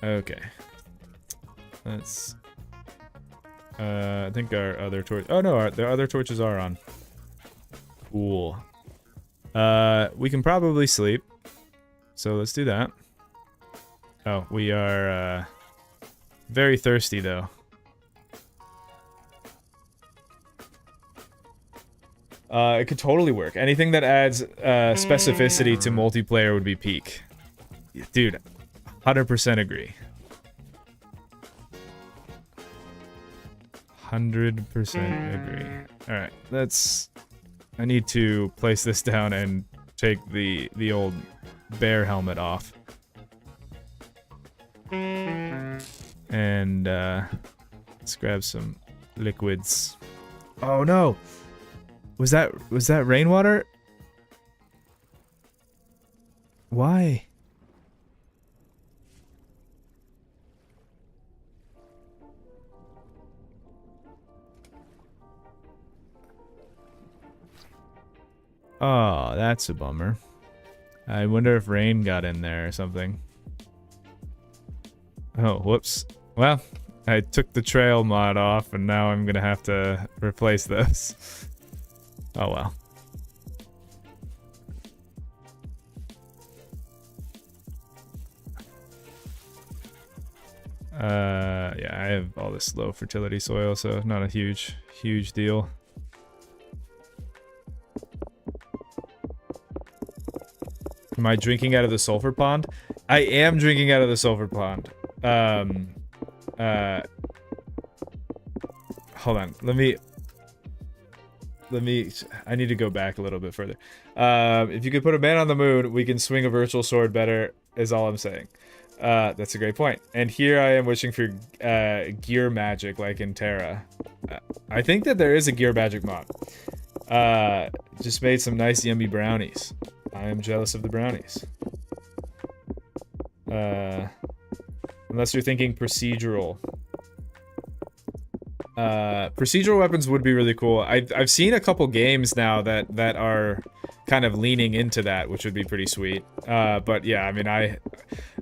Okay. Let's I think our other torch, oh no, the other torches are on. Cool. We can probably sleep, so let's do that. Oh, we are very thirsty, though. It could totally work. Anything that adds specificity to multiplayer would be peak. Dude, 100% agree. 100% agree. Alright, I need to place this down and take the old bear helmet off. And let's grab some liquids. Oh no! Was that rainwater? Why? Oh, that's a bummer. I wonder if rain got in there or something. Oh, whoops. Well, I took the trail mod off, and now I'm gonna have to replace those. Oh well. Yeah, I have all this low fertility soil, so not a huge deal. Am I drinking out of the sulfur pond? I am drinking out of the sulfur pond. Hold on. Let me, I need to go back a little bit further. If you could put a man on the moon, we can swing a virtual sword better, is all I'm saying. That's a great point. And here I am wishing for gear magic like in Terra. I think that there is a gear magic mod. Just made some nice yummy brownies. I am jealous of the brownies. Unless you're thinking procedural. Procedural weapons would be really cool. I've seen a couple games now that are kind of leaning into that, which would be pretty sweet. But yeah, I mean, I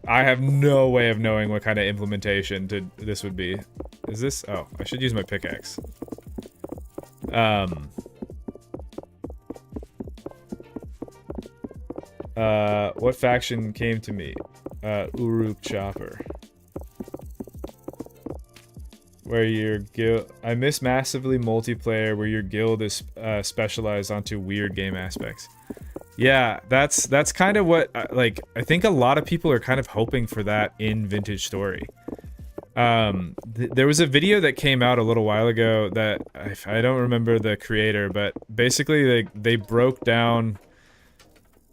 have no way of knowing what kind of implementation this would be. Is this? Oh, I should use my pickaxe. What faction came to me? Uruk Chopper. Where your guild... I miss massively multiplayer where your guild is specialized onto weird game aspects. Yeah, that's kind of what... like, I think a lot of people are kind of hoping for that in Vintage Story. There was a video that came out a little while ago that... I don't remember the creator, but basically they broke down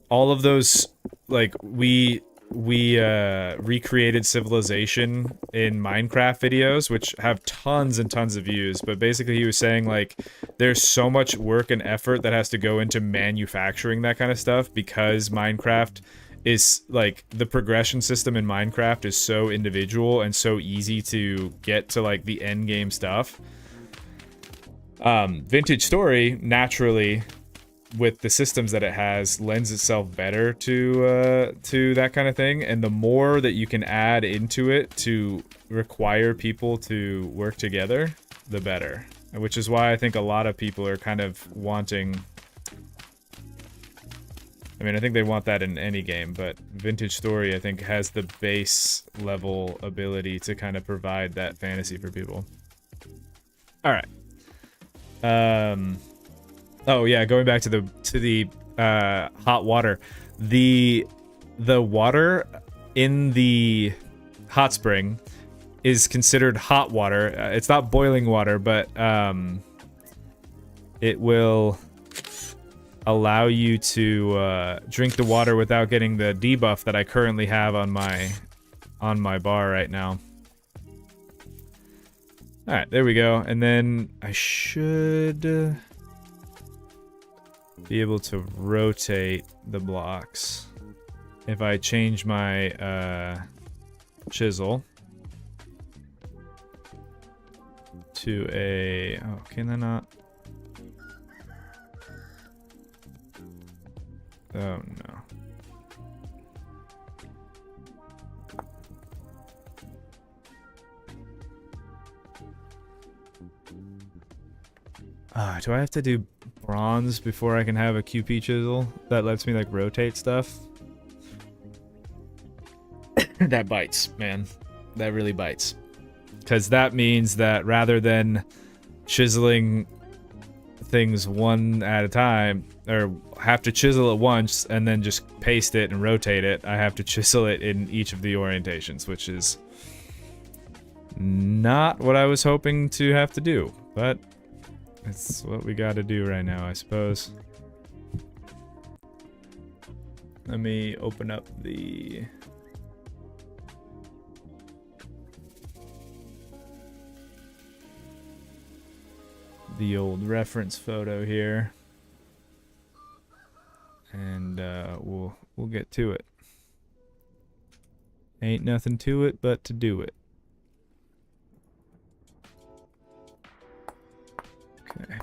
all of those... like, we recreated civilization in Minecraft videos, which have tons and tons of views, but basically he was saying, like, there's so much work and effort that has to go into manufacturing that kind of stuff because Minecraft is, like, the progression system in Minecraft is so individual and so easy to get to, like, the end game stuff. Vintage Story, naturally, with the systems that it has, lends itself better to that kind of thing, and the more that you can add into it to require people to work together, the better. Which is why I think a lot of people are kind of wanting... I mean, I think they want that in any game, but Vintage Story, I think, has the base level ability to kind of provide that fantasy for people. Alright. Oh yeah, going back to the hot water. The water in the hot spring is considered hot water. It's not boiling water, but it will allow you to drink the water without getting the debuff that I currently have on my bar right now. All right, there we go. And then I should be able to rotate the blocks if I change my chisel to a... oh, can I not? Oh no. Do I have to do bronze before I can have a QP chisel that lets me, like, rotate stuff? That bites, man. That really bites. Because that means that rather than chiseling things one at a time, or have to chisel it once and then just paste it and rotate it, I have to chisel it in each of the orientations, which is not what I was hoping to have to do, but that's what we gotta do right now, I suppose. Let me open up the... old reference photo here. And we'll get to it. Ain't nothing to it but to do it. Okay.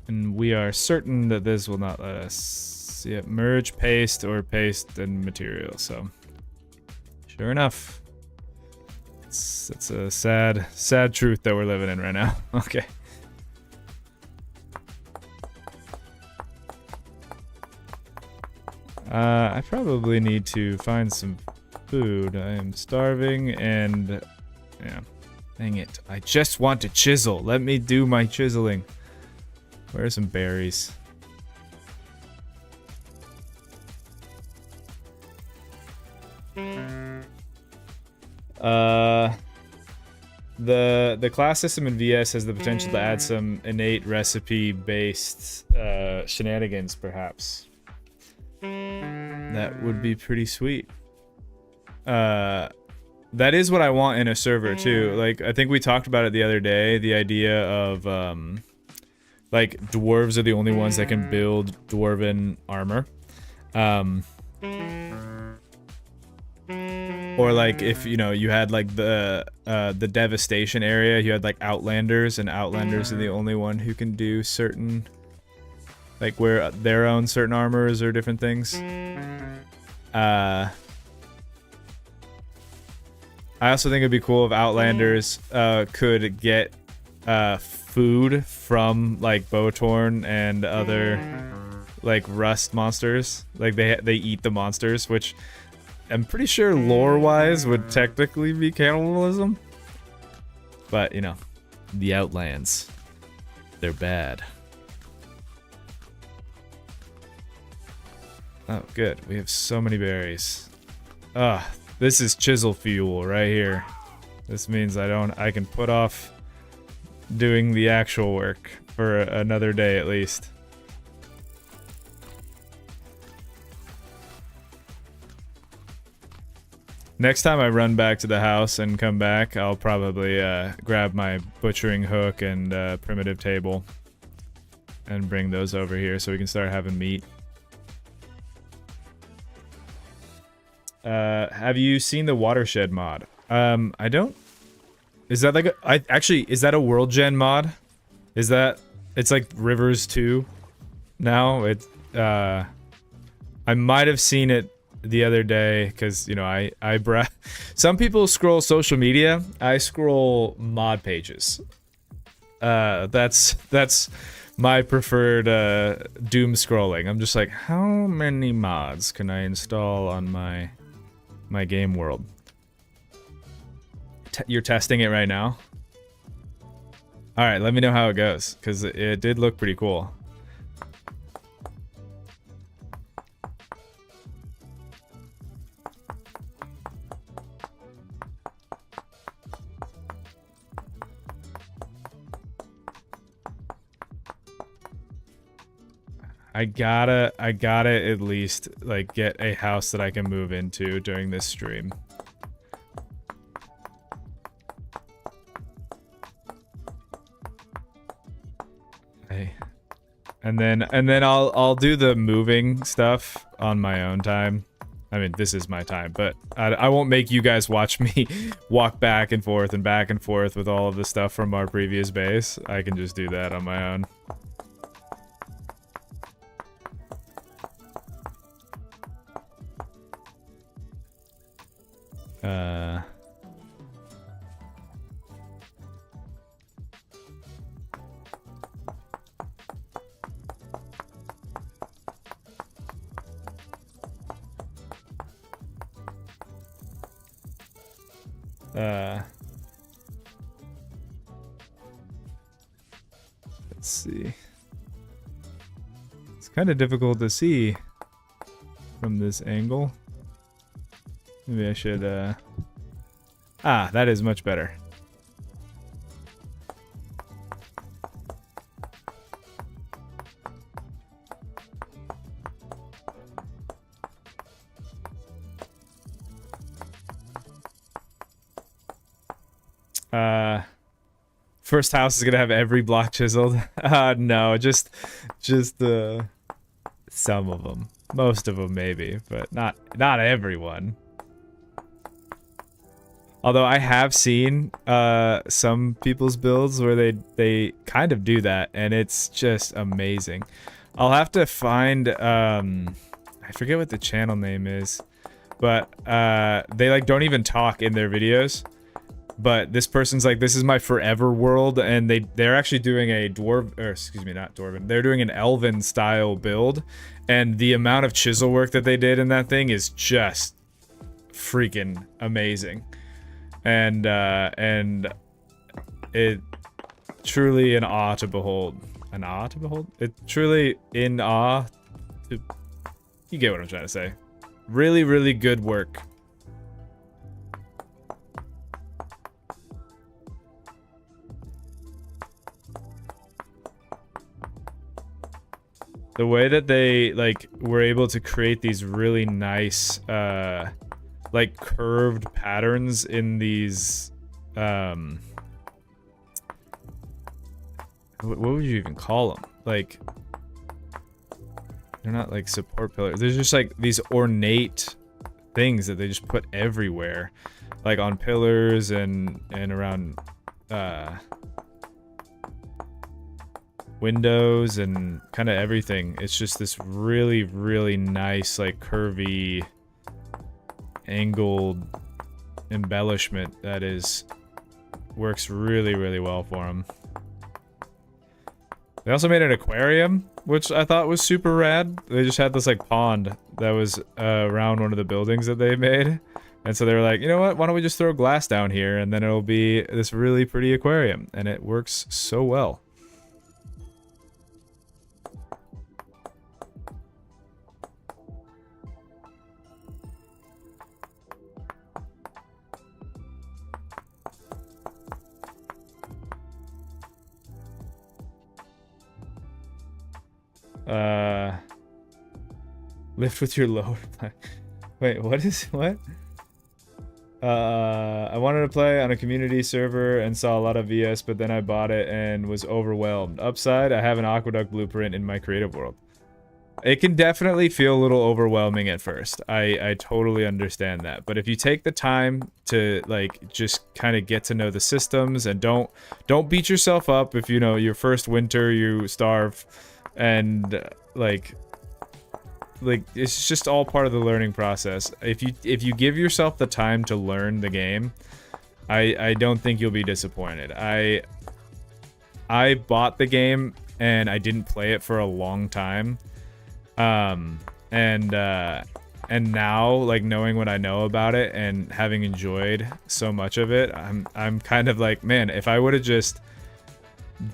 And we are certain that this will not let us merge paste or paste and material, so sure enough. It's a sad truth that we're living in right now. Okay. I probably need to find some food. I am starving and... yeah. Dang it. I just want to chisel. Let me do my chiseling. Where are some berries? The class system in VS has the potential to add some innate recipe-based shenanigans, perhaps. That would be pretty sweet. That is what I want in a server too. Like, I think we talked about it the other day, the idea of like dwarves are the only ones that can build dwarven armor. Or like if, you know, you had like the devastation area, you had like outlanders, and outlanders are the only one who can do certain, like, wear their own certain armors or different things. I also think it'd be cool if outlanders could get food from like Bowtorn and other like rust monsters. Like they eat the monsters, which I'm pretty sure lore-wise would technically be cannibalism. But, you know, the Outlands, they're bad. Oh, good. We have so many berries. This is chisel fuel right here. This means I can put off doing the actual work for another day at least. Next time I run back to the house and come back, I'll probably grab my butchering hook and primitive table and bring those over here so we can start having meat. Have you seen the watershed mod? I don't. Is that like a? Actually, is that a world gen mod? Is that? It's like Rivers 2 now. I might have seen it the other day because, you know, some people scroll social media. I scroll mod pages. That's my preferred doom scrolling. I'm just like, how many mods can I install on my game world? You're testing it right now? All right, let me know how it goes, because it did look pretty cool. I gotta at least like get a house that I can move into during this stream. And then I'll do the moving stuff on my own time. I mean, this is my time, but I won't make you guys watch me walk back and forth with all of the stuff from our previous base. I can just do that on my own. Let's see. It's kind of difficult to see from this angle. Maybe I should, that is much better. First house is gonna have every block chiseled. No, just some of them. Most of them maybe, but not everyone. Although I have seen some people's builds where they kind of do that, and it's just amazing. I'll have to find I forget what the channel name is, but they like don't even talk in their videos. But this person's like, this is my forever world, and they're actually doing a not dwarven. They're doing an elven style build, and the amount of chisel work that they did in that thing is just freaking amazing. And it truly an awe to behold. An awe to behold? It truly in awe to, you get what I'm trying to say. Really, really good work. The way that they like were able to create these really nice like curved patterns in these what would you even call them? Like, they're not like support pillars. There's just like these ornate things that they just put everywhere, like on pillars and around windows and kind of everything. It's just this really, really nice, like curvy, angled embellishment that works really, really well for them. They also made an aquarium, which I thought was super rad. They just had this like pond that was around one of the buildings that they made. And so they were like, you know what, why don't we just throw glass down here and then it'll be this really pretty aquarium. And it works so well. Lift with your lower. Wait, what? I wanted to play on a community server and saw a lot of VS, but then I bought it and was overwhelmed. Upside, I have an aqueduct blueprint in my creative world. It can definitely feel a little overwhelming at first. I totally understand that. But if you take the time to like just kind of get to know the systems and don't beat yourself up if you know your first winter you starve and like it's just all part of the learning process. If you give yourself the time to learn the game, I don't think you'll be disappointed. I bought the game and I didn't play it for a long time. And now, like, knowing what I know about it and having enjoyed so much of it, I'm kind of like, man, if I would have just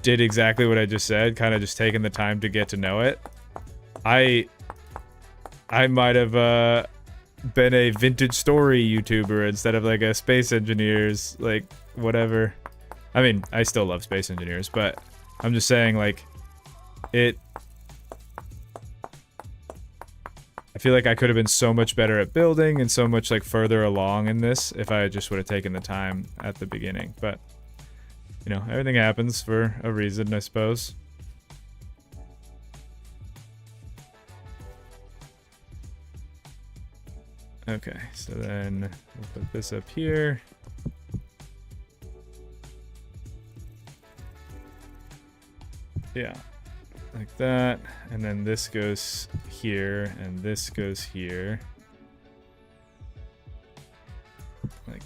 did exactly what I just said, kind of just taken the time to get to know it, I might have been a vintage story YouTuber instead of like a space engineers, like whatever. I mean, I still love space engineers, but I'm just saying, like, I feel like I could have been so much better at building and so much like further along in this if I just would have taken the time at the beginning. But, you know, everything happens for a reason, I suppose. Okay, so then we'll put this up here. Yeah, like that. And then this goes here, and this goes here. Like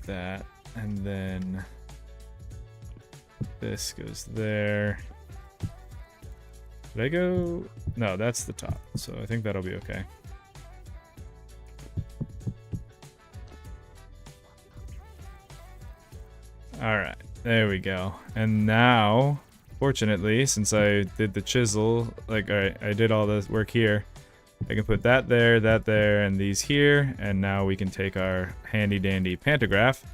that. And then this goes there. Did I go? No, that's the top. So I think that'll be okay. Alright, there we go. And now, fortunately, since I did the chisel, like, alright, I did all the work here, I can put that there, and these here, and now we can take our handy-dandy pantograph,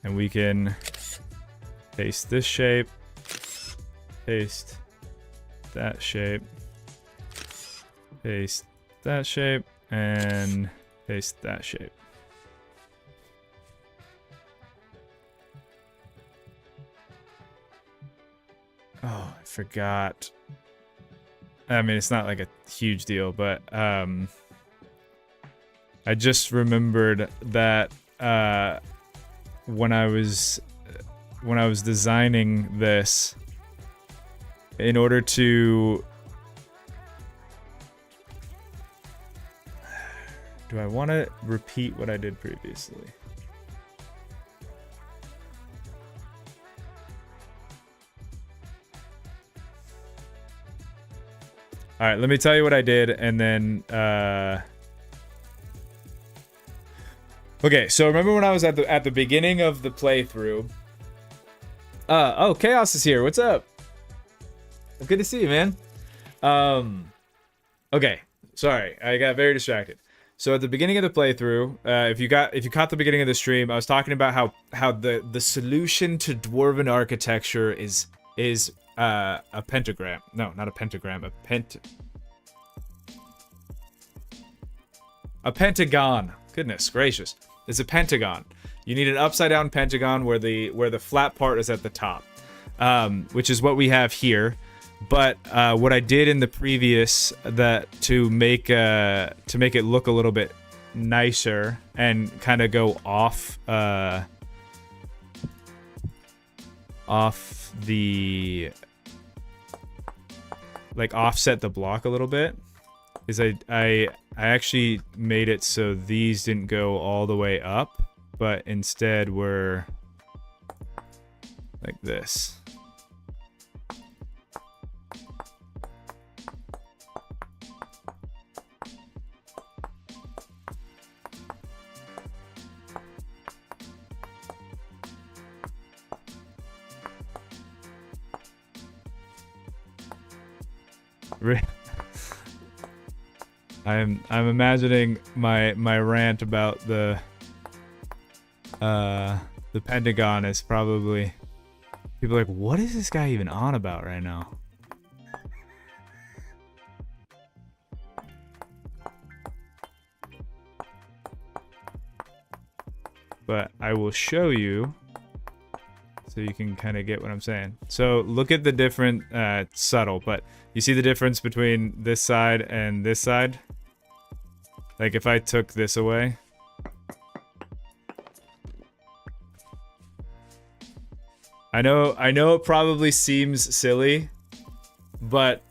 and we can paste this shape, paste that shape, paste that shape, and paste that shape. Oh, I forgot. I mean, it's not like a huge deal, but I just remembered that when I was designing this, in order to, do I want to repeat what I did previously? All right, let me tell you what I did, and then, okay, so remember when I was at the beginning of the playthrough? Oh, Chaos is here. What's up? Good to see you, man. Okay, sorry, I got very distracted. So at the beginning of the playthrough, if you caught the beginning of the stream, I was talking about how the solution to Dwarven architecture is a pentagram. No, not a pentagram. A pentagon. Goodness gracious. It's a pentagon. You need an upside down pentagon where the flat part is at the top, which is what we have here. But what I did in the previous to make it look a little bit nicer and kind of go off the like offset the block a little bit is I actually made it so these didn't go all the way up, but instead were like this. I'm imagining my rant about the Pentagon is probably people are like, what is this guy even on about right now? But I will show you so you can kind of get what I'm saying. So look at the different, subtle, but you see the difference between this side and this side? Like if I took this away. I know it probably seems silly, but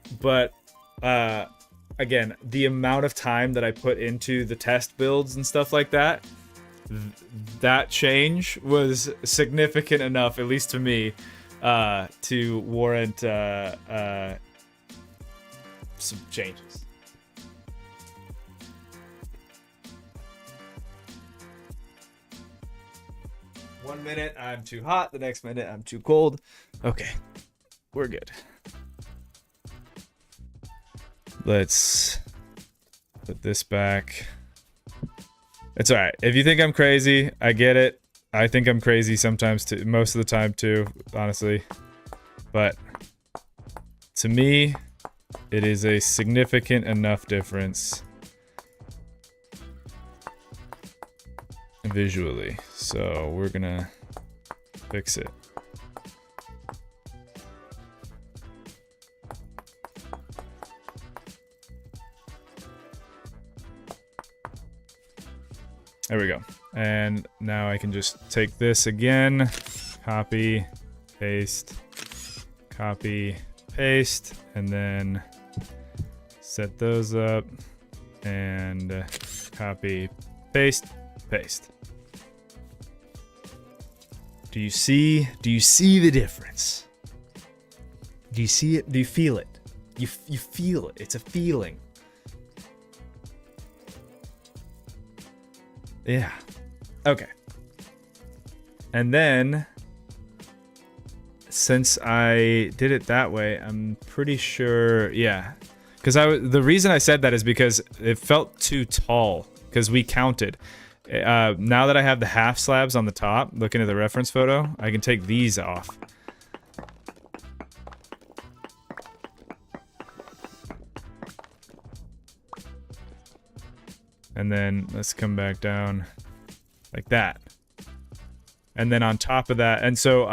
again, the amount of time that I put into the test builds and stuff like that, that change was significant enough, at least to me, to warrant some changes. One minute I'm too hot, the next minute I'm too cold. Okay, we're good. Let's put this back. It's alright. If you think I'm crazy, I get it. I think I'm crazy sometimes too, most of the time too, honestly. But to me, it is a significant enough difference visually. So we're gonna fix it. There we go. And now I can just take this again, copy, paste, and then set those up and copy, paste. Do you see the difference? Do you see it? Do you feel it? You feel it. It's a feeling. Yeah. Okay. And then, since I did it that way, I'm pretty sure, yeah. Because the reason I said that is because it felt too tall. Because we counted. Now that I have the half slabs on the top, looking at the reference photo, I can take these off. And then let's come back down like that. And then on top of that, and so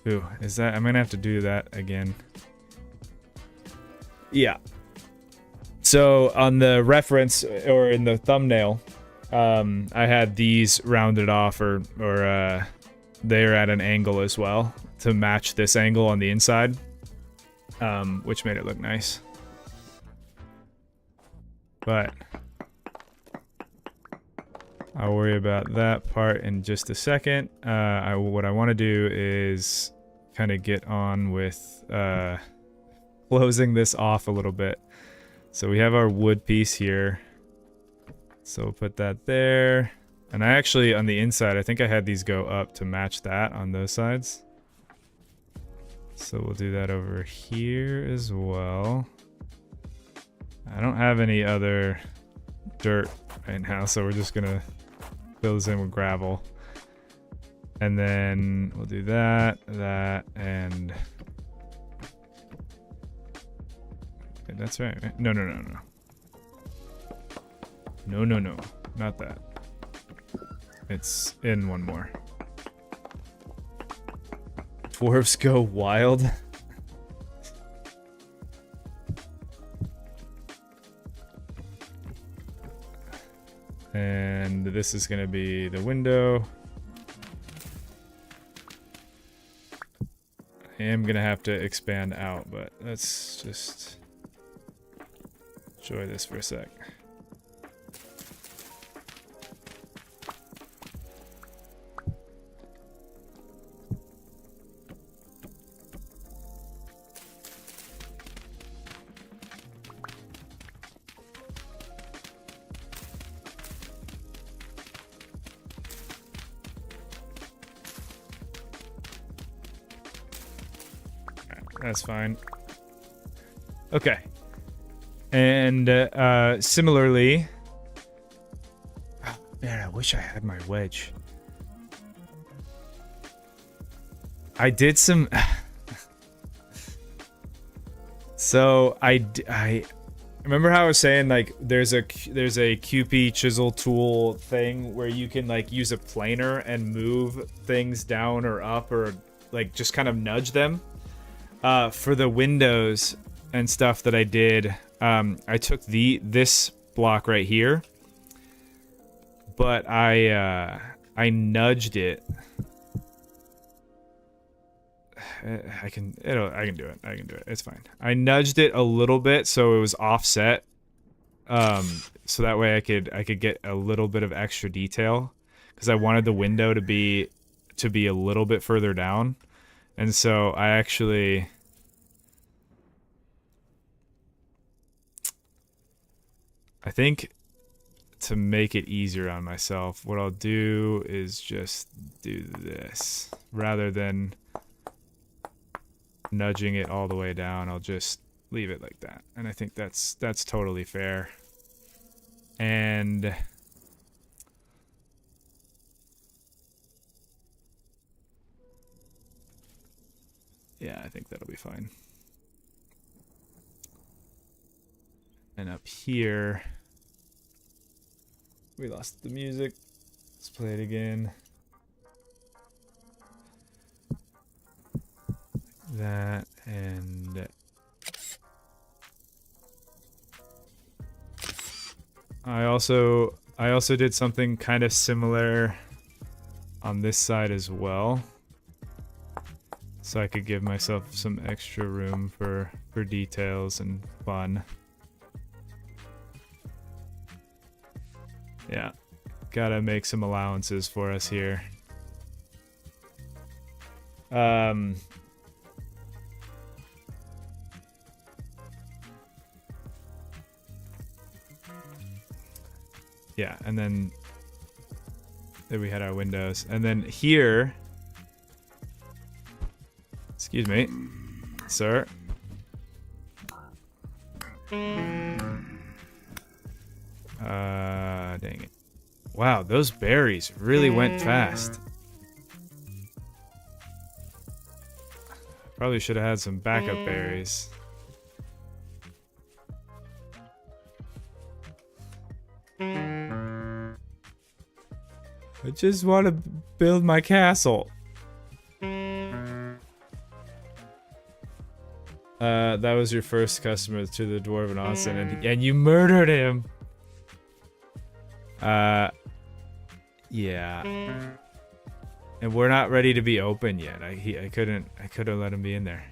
ooh, is that, I'm gonna have to do that again. Yeah. So on the reference or in the thumbnail, I had these rounded off or they're at an angle as well to match this angle on the inside, which made it look nice. But I'll worry about that part in just a second. What I want to do is kind of get on with closing this off a little bit. So we have our wood piece here. So we'll put that there. And I actually, on the inside, I think I had these go up to match that on those sides. So we'll do that over here as well. I don't have any other dirt right now, so we're just gonna fill this in with gravel. And then we'll do that, and... Okay, that's right. No. No, no, no. Not that. It's in one more. Dwarves go wild. And this is gonna be the window. I am gonna have to expand out, but let's just enjoy this for a sec. That's fine. Okay. And similarly... Oh, man, I wish I had my wedge. I did some... So, I remember how I was saying, like, there's a QP chisel tool thing where you can, like, use a planer and move things down or up or, like, just kind of nudge them? For the windows and stuff that I did, I took this block right here, but I nudged it. I can do it. I can do it. It's fine. I nudged it a little bit so it was offset, so that way I could get a little bit of extra detail, because I wanted the window to be a little bit further down. And so I actually... I think to make it easier on myself, what I'll do is just do this. Rather than nudging it all the way down, I'll just leave it like that. And I think that's totally fair. And... yeah, I think that'll be fine. And up here, we lost the music. Let's play it again. That, and I also did something kind of similar on this side as well, so I could give myself some extra room for details and fun. Yeah, gotta make some allowances for us here. Yeah, and then there we had our windows. And then here, excuse me, sir. Dang it. Wow, those berries really went fast. Probably should have had some backup berries. I just want to build my castle. That was your first customer to the Dwarven Austin, and you murdered him. Yeah. And we're not ready to be open yet. I couldn't let him be in there.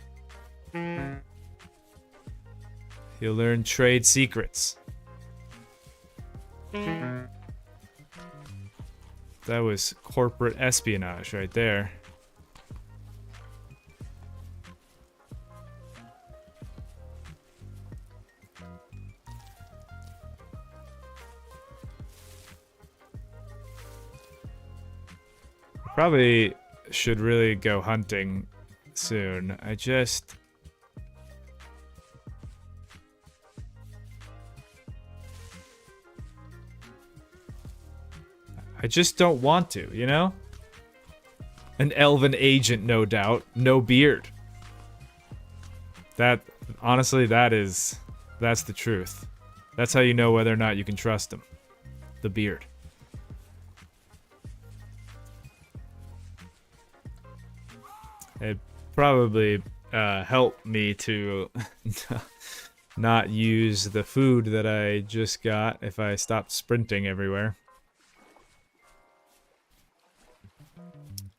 He'll learn trade secrets. That was corporate espionage right there. Probably should really go hunting soon. I just don't want to, you know? An elven agent, no doubt. No beard. That, honestly, that's the truth. That's how you know whether or not you can trust him. the beard. It probably helped me to not use the food that I just got if I stopped sprinting everywhere.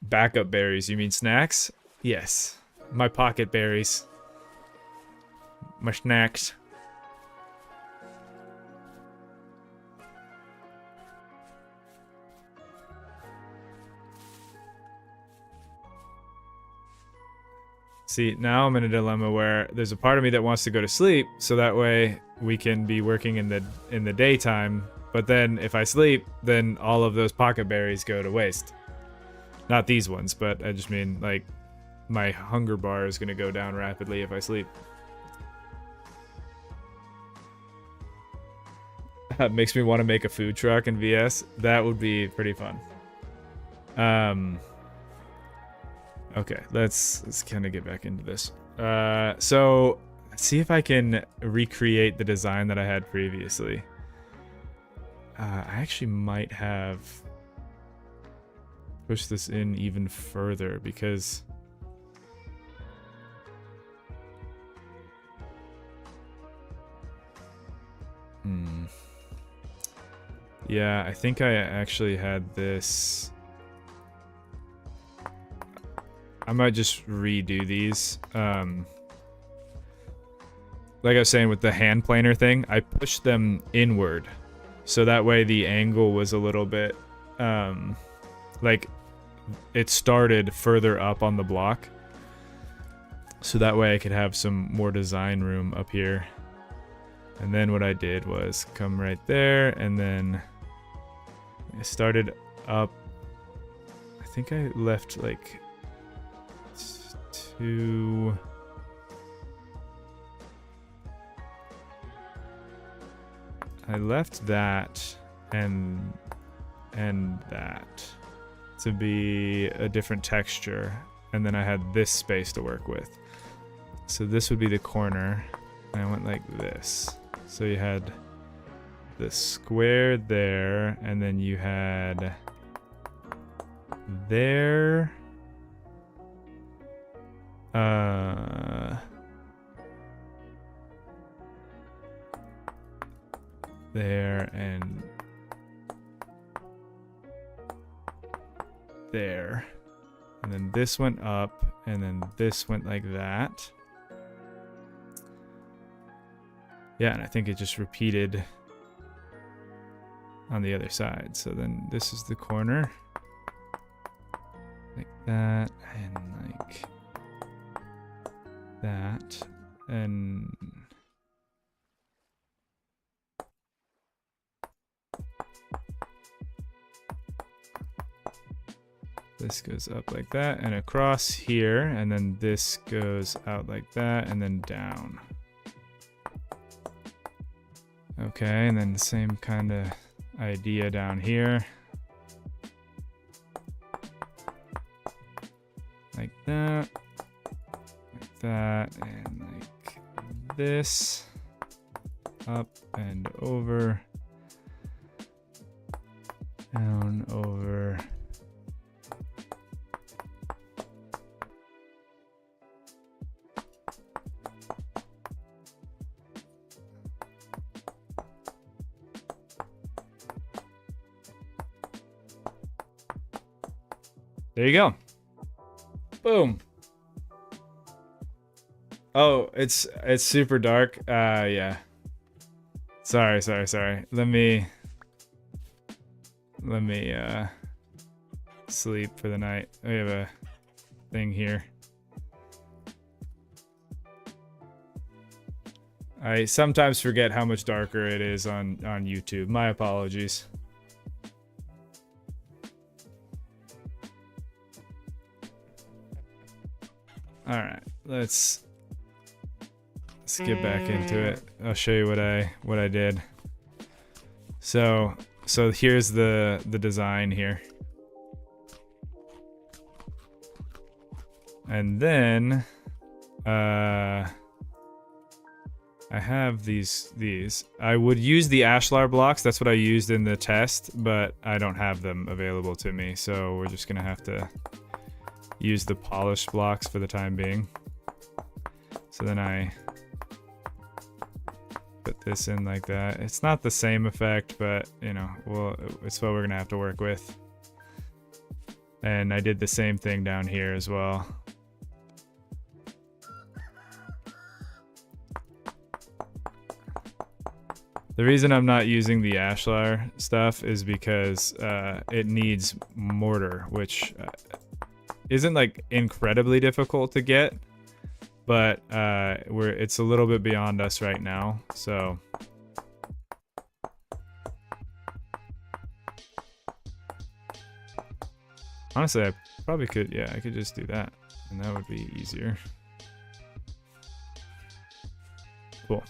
Backup berries, you mean snacks? Yes. My pocket berries. My snacks. See, now I'm in a dilemma where there's a part of me that wants to go to sleep, so that way we can be working in the daytime. But then if I sleep, then all of those pocket berries go to waste. Not these ones, but I just mean like my hunger bar is gonna go down rapidly if I sleep. That makes me want to make a food truck in VS. That would be pretty fun. Okay, let's kind of get back into this. So let's see if I can recreate the design that I had previously. I actually might have pushed this in even further because yeah, I think I actually had this. I might just redo these. Like I was saying with the hand planer thing, I pushed them inward. So that way the angle was a little bit, like it started further up on the block. So that way I could have some more design room up here. And then what I did was come right there and then I started up. I think I left like two. I left that and that to be a different texture, and then I had this space to work with. So this would be the corner, and I went like this. So you had the square there, and then you had there. There and there. And then this went up, and then this went like that. Yeah, and I think it just repeated on the other side. So then this is the corner. Like that, and like that, and this goes up like that and across here, and then this goes out like that and then down. Okay, and then the same kind of idea down here. Like that. Like that, and like this. Up and over. Down, over. There you go. Boom. Oh, it's super dark. Yeah. Sorry. Let me sleep for the night. We have a thing here. I sometimes forget how much darker it is on YouTube. My apologies. All right, let's get back into it. I'll show you what I did. So here's the design here. And then I I have these. I would use the ashlar blocks. That's what I used in the test, but I don't have them available to me. So we're just gonna have to use the polished blocks for the time being. So then I put this in like that. It's not the same effect, but you know, well, it's what we're gonna have to work with. And I did the same thing down here as well. The reason I'm not using the ashlar stuff is because it needs mortar, which isn't like incredibly difficult to get, but it's a little bit beyond us right now. So honestly, I probably could, yeah, I could just do that, and that would be easier. Cool.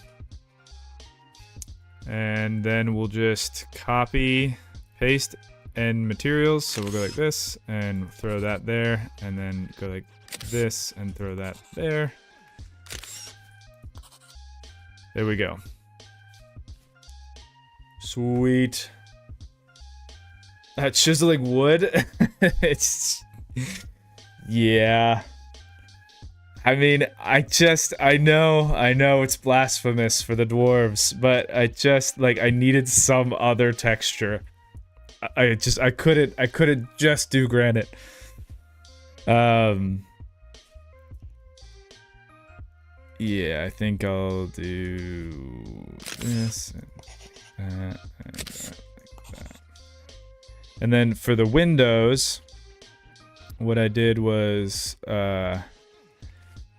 And then we'll just copy, paste, and materials. So we'll go like this and throw that there, and then go like this and throw that there. There we go. Sweet. That chiseling wood. It's, yeah. I mean, I know it's blasphemous for the dwarves, but I needed some other texture. I couldn't just do granite. Yeah, I think I'll do this and that and that, like that. And then for the windows, what I did was,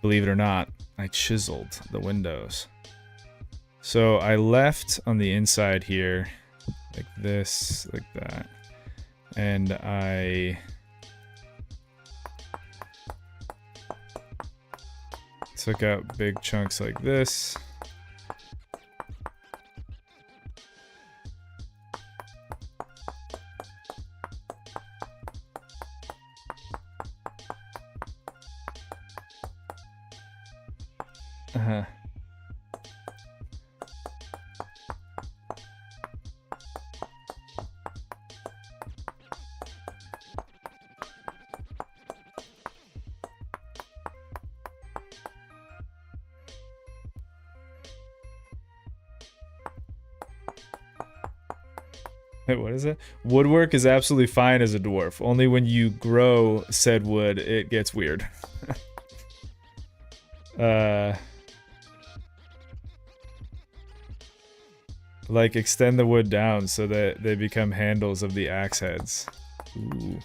believe it or not, I chiseled the windows. So I left on the inside here, like this, like that. And I took out big chunks like this. Wait, what is it? Woodwork is absolutely fine as a dwarf. Only when you grow said wood, it gets weird. Like extend the wood down so that they become handles of the axe heads. Ooh.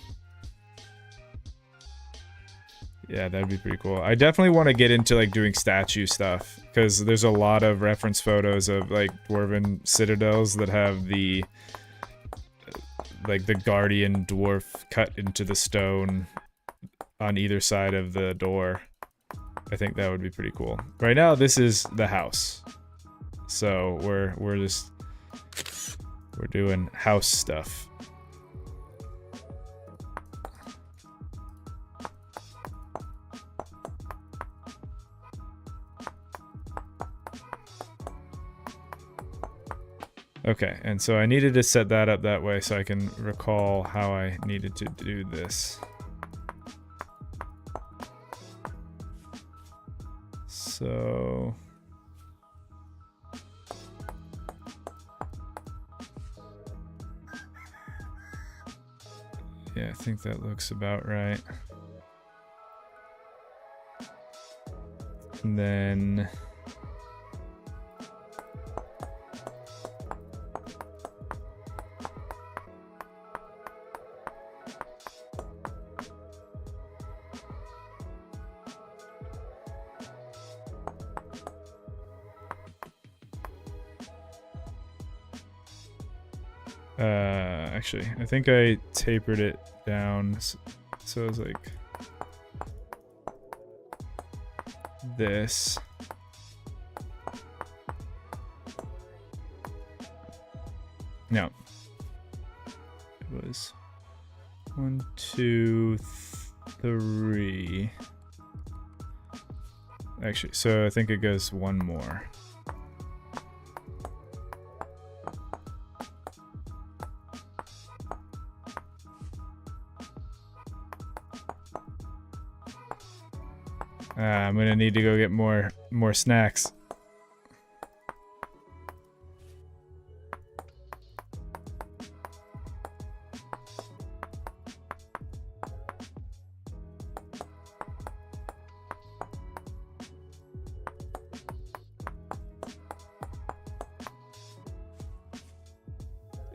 Yeah, that'd be pretty cool. I definitely want to get into like doing statue stuff, because there's a lot of reference photos of like dwarven citadels that have the like the guardian dwarf cut into the stone on either side of the door. I think that would be pretty cool. Right now, this is the house, so we're doing house stuff. Okay, and so I needed to set that up that way so I can recall how I needed to do this. So yeah, I think that looks about right. And then actually, I think I tapered it down so it was like this. No. It was 1, 2, 3. Actually, so I think it goes one more. I'm gonna need to go get more snacks.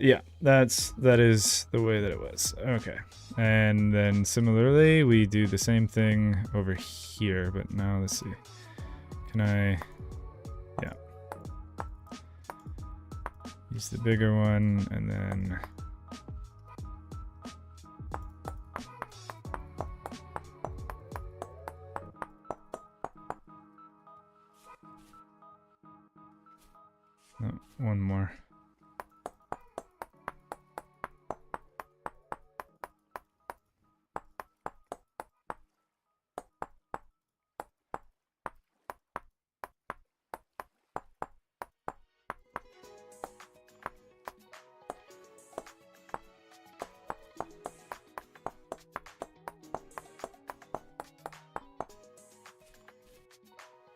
Yeah, that is the way that it was. Okay. And then similarly, we do the same thing over here, but now let's see. Can I... Yeah. Use the bigger one, and then... No, one more.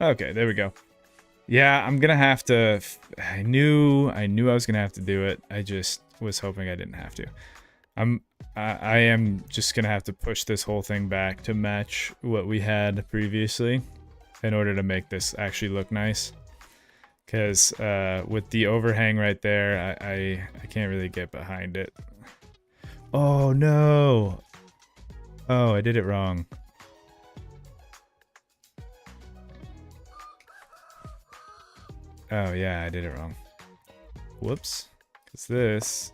Okay, there we go. Yeah, I'm gonna have to... I knew I was gonna have to do it. I just was hoping I didn't have to. I am just gonna have to push this whole thing back to match what we had previously in order to make this actually look nice. Because with the overhang right there, I can't really get behind it. Oh no! Oh, I did it wrong. Oh yeah, I did it wrong. Whoops. Because this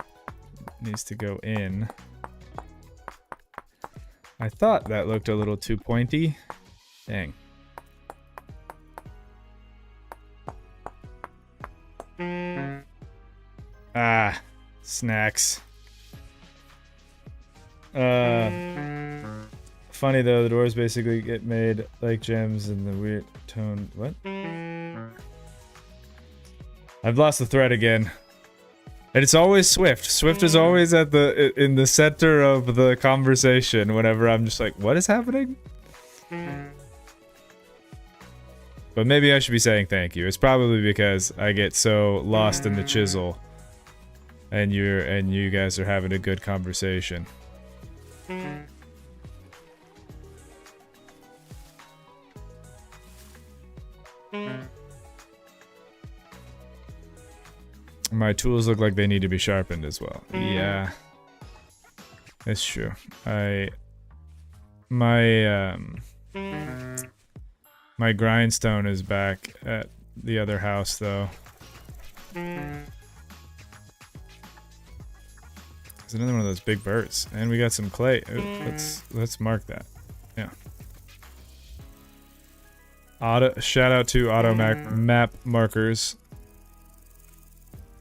needs to go in. I thought that looked a little too pointy. Dang. Ah, snacks. Funny though, the doors basically get made like gems in the weird tone. What? I've lost the thread again. And it's always Swift. Swift is always in the center of the conversation whenever I'm just like, what is happening? But maybe I should be saying thank you. It's probably because I get so lost in the chisel and you guys are having a good conversation. My tools look like they need to be sharpened as well. Yeah. It's true. My grindstone is back at the other house though. There's another one of those big birds. And we got some clay. Let's mark that. Yeah. Shout out to auto map markers.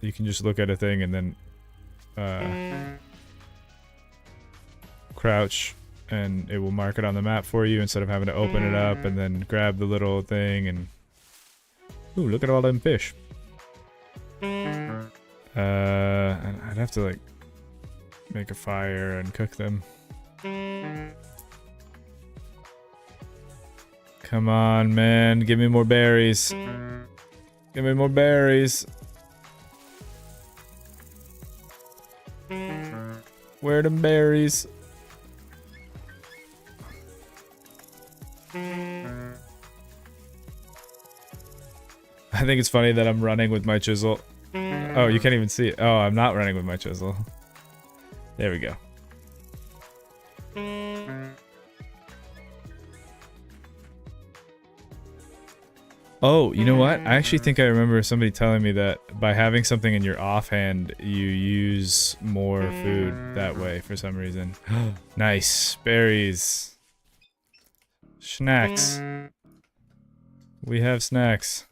You can just look at a thing and then crouch and it will mark it on the map for you instead of having to open it up and then grab the little thing and... Ooh, look at all them fish. And I'd have to like make a fire and cook them. Come on, man. Give me more berries. Give me more berries. Where are them berries? I think it's funny that I'm running with my chisel. Oh, you can't even see it. Oh, I'm not running with my chisel. There we go. Oh, you know what? I actually think I remember somebody telling me that by having something in your offhand, you use more food that way for some reason. Nice. Berries. Snacks. We have snacks.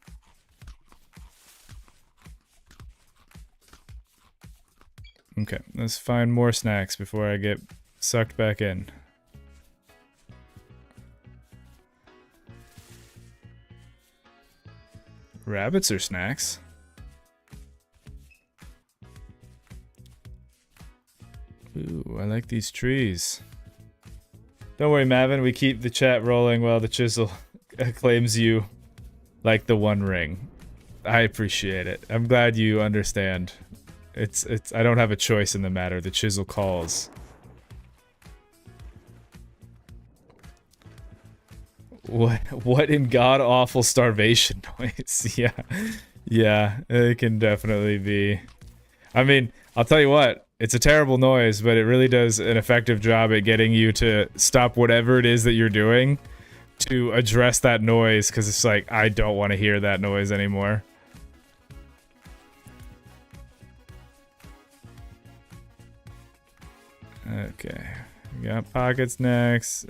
Okay, let's find more snacks before I get sucked back in. Rabbits are snacks. Ooh, I like these trees. Don't worry, Mavin, we keep the chat rolling while the chisel claims you like the One Ring. I appreciate it. I'm glad you understand. It's I don't have a choice in the matter. The chisel calls. What in god awful starvation noise? Yeah. Yeah, it can definitely be. I mean, I'll tell you what, it's a terrible noise, but it really does an effective job at getting you to stop whatever it is that you're doing to address that noise, because it's like, I don't want to hear that noise anymore. Okay, we got pockets next.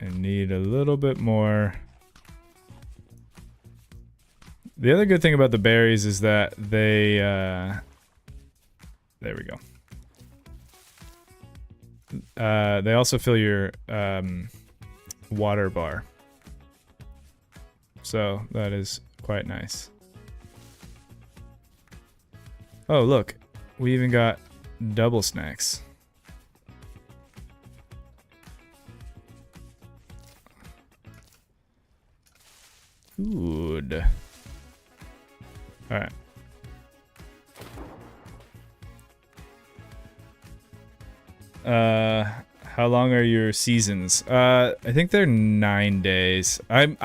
I need a little bit more. The other good thing about the berries is that they, there we go. They also fill your, water bar. So, that is quite nice. Oh, look. We even got double snacks. Good. Alright. How long are your seasons? I think they're 9 days. I'm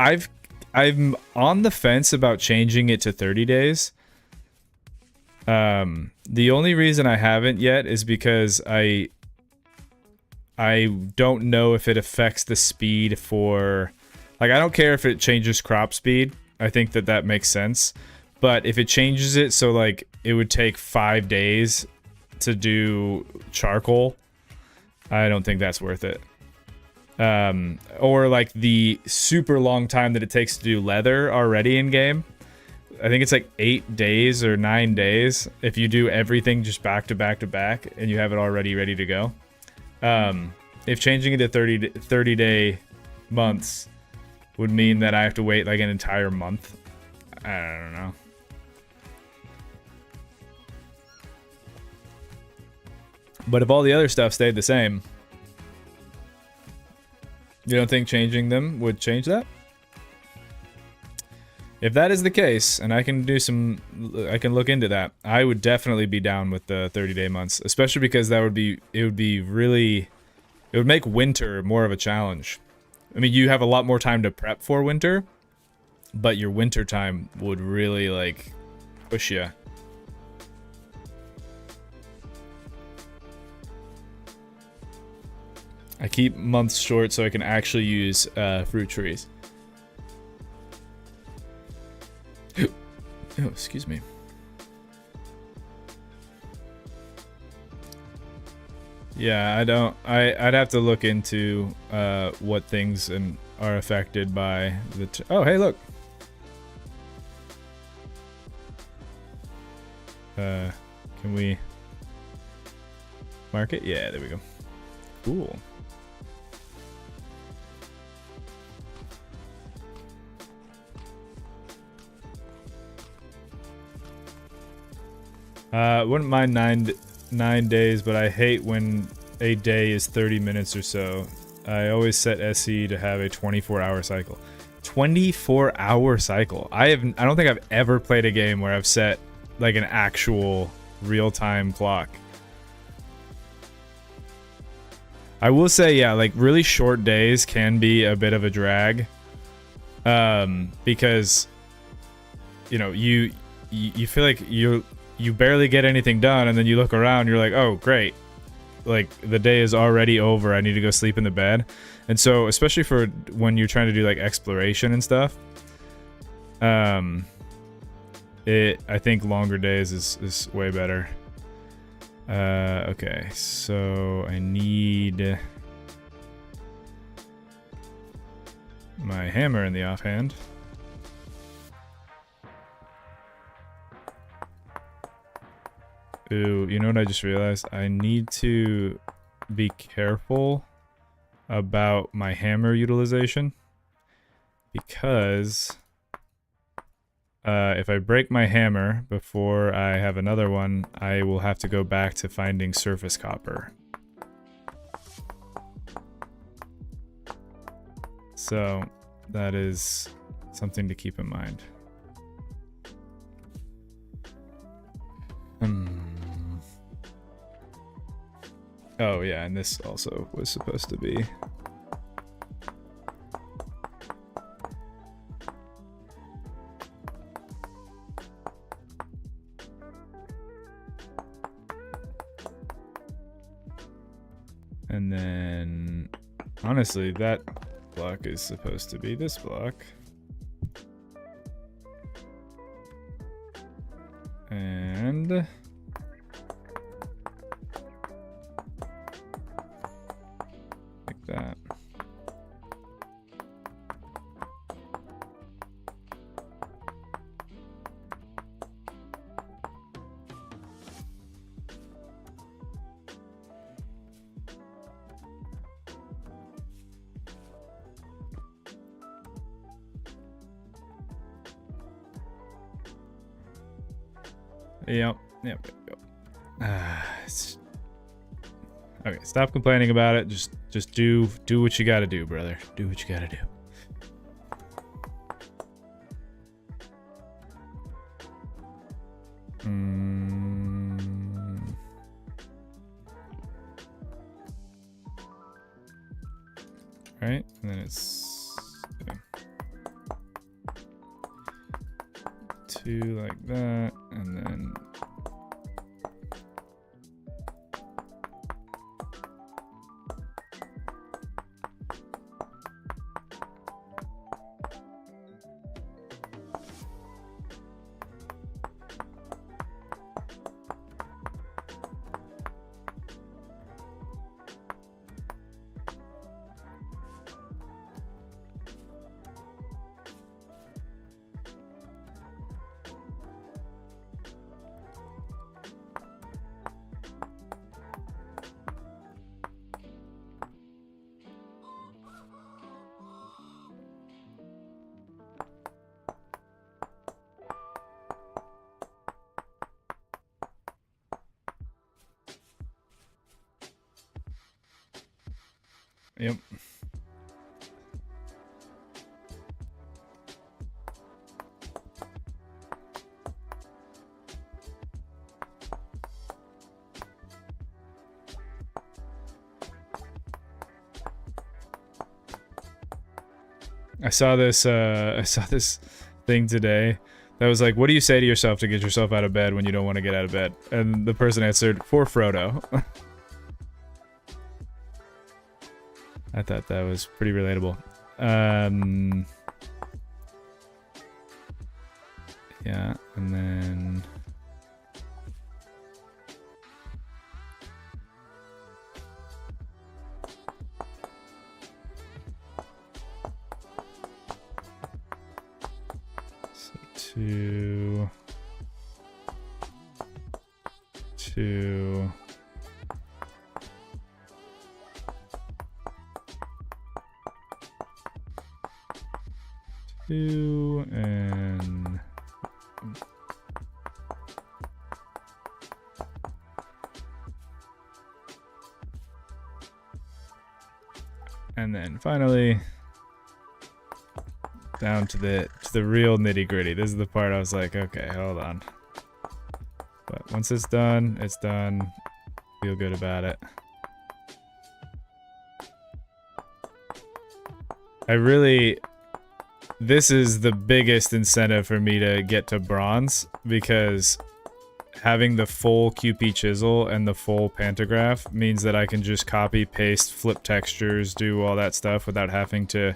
on the fence about changing it to 30 days. The only reason I haven't yet is because I don't know if it affects the speed for, like, I don't care if it changes crop speed. I think that makes sense. But if it changes it so, like, it would take 5 days to do charcoal, I don't think that's worth it. Or, like, the super long time that it takes to do leather already in game. I think it's like 8 days or 9 days if you do everything just back to back to back and you have it already ready to go. If changing it to 30-day months would mean that I have to wait, like, an entire month. I don't know. But if all the other stuff stayed the same, you don't think changing them would change that? If that is the case, and I can look into that, I would definitely be down with the 30-day months, especially because it would make winter more of a challenge. I mean, you have a lot more time to prep for winter, but your winter time would really, like, push you. I keep months short so I can actually use fruit trees. Oh, excuse me. Yeah, I'd have to look into what things are affected by the. Oh, hey, look. Can we mark it? Yeah, there we go. Cool. Wouldn't mind nine days, but I hate when a day is 30 minutes or so. I always set SE to have a 24-hour cycle. 24-hour cycle. I don't think I've ever played a game where I've set like an actual real-time clock. I will say, yeah, like really short days can be a bit of a drag, because you know you feel like you barely get anything done, and then you look around, you're like, oh great, like the day is already over, I need to go sleep in the bed. And so especially for when you're trying to do like exploration and stuff, I think longer days is way better. Okay, so I need my hammer in the offhand. Ooh, you know what I just realized? I need to be careful about my hammer utilization, because if I break my hammer before I have another one, I will have to go back to finding surface copper. So that is something to keep in mind. Oh yeah, and this also was supposed to be. And then, honestly, that block is supposed to be this block. And like that. Yep. Okay, stop complaining about it. Just do what you gotta do, brother. Do what you gotta do. Right, and then it's two like that, and then yep. I saw this thing today that was like, what do you say to yourself to get yourself out of bed when you don't want to get out of bed? And the person answered, for Frodo. I thought that was pretty relatable. Yeah, and then so two. And then finally down to the real nitty-gritty. This is the part I was like, okay, hold on. But once it's done, it's done. Feel good about it. This is the biggest incentive for me to get to bronze, because having the full QP chisel and the full pantograph means that I can just copy, paste, flip textures, do all that stuff without having to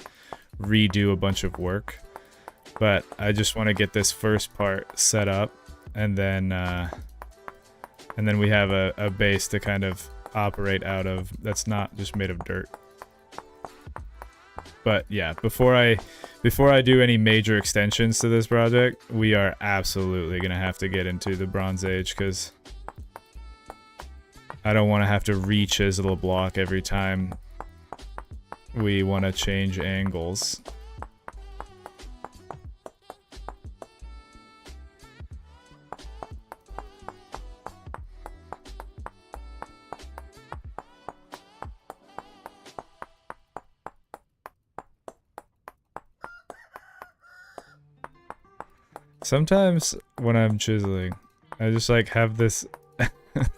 redo a bunch of work. But I just want to get this first part set up, and then we have a base to kind of operate out of that's not just made of dirt. But yeah, before I do any major extensions to this project, we are absolutely gonna have to get into the Bronze Age, because I don't want to have to re-chisel a block every time we want to change angles. Sometimes when I'm chiseling, I just like have this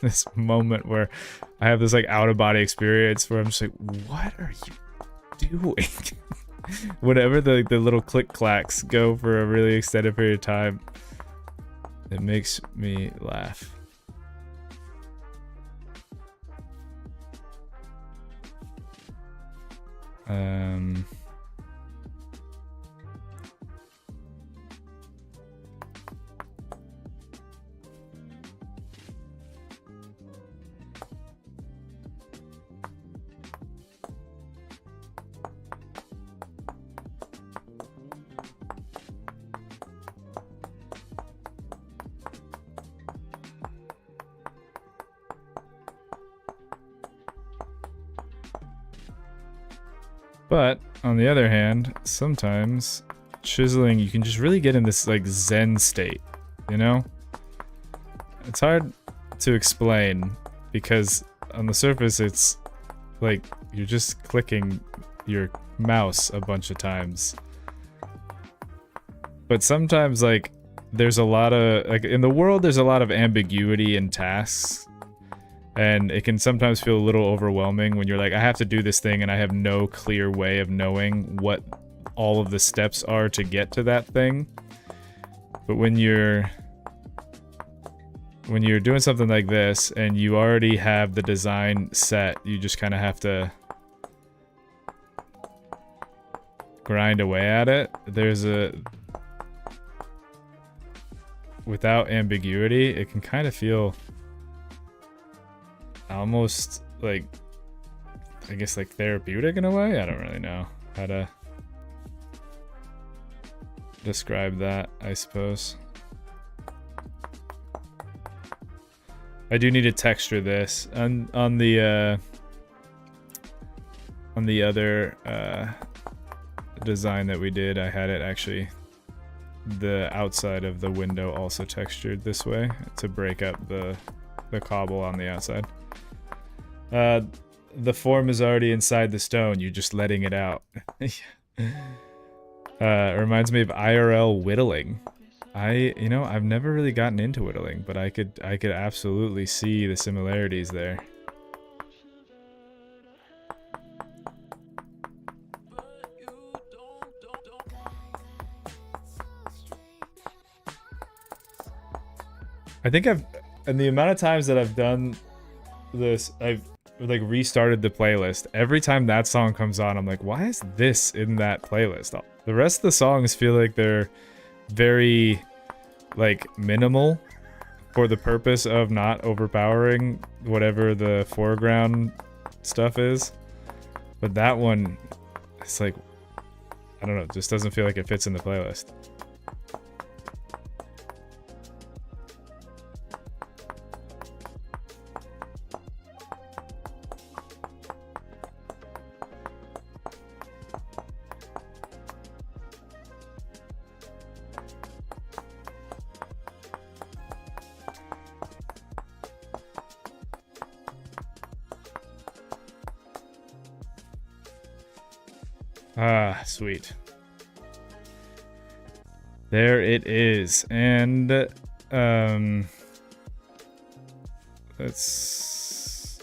this moment where I have this like out of body experience where I'm just like, what are you doing? Whenever the little click clacks go for a really extended period of time, it makes me laugh. But on the other hand, sometimes chiseling, you can just really get in this like zen state, you know? It's hard to explain because on the surface it's like you're just clicking your mouse a bunch of times. But sometimes like there's a lot of, like in the world there's a lot of ambiguity in tasks. And it can sometimes feel a little overwhelming when you're like, I have to do this thing and I have no clear way of knowing what all of the steps are to get to that thing. But when you're doing something like this and you already have the design set, you just kind of have to grind away at it. Without ambiguity, it can kind of feel almost like, I guess like therapeutic in a way. I don't really know how to describe that, I suppose. I do need to texture this on the other design that we did. I had it actually, the outside of the window also textured this way to break up the cobble on the outside. The form is already inside the stone. You're just letting it out. It reminds me of IRL whittling. I've never really gotten into whittling, but I could absolutely see the similarities there. I think and the amount of times that I've done this, I've like restarted the playlist. Every time that song comes on, I'm like, why is this in that playlist? The rest of the songs feel like they're very like minimal for the purpose of not overpowering whatever the foreground stuff is. But that one, it's like, I don't know, it just doesn't feel like it fits in the playlist. Ah, sweet. There it is. And let's,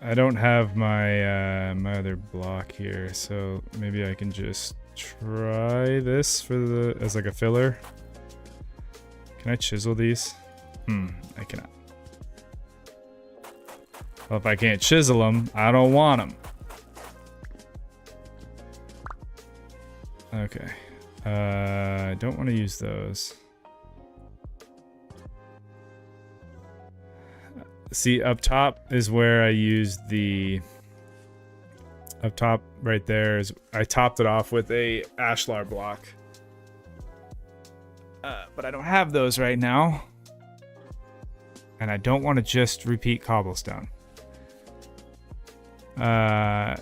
I don't have my my other block here, so maybe I can just try this for as like a filler. Can I chisel these? I cannot. Well, if I can't chisel them, I don't want them. Okay. I don't want to use those. See, up top is where I used the... Up top right there is... I topped it off with a ashlar block. But I don't have those right now. And I don't want to just repeat cobblestone.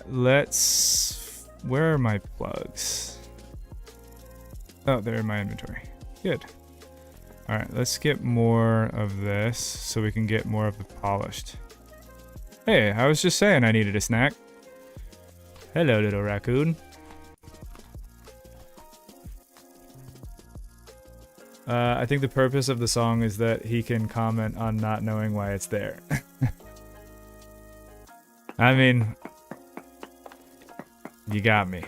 Let's... Where are my plugs? Oh, they're in my inventory. Good. Alright, let's get more of this so we can get more of the polished. Hey, I was just saying I needed a snack. Hello, little raccoon. I think the purpose of the song is that he can comment on not knowing why it's there. I mean, you got me.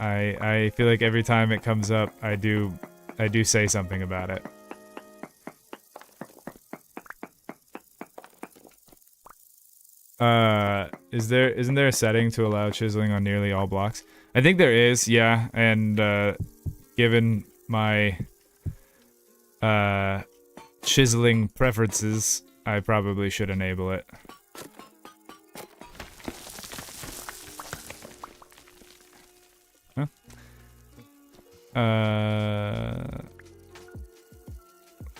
I feel like every time it comes up, I do say something about it. Isn't there a setting to allow chiseling on nearly all blocks? I think there is, yeah, and given my chiseling preferences, I probably should enable it. Huh?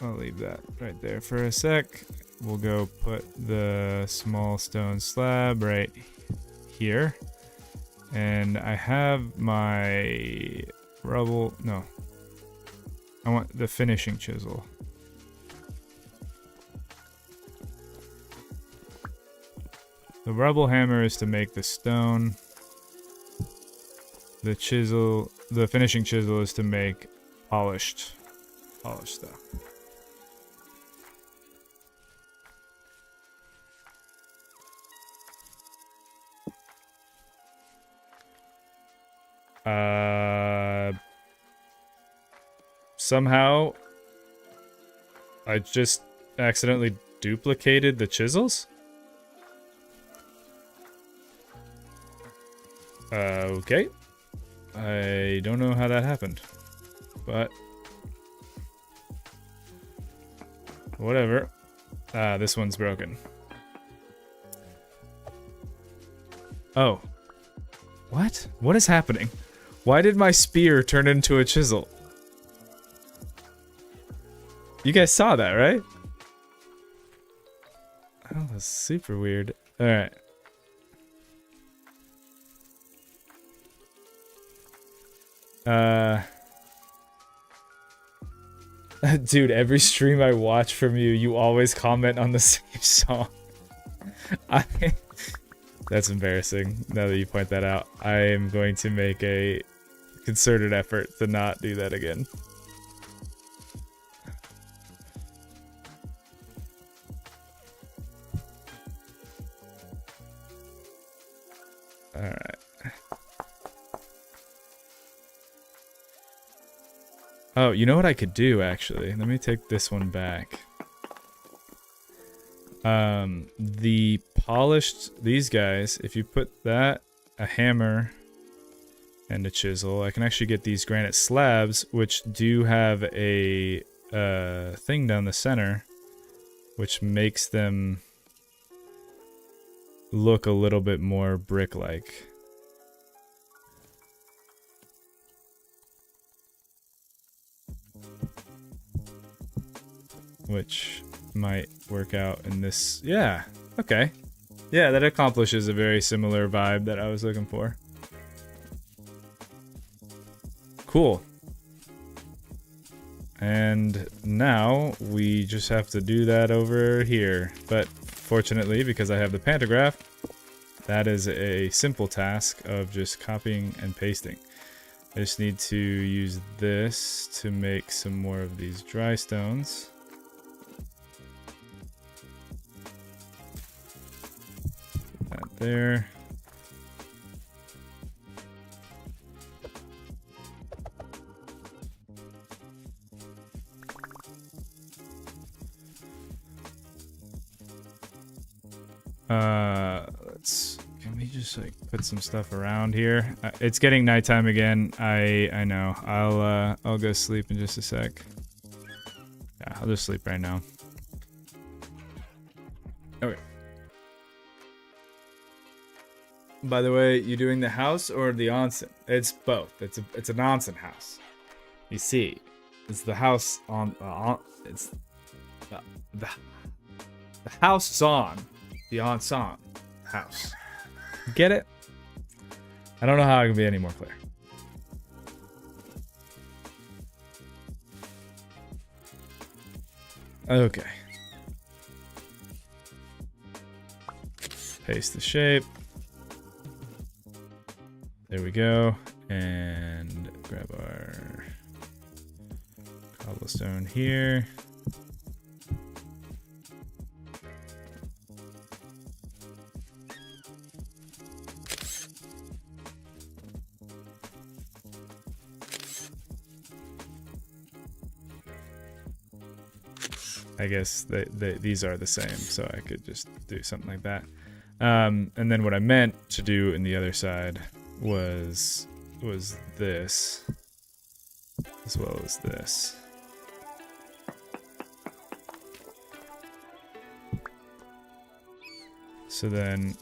I'll leave that right there for a sec. We'll go put the small stone slab right here. And I have my rubble. No. I want the finishing chisel. The rubble hammer is to make the stone. The finishing chisel is to make polished stuff. Somehow I just accidentally duplicated the chisels? Okay. I don't know how that happened, but whatever. This one's broken. Oh. What? What is happening? Why did my spear turn into a chisel? You guys saw that, right? Oh, that's super weird. Alright. Dude, every stream I watch from you, you always comment on the same song. That's embarrassing, now that you point that out. I am going to make a concerted effort to not do that again. Alright. Oh, you know what I could do, actually? Let me take this one back. The polished, these guys, if you put that, a hammer, and a chisel, I can actually get these granite slabs, which do have a thing down the center, which makes them look a little bit more brick-like. Which might work out in this. Yeah, okay. Yeah, that accomplishes a very similar vibe that I was looking for. Cool. And now we just have to do that over here. But fortunately, because I have the pantograph, that is a simple task of just copying and pasting. I just need to use this to make some more of these dry stones. Put that there. Can we just like put some stuff around here? It's getting nighttime again. I know. I'll go sleep in just a sec. Yeah, I'll just sleep right now. Okay. By the way, you doing the house or the onsen? It's both. It's an onsen house. You see, it's the house on it's the house is on the onsen house. Get it? I don't know how I can be any more clear. Okay. Paste the shape. There we go. And grab cobblestone here. I guess these are the same, so I could just do something like that. And then what I meant to do in the other side was this, as well as this. So then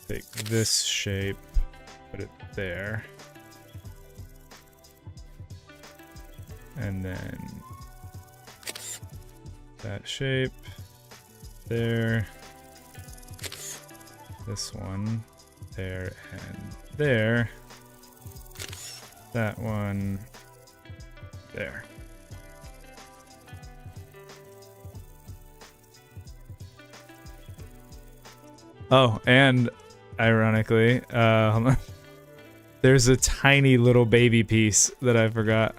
take this shape, put it there, and then that shape there, this one there and there, that one there. Oh, and ironically, there's a tiny little baby piece that I forgot.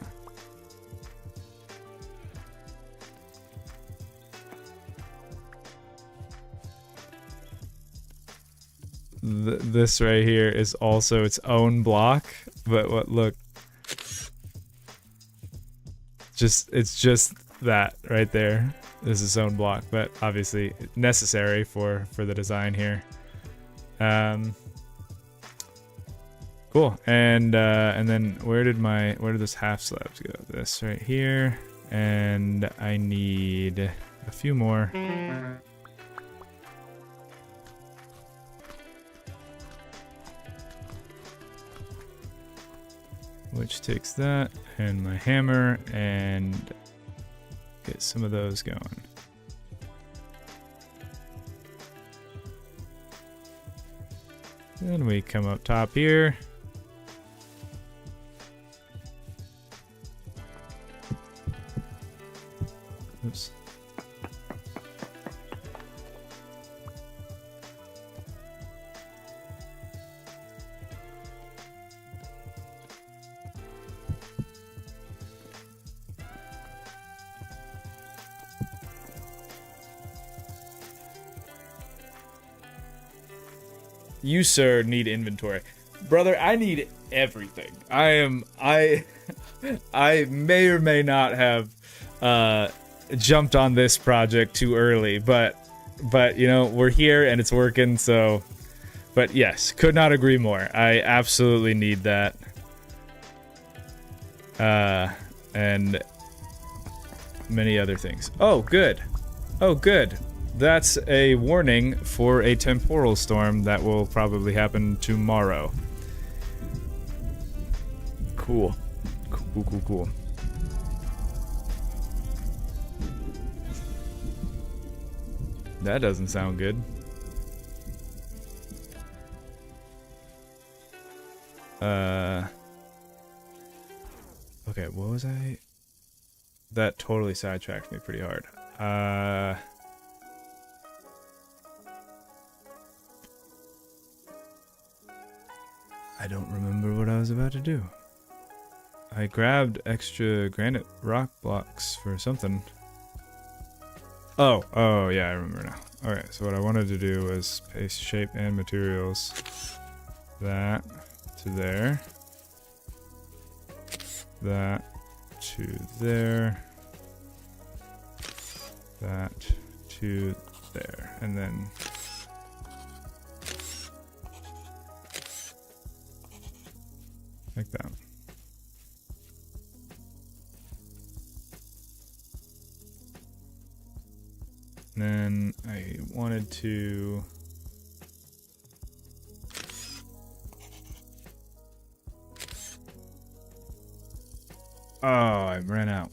This right here is also its own block, but look, it's just that right there is its own block, but obviously necessary for the design here. Cool. And then where did those half slabs go? This right here, and I need a few more. Which takes that and my hammer and get some of those going. Then we come up top here. Oops. You, sir, need inventory. Brother, I need everything. I may or may not have jumped on this project too early, but you know, we're here and it's working, so. But yes, could not agree more. I absolutely need that. And many other things. Oh, good. Oh, good. That's a warning for a temporal storm that will probably happen tomorrow. Cool. Cool. That doesn't sound good. Okay, what was I? That totally sidetracked me pretty hard. I don't remember what I was about to do. I grabbed extra granite rock blocks for something. Oh yeah, I remember now. Alright, so what I wanted to do was paste shape and materials. That to there. That to there. That to there. And then like that. And then I wanted to I ran out.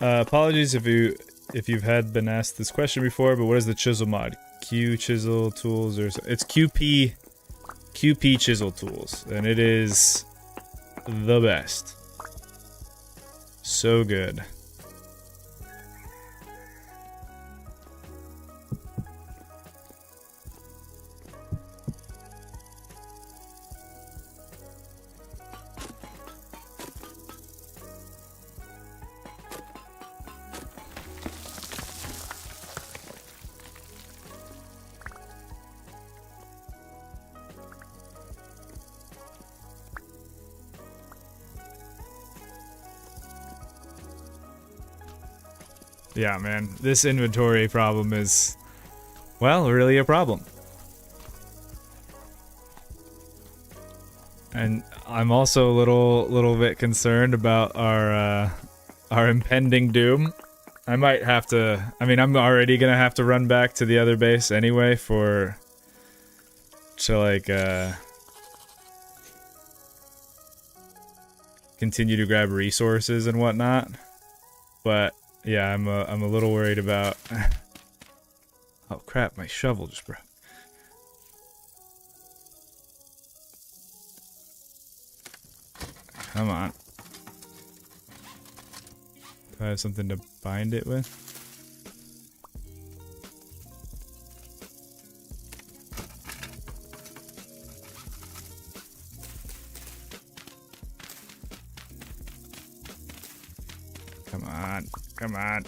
Apologies if you've been asked this question before, but what is the chisel mod? Q chisel tools, or it's QP chisel tools, and it is the best. So good. Yeah, man, this inventory problem is, well, really a problem. And I'm also a little bit concerned about our impending doom. I might have to, I mean, I'm already gonna have to run back to the other base anyway to like, continue to grab resources and whatnot. But yeah, I'm a little worried about. Oh crap! My shovel just broke. Come on. Do I have something to bind it with? Come on. Come on.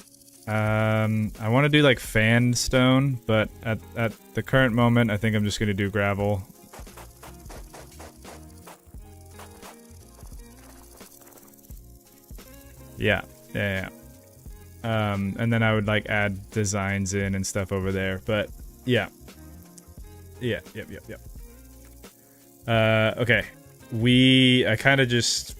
I want to do like fan stone, but at the current moment, I think I'm just gonna do gravel. Yeah. And then I would like add designs in and stuff over there, but yeah. Yep. Okay. I kind of just.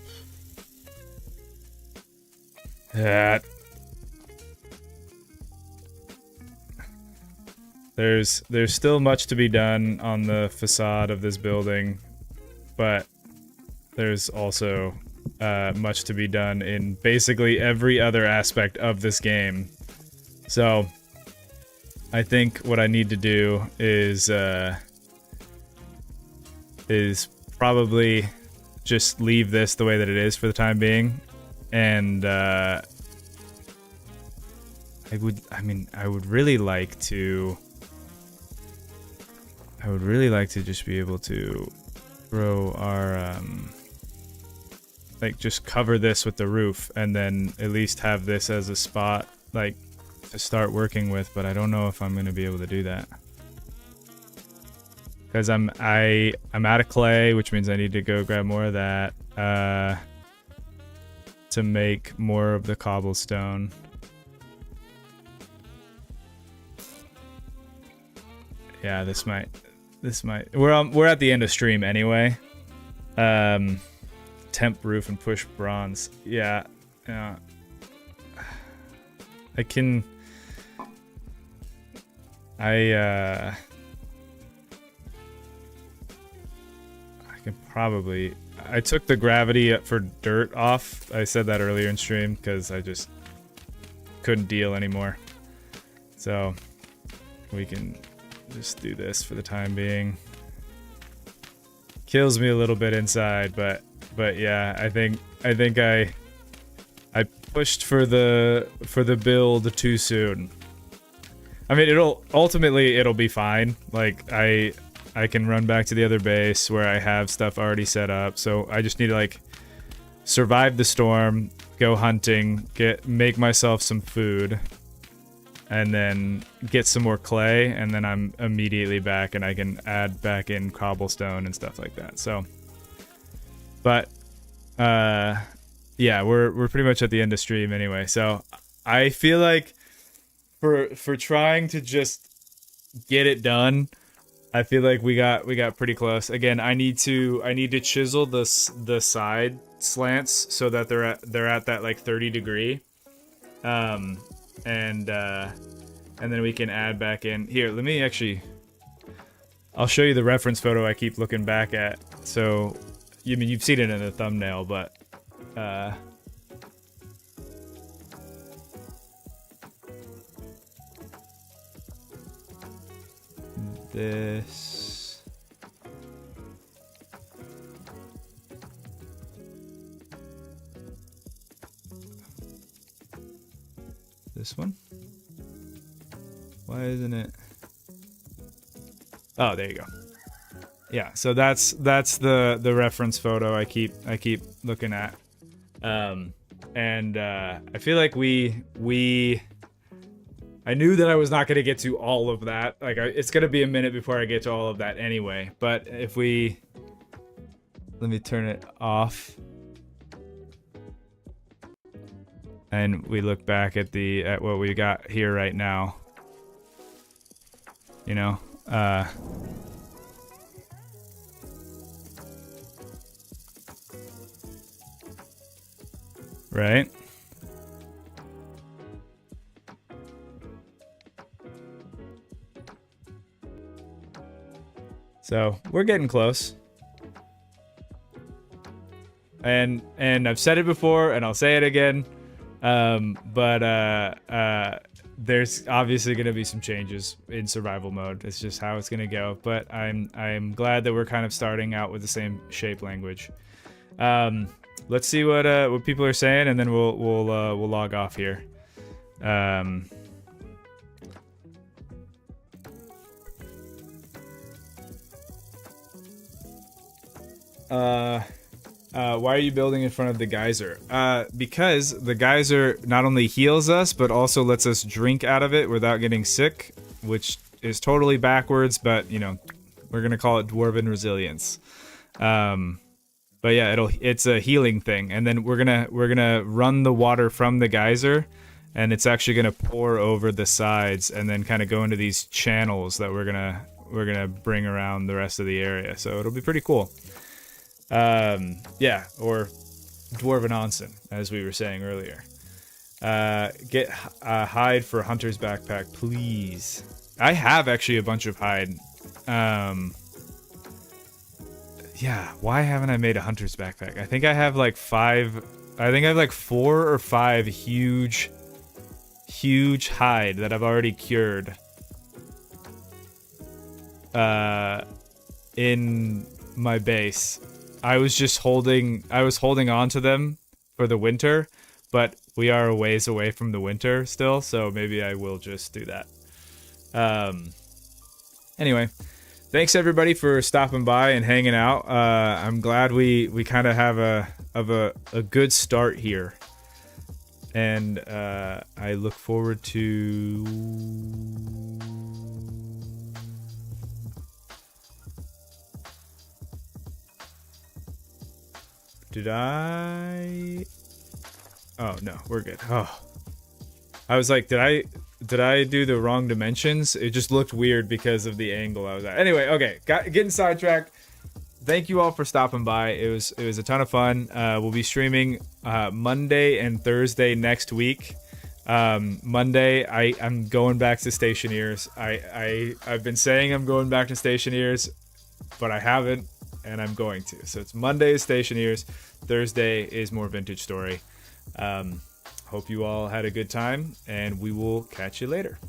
There's still much to be done on the facade of this building, but there's also much to be done in basically every other aspect of this game. So I think what I need to do is probably just leave this the way that it is for the time being, and I would really like to just be able to throw our like just cover this with the roof and then at least have this as a spot like to start working with, but I don't know if I'm going to be able to do that. Cuz I'm out of clay, which means I need to go grab more of that to make more of the cobblestone. Yeah, this might we're at the end of stream anyway. Temp roof and push bronze. Yeah. I can probably. I took the gravity for dirt off. I said that earlier in stream because I just couldn't deal anymore. So we can just do this for the time being. Kills me a little bit inside, but yeah, I think I pushed for the build too soon. I mean, it'll be fine. Like I can run back to the other base where I have stuff already set up. So I just need to like survive the storm, go hunting, make myself some food, and then get some more clay, and then I'm immediately back and I can add back in cobblestone and stuff like that. So, but yeah, we're pretty much at the end of stream anyway. So I feel like for trying to just get it done, I feel like we got pretty close. Again, I need to chisel the side slants so that they're at that like 30 degree, and then we can add back in here. Let me actually, I'll show you the reference photo I keep looking back at. So you've seen it in the thumbnail, but this. This one. Why isn't it? Oh, there you go. Yeah, so that's the reference photo I keep looking at. I feel like I knew that I was not going to get to all of that. Like, it's going to be a minute before I get to all of that anyway. But if we... Let me turn it off. And we look back at what we got here right now. You know? Right? So we're getting close. And I've said it before and I'll say it again. There's obviously going to be some changes in survival mode. It's just how it's going to go. But I'm glad that we're kind of starting out with the same shape language. Let's see what people are saying, and then we'll log off here. Why are you building in front of the geyser? Because the geyser not only heals us, but also lets us drink out of it without getting sick, which is totally backwards, but, you know, we're gonna call it Dwarven resilience. But yeah, it's a healing thing, and then we're gonna run the water from the geyser, and it's actually gonna pour over the sides, and then kind of go into these channels that we're gonna bring around the rest of the area. So it'll be pretty cool. Yeah, or Dwarven onsen, as we were saying earlier. Get hide for Hunter's backpack, please. I have actually a bunch of hide. Yeah, why haven't I made a Hunter's backpack? I think I have like 4 or 5 huge hide that I've already cured. In my base. I was holding on to them for the winter, but we are a ways away from the winter still, so maybe I will just do that. Anyway, thanks everybody for stopping by and hanging out. I'm glad we kind of have a good start here, and I look forward to. Did I? Oh no, we're good. Oh, I was like, did I do the wrong dimensions? It just looked weird because of the angle I was at. Anyway, okay, getting sidetracked. Thank you all for stopping by. It was a ton of fun. We'll be streaming Monday and Thursday next week. Monday, I'm going back to Stationeers. I've been saying I'm going back to Stationeers, but I haven't. And I'm going to. So it's Monday is Stationeers, Thursday is more Vintage Story. Hope you all had a good time, and we will catch you later.